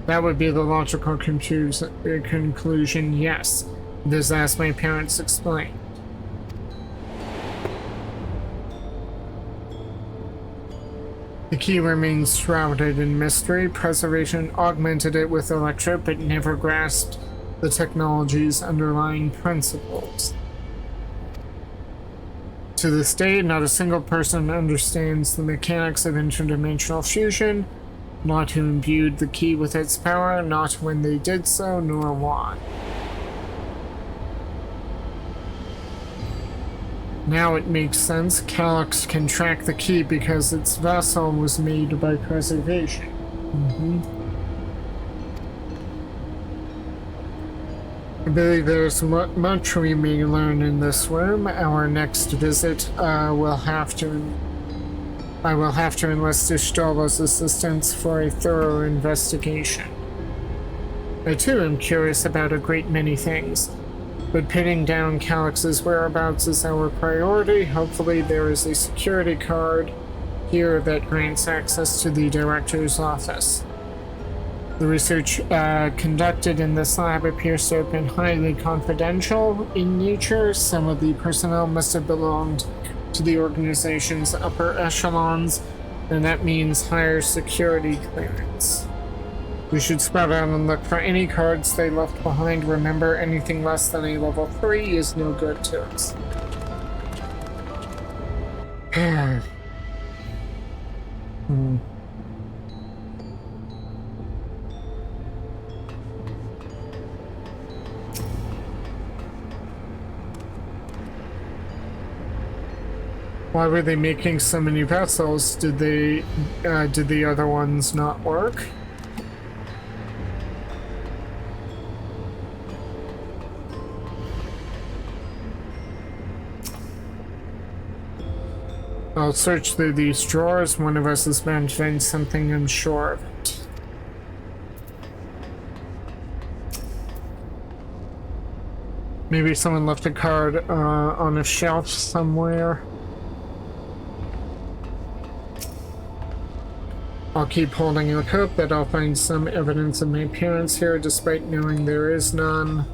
That would be the logical conclusion, yes. It is as my parents explained. The key remains shrouded in mystery. Preservation augmented it with Electro, but never grasped the technology's underlying principles. To this day, not a single person understands the mechanics of interdimensional fusion, not who imbued the key with its power, not when they did so, nor why. Now it makes sense. Calyx can track the key because its vessel was made by preservation. I believe there's much we may learn in this room. Our next visit, I will have to enlist Ishtala's assistance for a thorough investigation. I too am curious about a great many things, but pinning down Calyx's whereabouts is our priority. Hopefully there is a security card here that grants access to the director's office. The research conducted in this lab appears to have been highly confidential in nature. Some of the personnel must have belonged to the organization's upper echelons, and that means higher security clearance. We should spread out and look for any cards they left behind. Remember, anything less than a level 3 is no good to us. Why were they making so many vessels? Did the other ones not work? I'll search through these drawers. One of us is bound to find something, I'm sure of it. Maybe someone left a card on a shelf somewhere. I'll keep holding out hope that I'll find some evidence of my parents here, despite knowing there is none.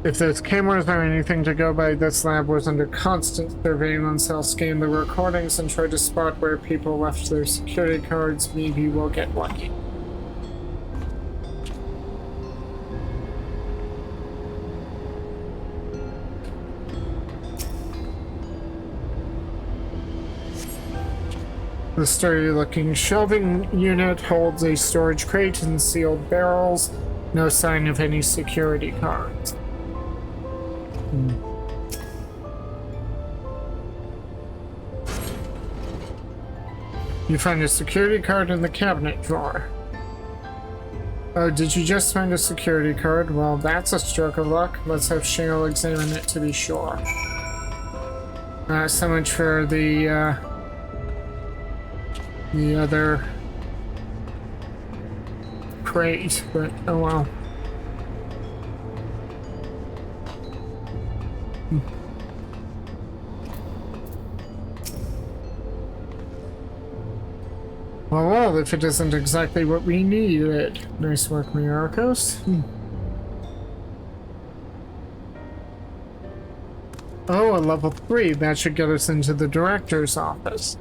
If there's cameras or anything to go by, this lab was under constant surveillance. I'll scan the recordings and try to spot where people left their security cards. Maybe we'll get lucky. The sturdy-looking shelving unit holds a storage crate and sealed barrels. No sign of any security cards. You find a security card in the cabinet drawer. Oh, did you just find a security card? Well, that's a stroke of luck. Let's have Cheryl examine it to be sure. So much for the other crate, but oh well. Well, if it isn't exactly what we needed. Nice work, Myrokos. Oh, a level 3. That should get us into the director's office.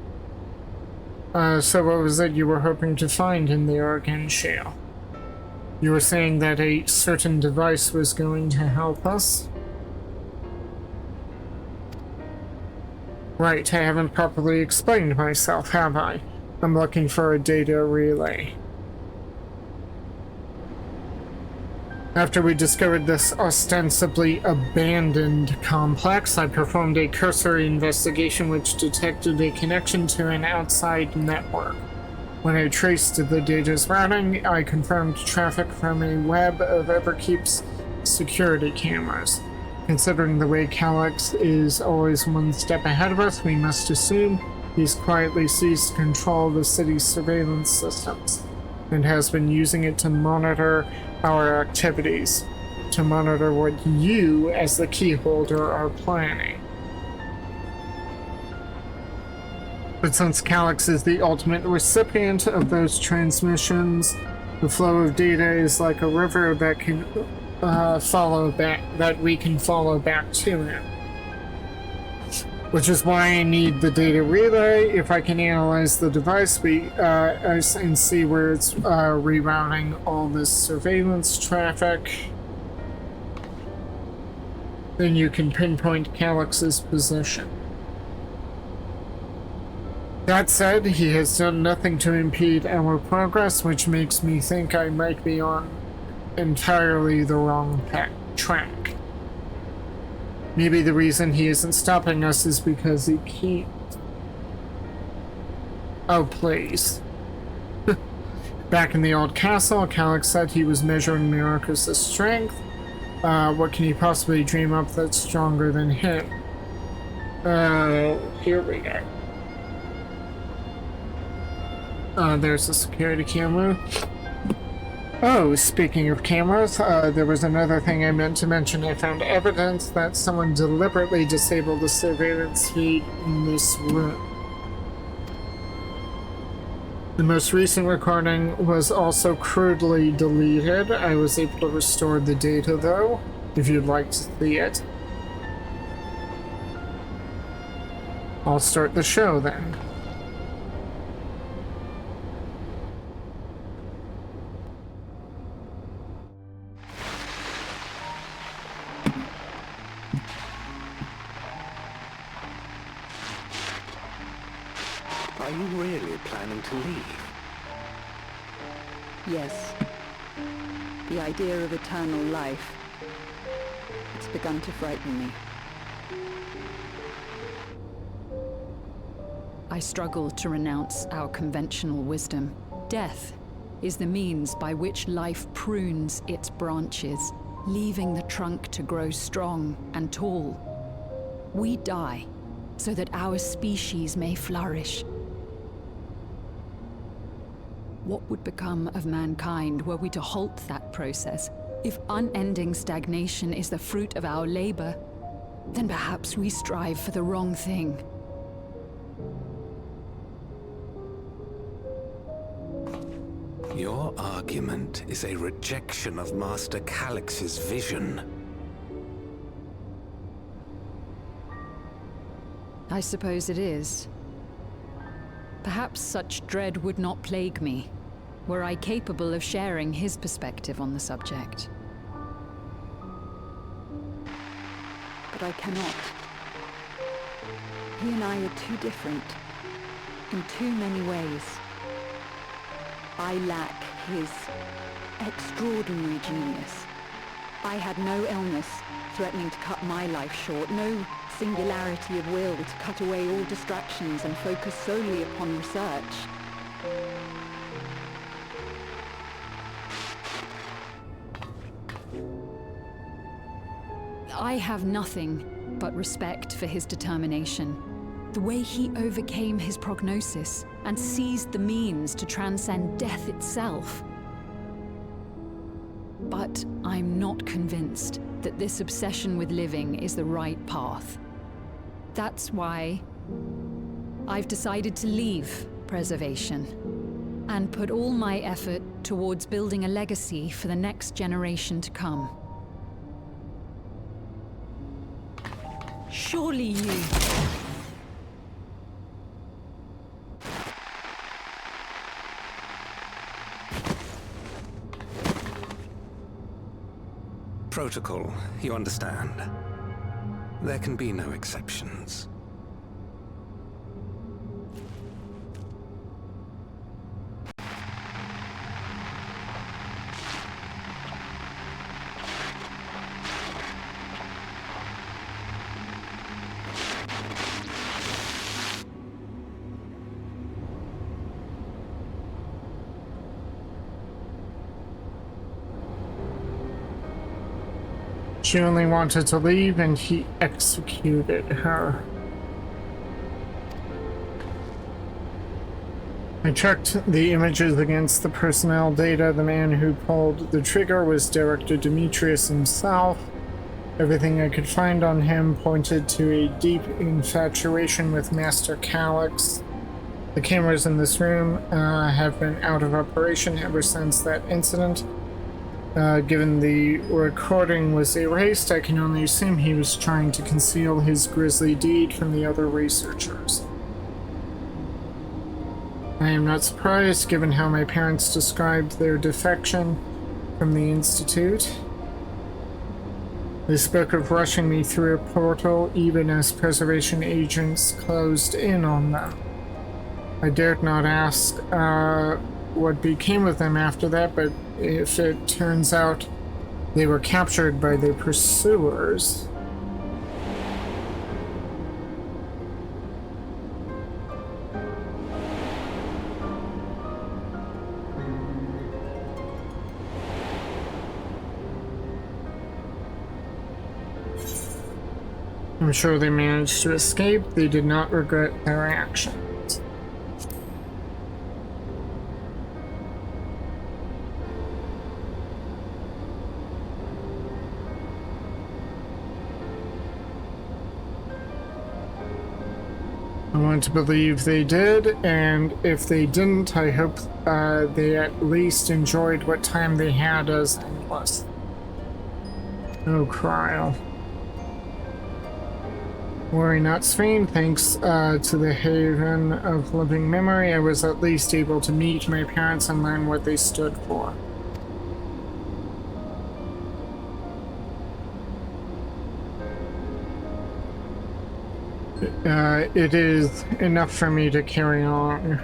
So what was it you were hoping to find in the Oregon Shale? You were saying that a certain device was going to help us? Right, I haven't properly explained myself, have I? I'm looking for a data relay. After we discovered this ostensibly abandoned complex, I performed a cursory investigation which detected a connection to an outside network. When I traced the data's routing, I confirmed traffic from a web of Everkeep's security cameras. Considering the way Calyx is always one step ahead of us, we must assume he's quietly seized control of the city's surveillance systems and has been using it to monitor our activities, to monitor what you, as the key holder, are planning. But since Calyx is the ultimate recipient of those transmissions, the flow of data is like a river that can we can follow back to him. Which is why I need the data relay. If I can analyze the device and see where it's rerouting all this surveillance traffic, then you can pinpoint Calyx's position. That said, he has done nothing to impede our progress, which makes me think I might be on entirely the wrong track. Maybe the reason he isn't stopping us is because he keeps... Oh, please. Back in the old castle, Calyx said he was measuring Myrokos' strength. What can he possibly dream up that's stronger than him? Here we go. There's a security camera. Oh, speaking of cameras, there was another thing I meant to mention. I found evidence that someone deliberately disabled the surveillance feed in this room. The most recent recording was also crudely deleted. I was able to restore the data though, if you'd like to see it. I'll start the show then. Are you really planning to leave? Yes. The idea of eternal life. It's begun to frighten me. I struggle to renounce our conventional wisdom. Death is the means by which life prunes its branches, leaving the trunk to grow strong and tall. We die so that our species may flourish. What would become of mankind were we to halt that process? If unending stagnation is the fruit of our labor, then perhaps we strive for the wrong thing. Your argument is a rejection of Master Calyx's vision. I suppose it is. Perhaps such dread would not plague me, were I capable of sharing his perspective on the subject. But I cannot. He and I are too different, in too many ways. I lack his extraordinary genius. I had no illness threatening to cut my life short, no singularity of will to cut away all distractions and focus solely upon research. I have nothing but respect for his determination. The way he overcame his prognosis and seized the means to transcend death itself. But I'm not convinced that this obsession with living is the right path. That's why I've decided to leave preservation and put all my effort towards building a legacy for the next generation to come. Surely you... Protocol, you understand. There can be no exceptions. She only wanted to leave and he executed her. I checked the images against the personnel data. The man who pulled the trigger was Director Demetrius himself. Everything I could find on him pointed to a deep infatuation with Master Calyx. The cameras in this room have been out of operation ever since that incident. Given the recording was erased, I can only assume he was trying to conceal his grisly deed from the other researchers. I am not surprised, given how my parents described their defection from the Institute. They spoke of rushing me through a portal even as preservation agents closed in on them. I dared not ask what became of them after that, but if it turns out they were captured by their pursuers. I'm sure they managed to escape. They did not regret their actions. I want to believe they did, and if they didn't, I hope they at least enjoyed what time they had as endless. Oh, Cryle. Worry not, Swain. Thanks to the Haven of Living Memory, I was at least able to meet my parents and learn what they stood for. It is enough for me to carry on.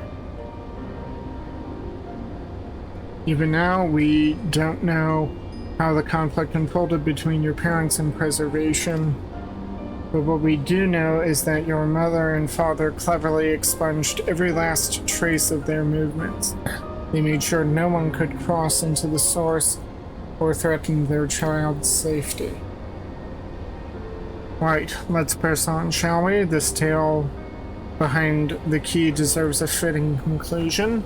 Even now, we don't know how the conflict unfolded between your parents and Preservation. But what we do know is that your mother and father cleverly expunged every last trace of their movements. They made sure no one could cross into the source or threaten their child's safety. Right, let's press on, shall we? This tale behind the key deserves a fitting conclusion.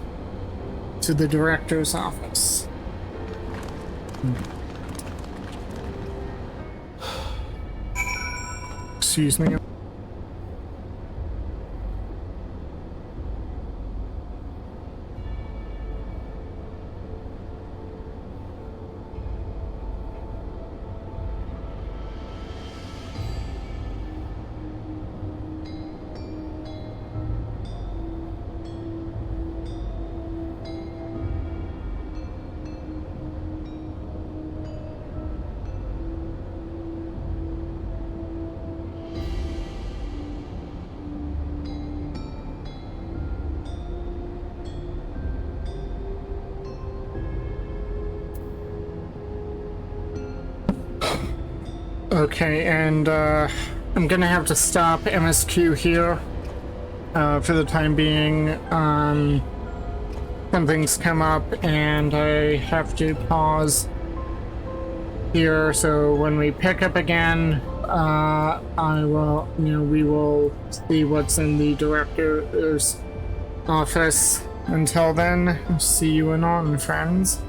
To the director's office. Excuse me. Okay, and I'm gonna have to stop MSQ here for the time being. Something's come up and I have to pause here, so when we pick up again, we will see what's in the director's office. Until then, see you anon, friends.